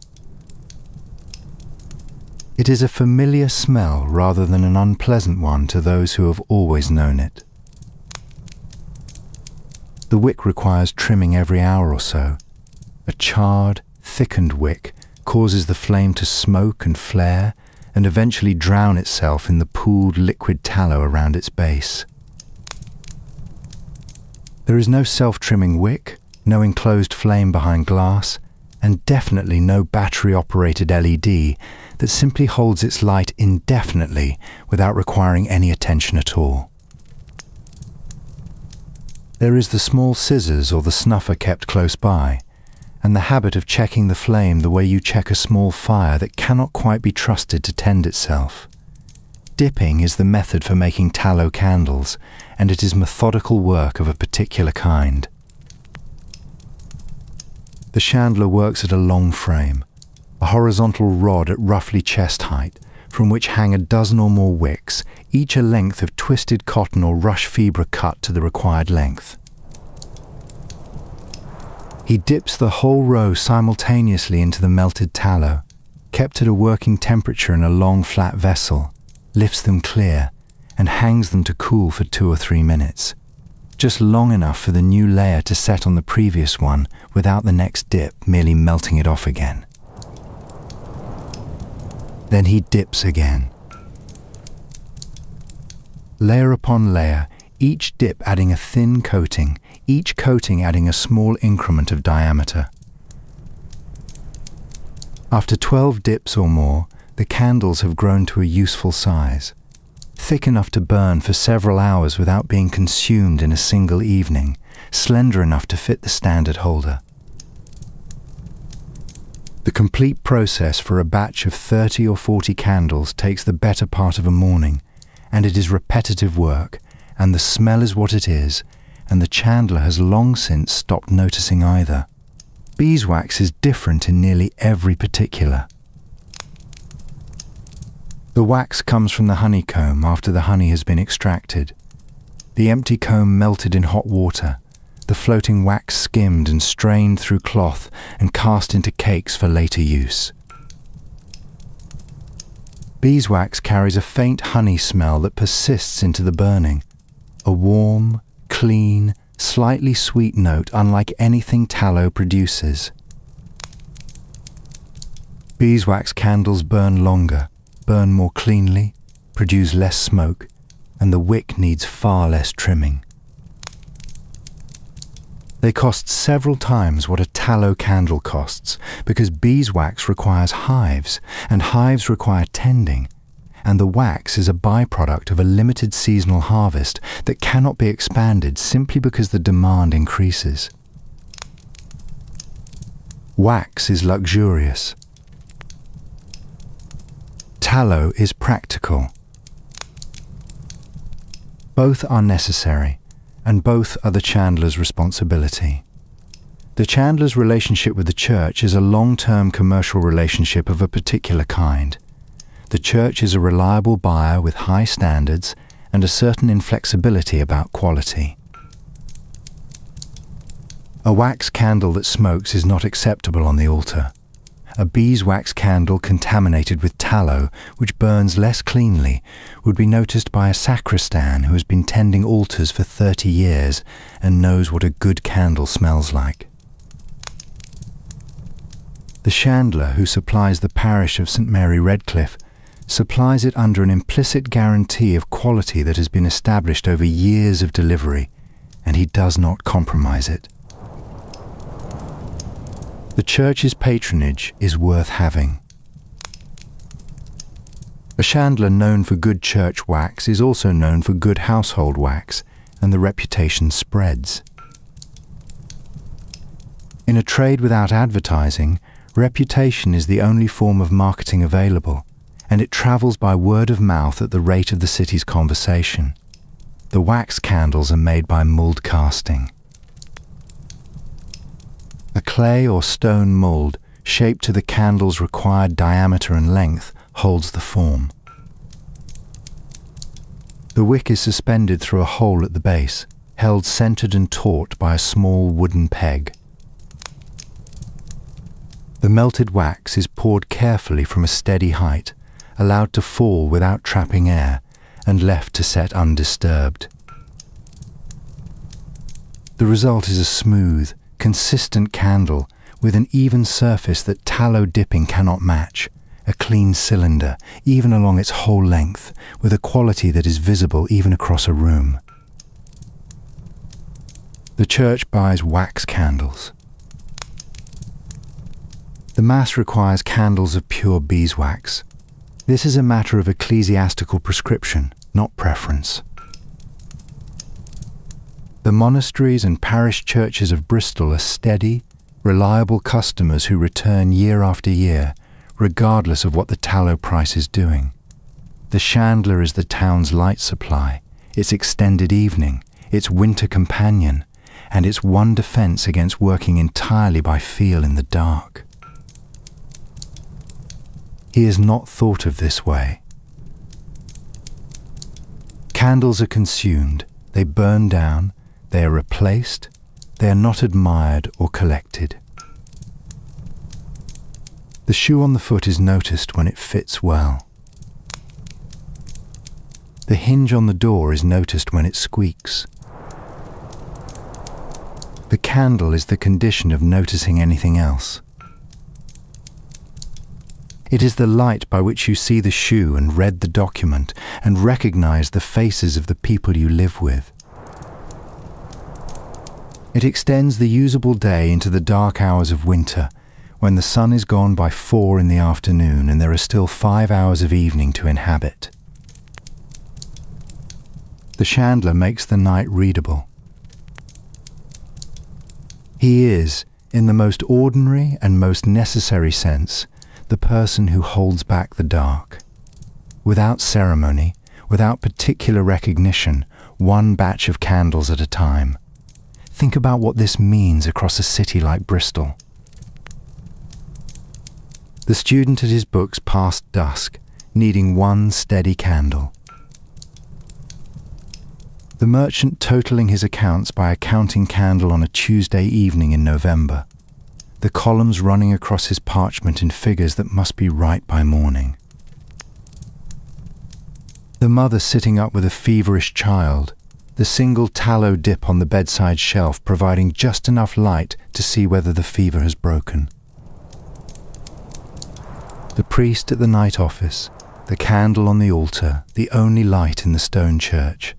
It is a familiar smell rather than an unpleasant one to those who have always known it. The wick requires trimming every hour or so. A charred, thickened wick causes the flame to smoke and flare and eventually drown itself in the pooled liquid tallow around its base. There is no self-trimming wick, no enclosed flame behind glass, and definitely no battery-operated LED that simply holds its light indefinitely without requiring any attention at all. There is the small scissors or the snuffer kept close by, and the habit of checking the flame the way you check a small fire that cannot quite be trusted to tend itself. Dipping is the method for making tallow candles, and it is methodical work of a particular kind. The chandler works at a long frame, a horizontal rod at roughly chest height, from which hang a dozen or more wicks, each a length of twisted cotton or rush fibre cut to the required length. He dips the whole row simultaneously into the melted tallow, kept at a working temperature in a long flat vessel, lifts them clear, and hangs them to cool for 2 or 3 minutes, just long enough for the new layer to set on the previous one without the next dip merely melting it off again. Then he dips again. Layer upon layer, each dip adding a thin coating, each coating adding a small increment of diameter. After 12 dips or more, the candles have grown to a useful size, thick enough to burn for several hours without being consumed in a single evening, slender enough to fit the standard holder. The complete process for a batch of 30 or 40 candles takes the better part of a morning, and it is repetitive work, and the smell is what it is, and the chandler has long since stopped noticing either. Beeswax is different in nearly every particular. The wax comes from the honeycomb after the honey has been extracted. The empty comb melted in hot water, the floating wax skimmed and strained through cloth and cast into cakes for later use. Beeswax carries a faint honey smell that persists into the burning, a warm, clean, slightly sweet note unlike anything tallow produces. Beeswax candles burn longer, burn more cleanly, produce less smoke, and the wick needs far less trimming. They cost several times what a tallow candle costs because beeswax requires hives, and hives require tending, and the wax is a byproduct of a limited seasonal harvest that cannot be expanded simply because the demand increases. Wax is luxurious. Tallow is practical. Both are necessary, and both are the chandler's responsibility. The chandler's relationship with the church is a long-term commercial relationship of a particular kind. The church is a reliable buyer with high standards and a certain inflexibility about quality. A wax candle that smokes is not acceptable on the altar. a beeswax candle contaminated with tallow, which burns less cleanly, would be noticed by a sacristan who has been tending altars for 30 years and knows what a good candle smells like. The chandler who supplies the parish of St Mary Redcliffe supplies it under an implicit guarantee of quality that has been established over years of delivery, and he does not compromise it. The church's patronage is worth having. A chandler known for good church wax is also known for good household wax, and the reputation spreads. In a trade without advertising, reputation is the only form of marketing available, and it travels by word of mouth at the rate of the city's conversation. The wax candles are made by mould casting. A clay or stone mould, shaped to the candle's required diameter and length, holds the form. The wick is suspended through a hole at the base, held centered and taut by a small wooden peg. The melted wax is poured carefully from a steady height, allowed to fall without trapping air, and left to set undisturbed. The result is a smooth, consistent candle with an even surface that tallow dipping cannot match, a clean cylinder, even along its whole length, with a quality that is visible even across a room. The church buys wax candles. The Mass requires candles of pure beeswax. This is a matter of ecclesiastical prescription, not preference. The monasteries and parish churches of Bristol are steady, reliable customers who return year after year, regardless of what the tallow price is doing. The chandler is the town's light supply, its extended evening, its winter companion, and its one defense against working entirely by feel in the dark. He is not thought of this way. Candles are consumed, they burn down, they are replaced, they are not admired or collected. The shoe on the foot is noticed when it fits well. The hinge on the door is noticed when it squeaks. The candle is the condition of noticing anything else. It is the light by which you see the shoe and read the document and recognize the faces of the people you live with. It extends the usable day into the dark hours of winter, when the sun is gone by 4 in the afternoon and there are still 5 hours of evening to inhabit. The chandler makes the night readable. He is, in the most ordinary and most necessary sense, the person who holds back the dark. Without ceremony, without particular recognition, one batch of candles at a time. Think about what this means across a city like Bristol. The student at his books past dusk, needing one steady candle. The merchant totaling his accounts by a counting candle on a Tuesday evening in November. The columns running across his parchment in figures that must be right by morning. The mother sitting up with a feverish child, the single tallow dip on the bedside shelf providing just enough light to see whether the fever has broken. The priest at the night office, the candle on the altar, the only light in the stone church.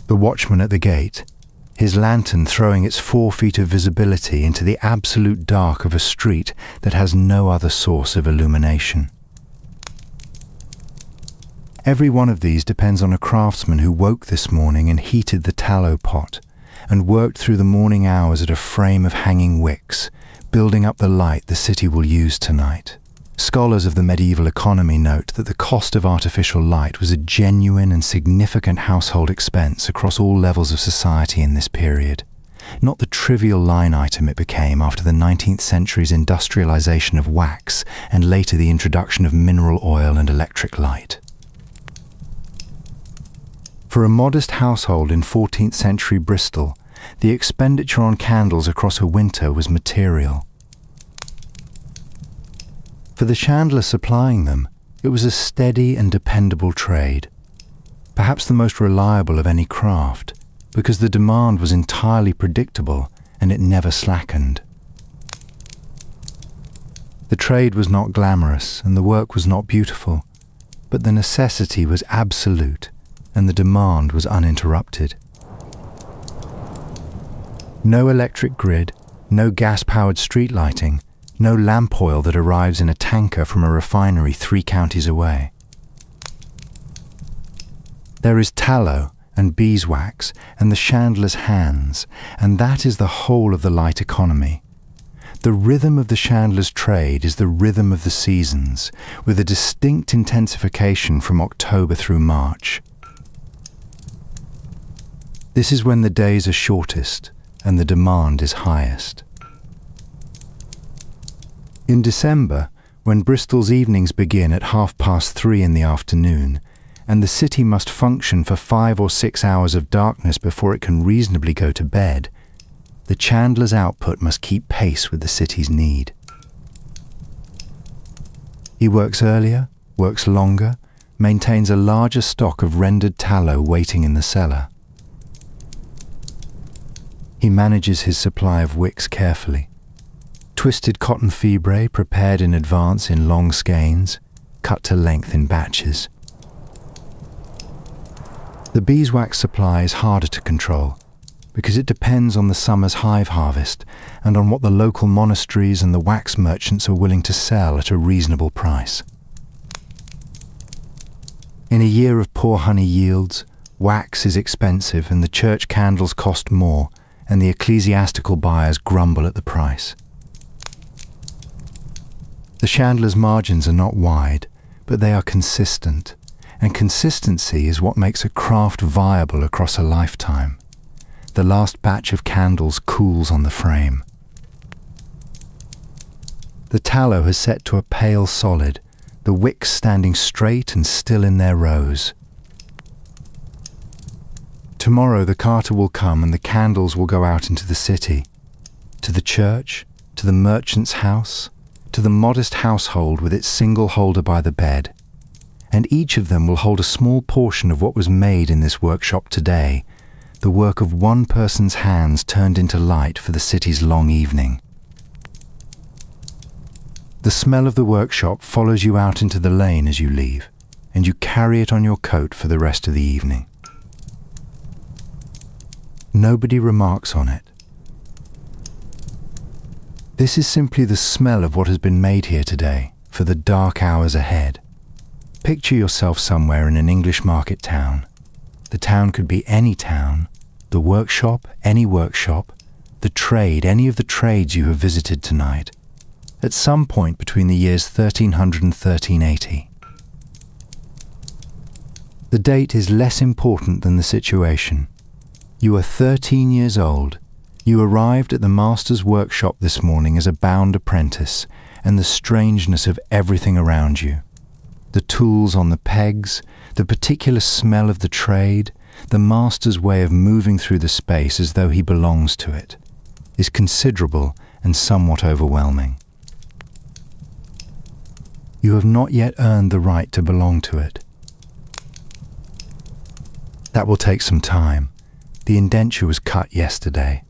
The watchman at the gate, his lantern throwing its 4 feet of visibility into the absolute dark of a street that has no other source of illumination. Every one of these depends on a craftsman who woke this morning and heated the tallow pot, and worked through the morning hours at a frame of hanging wicks, building up the light the city will use tonight. Scholars of the medieval economy note that the cost of artificial light was a genuine and significant household expense across all levels of society in this period, not the trivial line item it became after the 19th century's industrialization of wax and later the introduction of mineral oil and electric light. For a modest household in 14th century Bristol, the expenditure on candles across a winter was material. For the chandler supplying them, it was a steady and dependable trade, perhaps the most reliable of any craft, because the demand was entirely predictable and it never slackened. The trade was not glamorous and the work was not beautiful, but the necessity was absolute and the demand was uninterrupted. No electric grid, no gas-powered street lighting, no lamp oil that arrives in a tanker from a refinery 3 counties away. There is tallow and beeswax and the chandler's hands, and that is the whole of the light economy. The rhythm of the chandler's trade is the rhythm of the seasons, with a distinct intensification from October through March. This is when the days are shortest and the demand is highest. In December, when Bristol's evenings begin at 3:30 in the afternoon, and the city must function for 5 or 6 hours of darkness before it can reasonably go to bed, the chandler's output must keep pace with the city's need. He works earlier, works longer, maintains a larger stock of rendered tallow waiting in the cellar. He manages his supply of wicks carefully. Twisted cotton fibre prepared in advance in long skeins, cut to length in batches. The beeswax supply is harder to control because it depends on the summer's hive harvest and on what the local monasteries and the wax merchants are willing to sell at a reasonable price. In a year of poor honey yields, wax is expensive and the church candles cost more, and the ecclesiastical buyers grumble at the price. The chandler's margins are not wide, but they are consistent, and consistency is what makes a craft viable across a lifetime. The last batch of candles cools on the frame. The tallow has set to a pale solid, the wicks standing straight and still in their rows. Tomorrow the carter will come and the candles will go out into the city, to the church, to the merchant's house, to the modest household with its single holder by the bed, and each of them will hold a small portion of what was made in this workshop today, the work of one person's hands turned into light for the city's long evening. The smell of the workshop follows you out into the lane as you leave, and you carry it on your coat for the rest of the evening. Nobody remarks on it. This is simply the smell of what has been made here today for the dark hours ahead. Picture yourself somewhere in an English market town. The town could be any town, the workshop, any workshop, the trade, any of the trades you have visited tonight, at some point between the years 1300 and 1380. The date is less important than the situation. You are 13 years old. You arrived at the master's workshop this morning as a bound apprentice, and the strangeness of everything around you. The tools on the pegs, the particular smell of the trade, the master's way of moving through the space as though he belongs to it, is considerable and somewhat overwhelming. You have not yet earned the right to belong to it. That will take some time. The indenture was cut yesterday.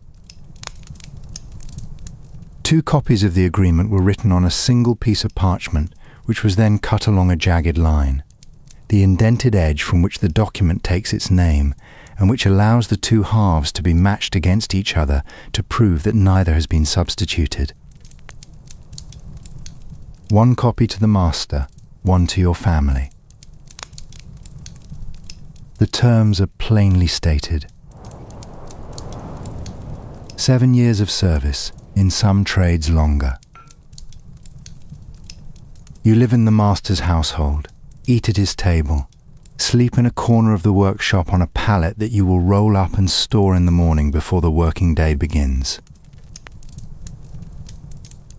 2 copies of the agreement were written on a single piece of parchment, which was then cut along a jagged line. The indented edge from which the document takes its name, and which allows the 2 halves to be matched against each other to prove that neither has been substituted. 1 copy to the master, 1 to your family. The terms are plainly stated. 7 years of service, in some trades longer. You live in the master's household, eat at his table, sleep in a corner of the workshop on a pallet that you will roll up and store in the morning before the working day begins.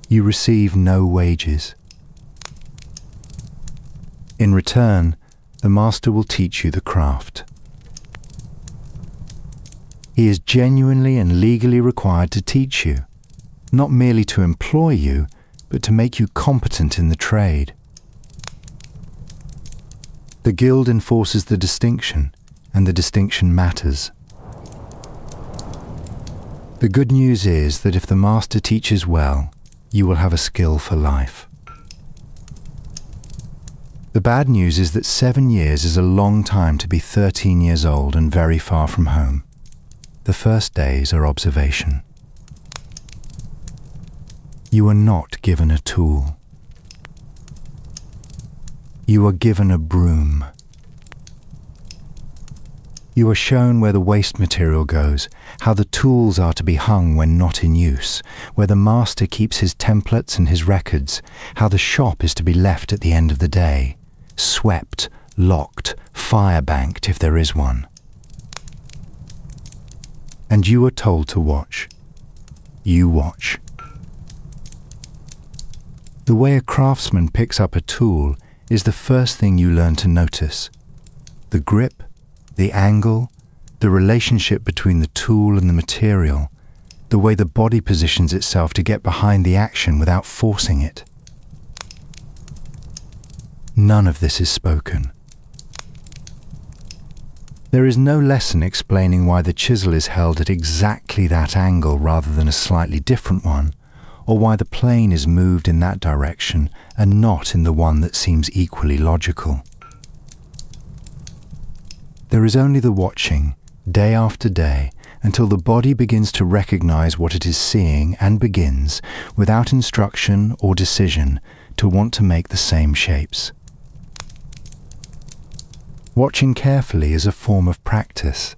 You receive no wages. In return, the master will teach you the craft. He is genuinely and legally required to teach you, not merely to employ you, but to make you competent in the trade. The guild enforces the distinction, and the distinction matters. The good news is that if the master teaches well, you will have a skill for life. The bad news is that 7 years is a long time to be 13 years old and very far from home. The first days are observation. You are not given a tool. You are given a broom. You are shown where the waste material goes, how the tools are to be hung when not in use, where the master keeps his templates and his records, how the shop is to be left at the end of the day, swept, locked, fire-banked if there is one. And you are told to watch. You watch. The way a craftsman picks up a tool is the first thing you learn to notice. The grip, the angle, the relationship between the tool and the material, the way the body positions itself to get behind the action without forcing it. None of this is spoken. There is no lesson explaining why the chisel is held at exactly that angle rather than a slightly different one, or why the plane is moved in that direction and not in the one that seems equally logical. There is only the watching, day after day, until the body begins to recognize what it is seeing and begins, without instruction or decision, to want to make the same shapes. Watching carefully is a form of practice.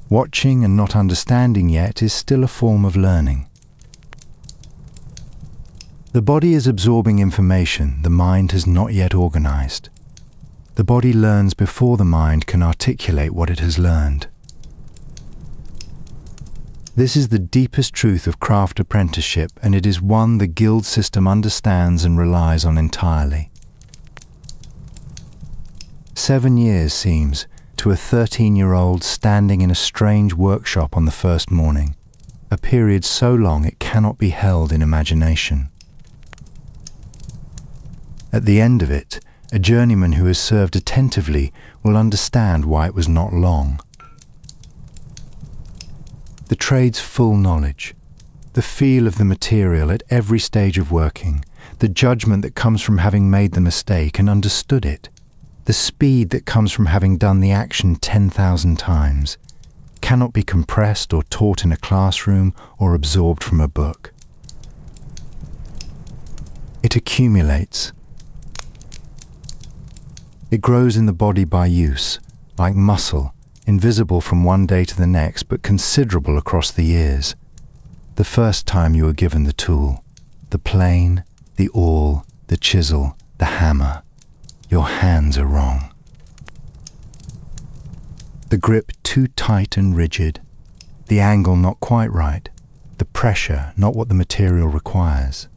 Watching and not understanding yet is still a form of learning. The body is absorbing information the mind has not yet organized. The body learns before the mind can articulate what it has learned. This is the deepest truth of craft apprenticeship, and it is one the guild system understands and relies on entirely. 7 years seems, to a 13-year-old standing in a strange workshop on the first morning, a period so long it cannot be held in imagination. At the end of it, a journeyman who has served attentively will understand why it was not long. The trade's full knowledge, the feel of the material at every stage of working, the judgment that comes from having made the mistake and understood it, the speed that comes from having done the action 10,000 times, cannot be compressed or taught in a classroom or absorbed from a book. It accumulates. It grows in the body by use, like muscle, invisible from one day to the next, but considerable across the years. The first time you are given the tool, the plane, the awl, the chisel, the hammer, your hands are wrong. The grip too tight and rigid, the angle not quite right, the pressure not what the material requires.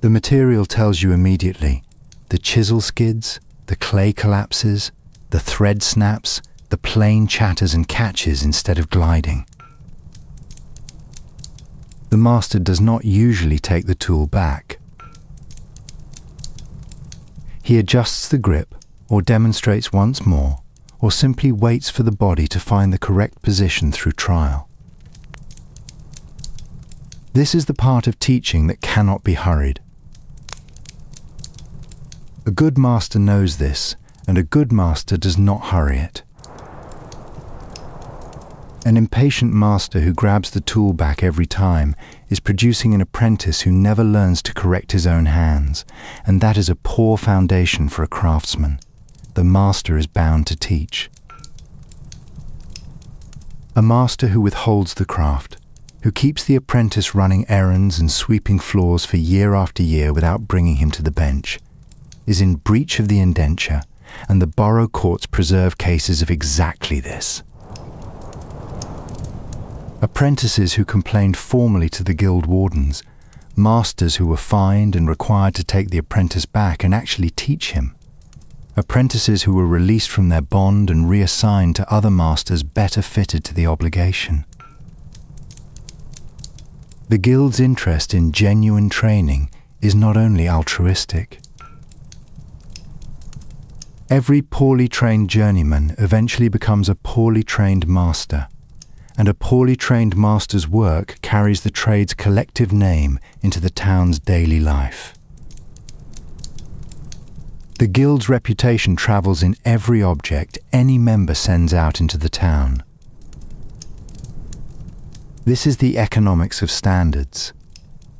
The material tells you immediately. The chisel skids, the clay collapses, the thread snaps, the plane chatters and catches instead of gliding. The master does not usually take the tool back. He adjusts the grip, or demonstrates once more, or simply waits for the body to find the correct position through trial. This is the part of teaching that cannot be hurried. A good master knows this, and a good master does not hurry it. An impatient master who grabs the tool back every time is producing an apprentice who never learns to correct his own hands, and that is a poor foundation for a craftsman. The master is bound to teach. A master who withholds the craft, who keeps the apprentice running errands and sweeping floors for year after year without bringing him to the bench, is in breach of the indenture, and the borough courts preserve cases of exactly this. Apprentices who complained formally to the guild wardens, masters who were fined and required to take the apprentice back and actually teach him, apprentices who were released from their bond and reassigned to other masters better fitted to the obligation. The Guild's interest in genuine training is not only altruistic. Every poorly trained journeyman eventually becomes a poorly trained master, and a poorly trained master's work carries the trade's collective name into the town's daily life. The Guild's reputation travels in every object any member sends out into the town. This is the economics of standards.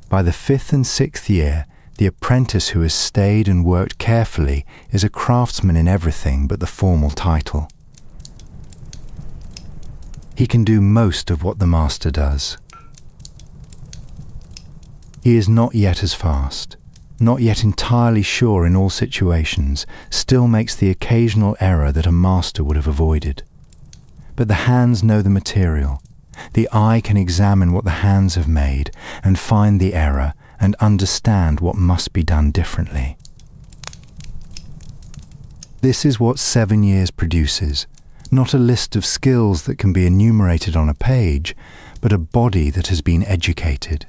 By the 5th and 6th year, the apprentice who has stayed and worked carefully is a craftsman in everything but the formal title. He can do most of what the master does. He is not yet as fast, not yet entirely sure in all situations, still makes the occasional error that a master would have avoided. But the hands know the material. The eye can examine what the hands have made and find the error and understand what must be done differently. This is what 7 years produces, not a list of skills that can be enumerated on a page, but a body that has been educated.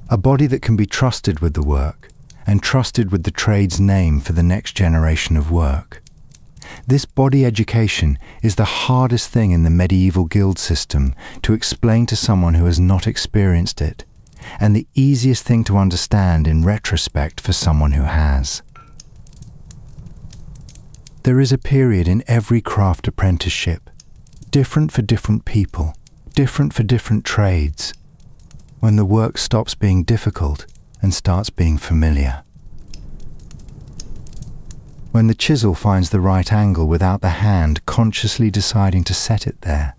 A body that can be trusted with the work, and trusted with the trade's name for the next generation of work. This body education is the hardest thing in the medieval guild system to explain to someone who has not experienced it, and the easiest thing to understand in retrospect for someone who has. There is a period in every craft apprenticeship, different for different people, different for different trades, when the work stops being difficult and starts being familiar. When the chisel finds the right angle without the hand consciously deciding to set it there.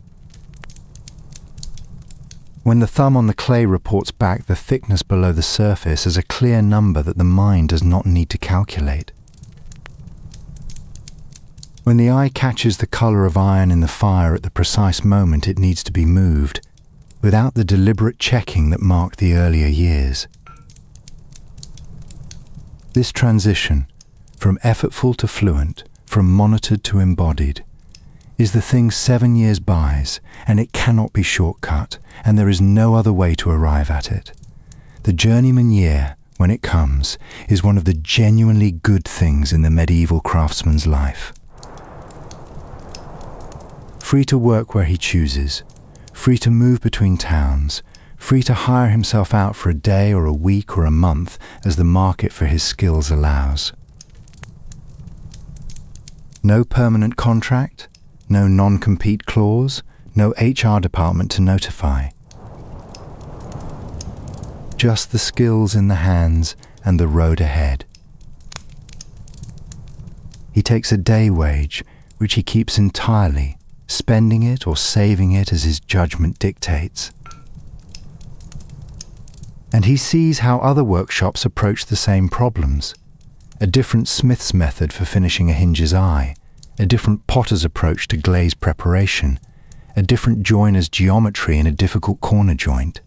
When the thumb on the clay reports back the thickness below the surface as a clear number that the mind does not need to calculate. When the eye catches the colour of iron in the fire at the precise moment it needs to be moved, without the deliberate checking that marked the earlier years. This transition, from effortful to fluent, from monitored to embodied, is the thing 7 years buys, and it cannot be shortcut, and there is no other way to arrive at it. The journeyman year, when it comes, is one of the genuinely good things in the medieval craftsman's life. Free to work where he chooses, free to move between towns, free to hire himself out for a day or a week or a month as the market for his skills allows. No permanent contract, no non-compete clause, no HR department to notify. Just the skills in the hands and the road ahead. He takes a day wage, which he keeps entirely, spending it or saving it as his judgment dictates. And he sees how other workshops approach the same problems. A different smith's method for finishing a hinge's eye, a different potter's approach to glaze preparation, a different joiner's geometry in a difficult corner joint.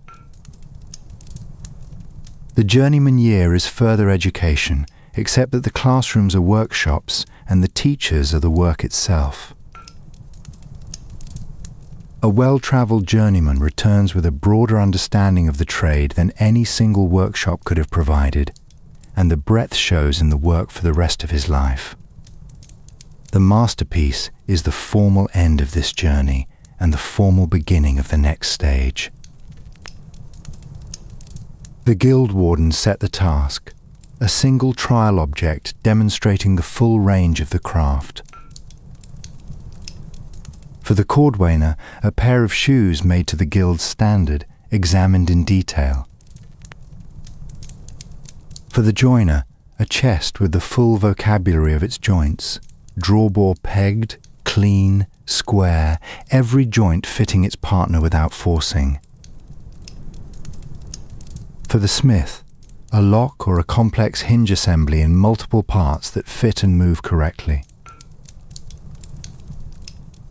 The journeyman year is further education, except that the classrooms are workshops and the teachers are the work itself. A well-travelled journeyman returns with a broader understanding of the trade than any single workshop could have provided, and the breadth shows in the work for the rest of his life. The masterpiece is the formal end of this journey and the formal beginning of the next stage. The guild warden set the task, a single trial object demonstrating the full range of the craft. For the Cordwainer, a pair of shoes made to the guild's standard, examined in detail. For the joiner, a chest with the full vocabulary of its joints, drawbore pegged, clean, square, every joint fitting its partner without forcing. For the smith, a lock or a complex hinge assembly in multiple parts that fit and move correctly.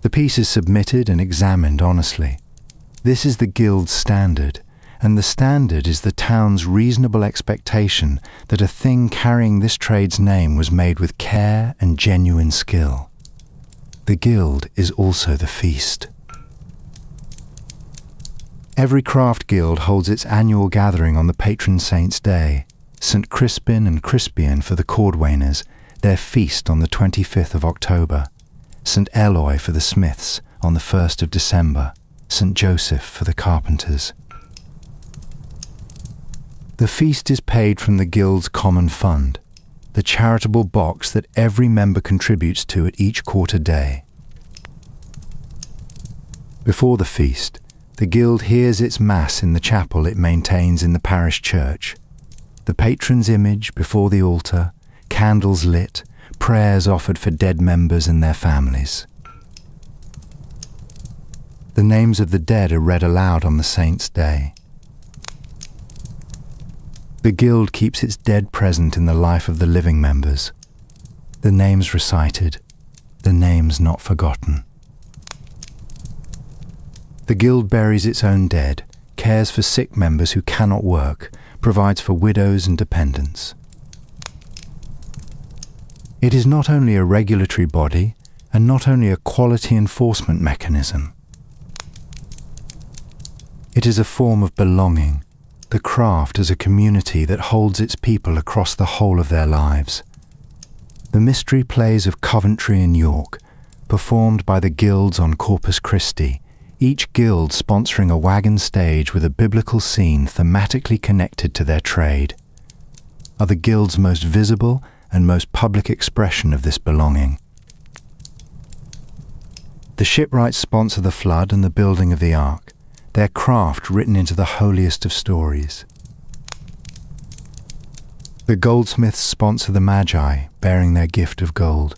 The piece is submitted and examined honestly. This is the guild's standard, and the standard is the town's reasonable expectation that a thing carrying this trade's name was made with care and genuine skill. The guild is also the feast. Every craft guild holds its annual gathering on the patron saint's day. St. Crispin and Crispian for the Cordwainers, their feast on the 25th of October. St. Eloi for the smiths on the 1st of December. St. Joseph for the carpenters. The feast is paid from the guild's common fund, the charitable box that every member contributes to at each quarter day. Before the feast, the guild hears its mass in the chapel it maintains in the parish church. The patron's image before the altar, candles lit, prayers offered for dead members and their families. The names of the dead are read aloud on the saint's day. The guild keeps its dead present in the life of the living members. The names recited, the names not forgotten. The guild buries its own dead, cares for sick members who cannot work, provides for widows and dependents. It is not only a regulatory body and not only a quality enforcement mechanism. It is a form of belonging, the craft as a community that holds its people across the whole of their lives. The mystery plays of Coventry and York, performed by the guilds on Corpus Christi, each guild sponsoring a wagon stage with a biblical scene thematically connected to their trade, are the guild's most visible and most public expression of this belonging. The shipwrights sponsor the flood and the building of the ark, their craft written into the holiest of stories. The goldsmiths sponsor the Magi, bearing their gift of gold.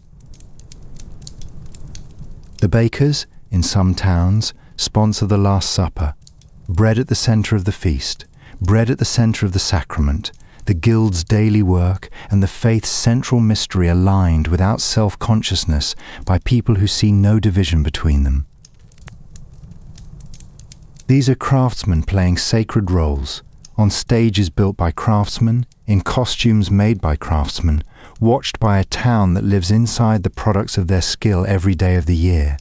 The bakers, in some towns, sponsor the Last Supper, bread at the centre of the feast, bread at the centre of the sacrament, the guild's daily work and the faith's central mystery aligned without self-consciousness by people who see no division between them. These are craftsmen playing sacred roles, on stages built by craftsmen, in costumes made by craftsmen, watched by a town that lives inside the products of their skill every day of the year.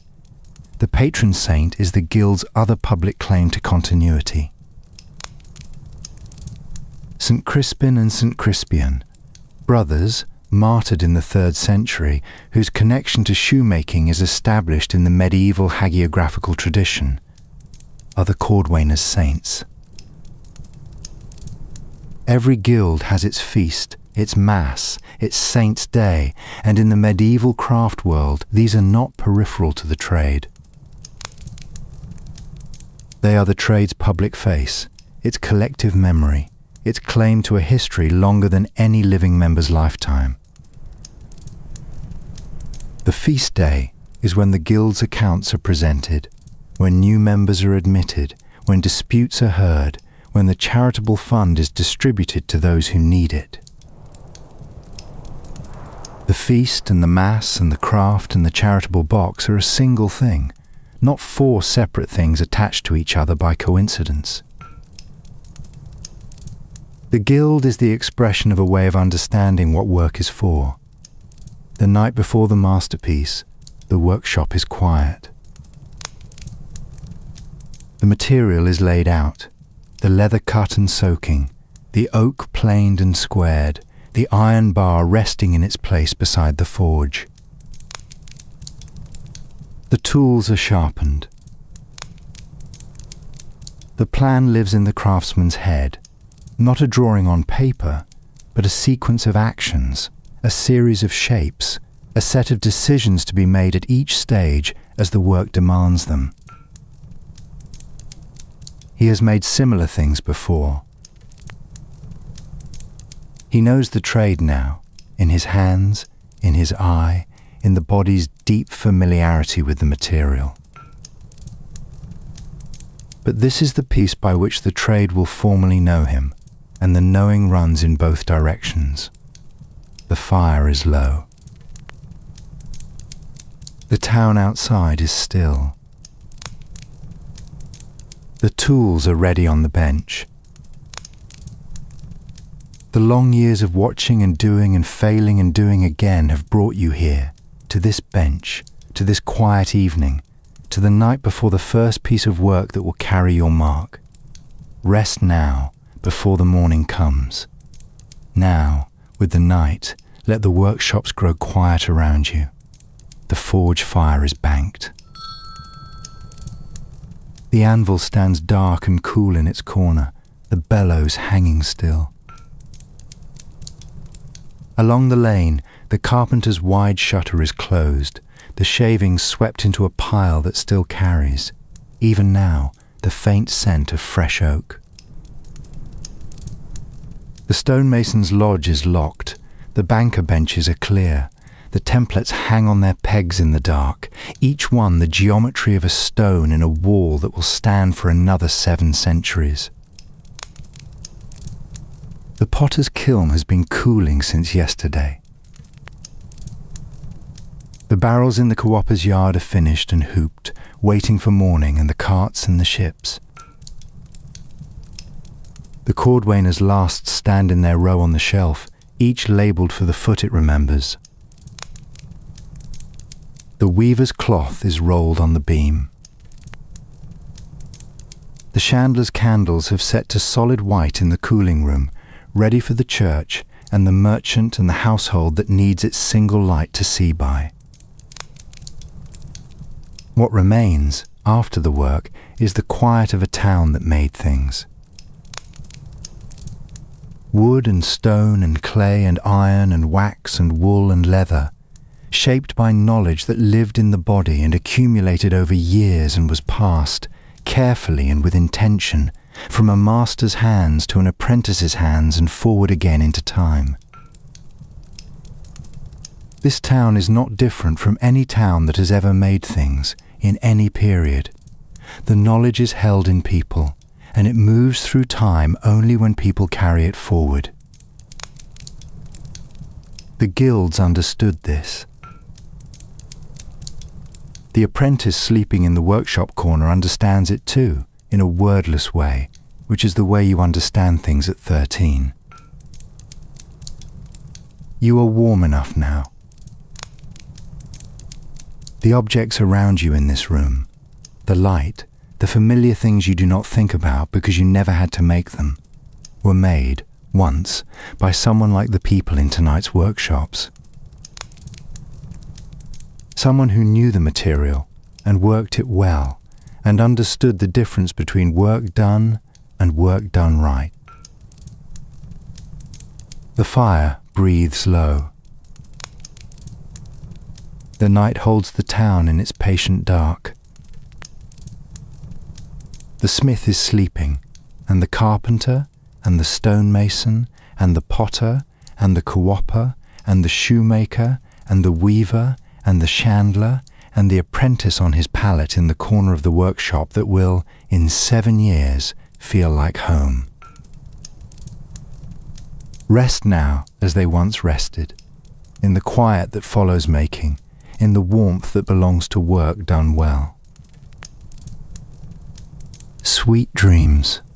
The patron saint is the guild's other public claim to continuity. St. Crispin and St. Crispian, brothers martyred in the 3rd century, whose connection to shoemaking is established in the medieval hagiographical tradition, are the Cordwainer's saints. Every guild has its feast, its mass, its saint's day, and in the medieval craft world, these are not peripheral to the trade. They are the trade's public face, its collective memory, its claim to a history longer than any living member's lifetime. The feast day is when the guild's accounts are presented, when new members are admitted, when disputes are heard, when the charitable fund is distributed to those who need it. The feast and the mass and the craft and the charitable box are a single thing, not 4 separate things attached to each other by coincidence. The guild is the expression of a way of understanding what work is for. The night before the masterpiece, the workshop is quiet. The material is laid out, the leather cut and soaking, the oak planed and squared, the iron bar resting in its place beside the forge. The tools are sharpened. The plan lives in the craftsman's head, not a drawing on paper, but a sequence of actions, a series of shapes, a set of decisions to be made at each stage as the work demands them. He has made similar things before. He knows the trade now, in his hands, in his eye, in the body's deep familiarity with the material. But this is the piece by which the trade will formally know him, and the knowing runs in both directions. The fire is low. The town outside is still. The tools are ready on the bench. The long years of watching and doing and failing and doing again have brought you here, to this bench, to this quiet evening, to the night before the first piece of work that will carry your mark. Rest now, before the morning comes. Now, with the night, let the workshops grow quiet around you. The forge fire is banked. The anvil stands dark and cool in its corner, the bellows hanging still. Along the lane, the carpenter's wide shutter is closed, the shavings swept into a pile that still carries, even now, the faint scent of fresh oak. The stonemason's lodge is locked, the banker benches are clear, the templates hang on their pegs in the dark, each one the geometry of a stone in a wall that will stand for another 7 centuries. The potter's kiln has been cooling since yesterday. The barrels in the co-op's yard are finished and hooped, waiting for morning and the carts and the ships. The Cordwainers last stand in their row on the shelf, each labelled for the foot it remembers. The weaver's cloth is rolled on the beam. The chandler's candles have set to solid white in the cooling room, ready for the church and the merchant and the household that needs its single light to see by. What remains, after the work, is the quiet of a town that made things. Wood and stone and clay and iron and wax and wool and leather, shaped by knowledge that lived in the body and accumulated over years and was passed, carefully and with intention, from a master's hands to an apprentice's hands and forward again into time. This town is not different from any town that has ever made things, in any period. The knowledge is held in people, and it moves through time only when people carry it forward. The guilds understood this. The apprentice sleeping in the workshop corner understands it too, in a wordless way, which is the way you understand things at 13. You are warm enough now. The objects around you in this room, the light, the familiar things you do not think about because you never had to make them, were made, once, by someone like the people in tonight's workshops. Someone who knew the material and worked it well and understood the difference between work done and work done right. The fire breathes low. The night holds the town in its patient dark. The smith is sleeping, and the carpenter, and the stonemason, and the potter, and the co-opper, and the shoemaker, and the weaver, and the chandler, and the apprentice on his pallet in the corner of the workshop that will, in 7 years, feel like home. Rest now as they once rested, in the quiet that follows making, in the warmth that belongs to work done well. Sweet dreams.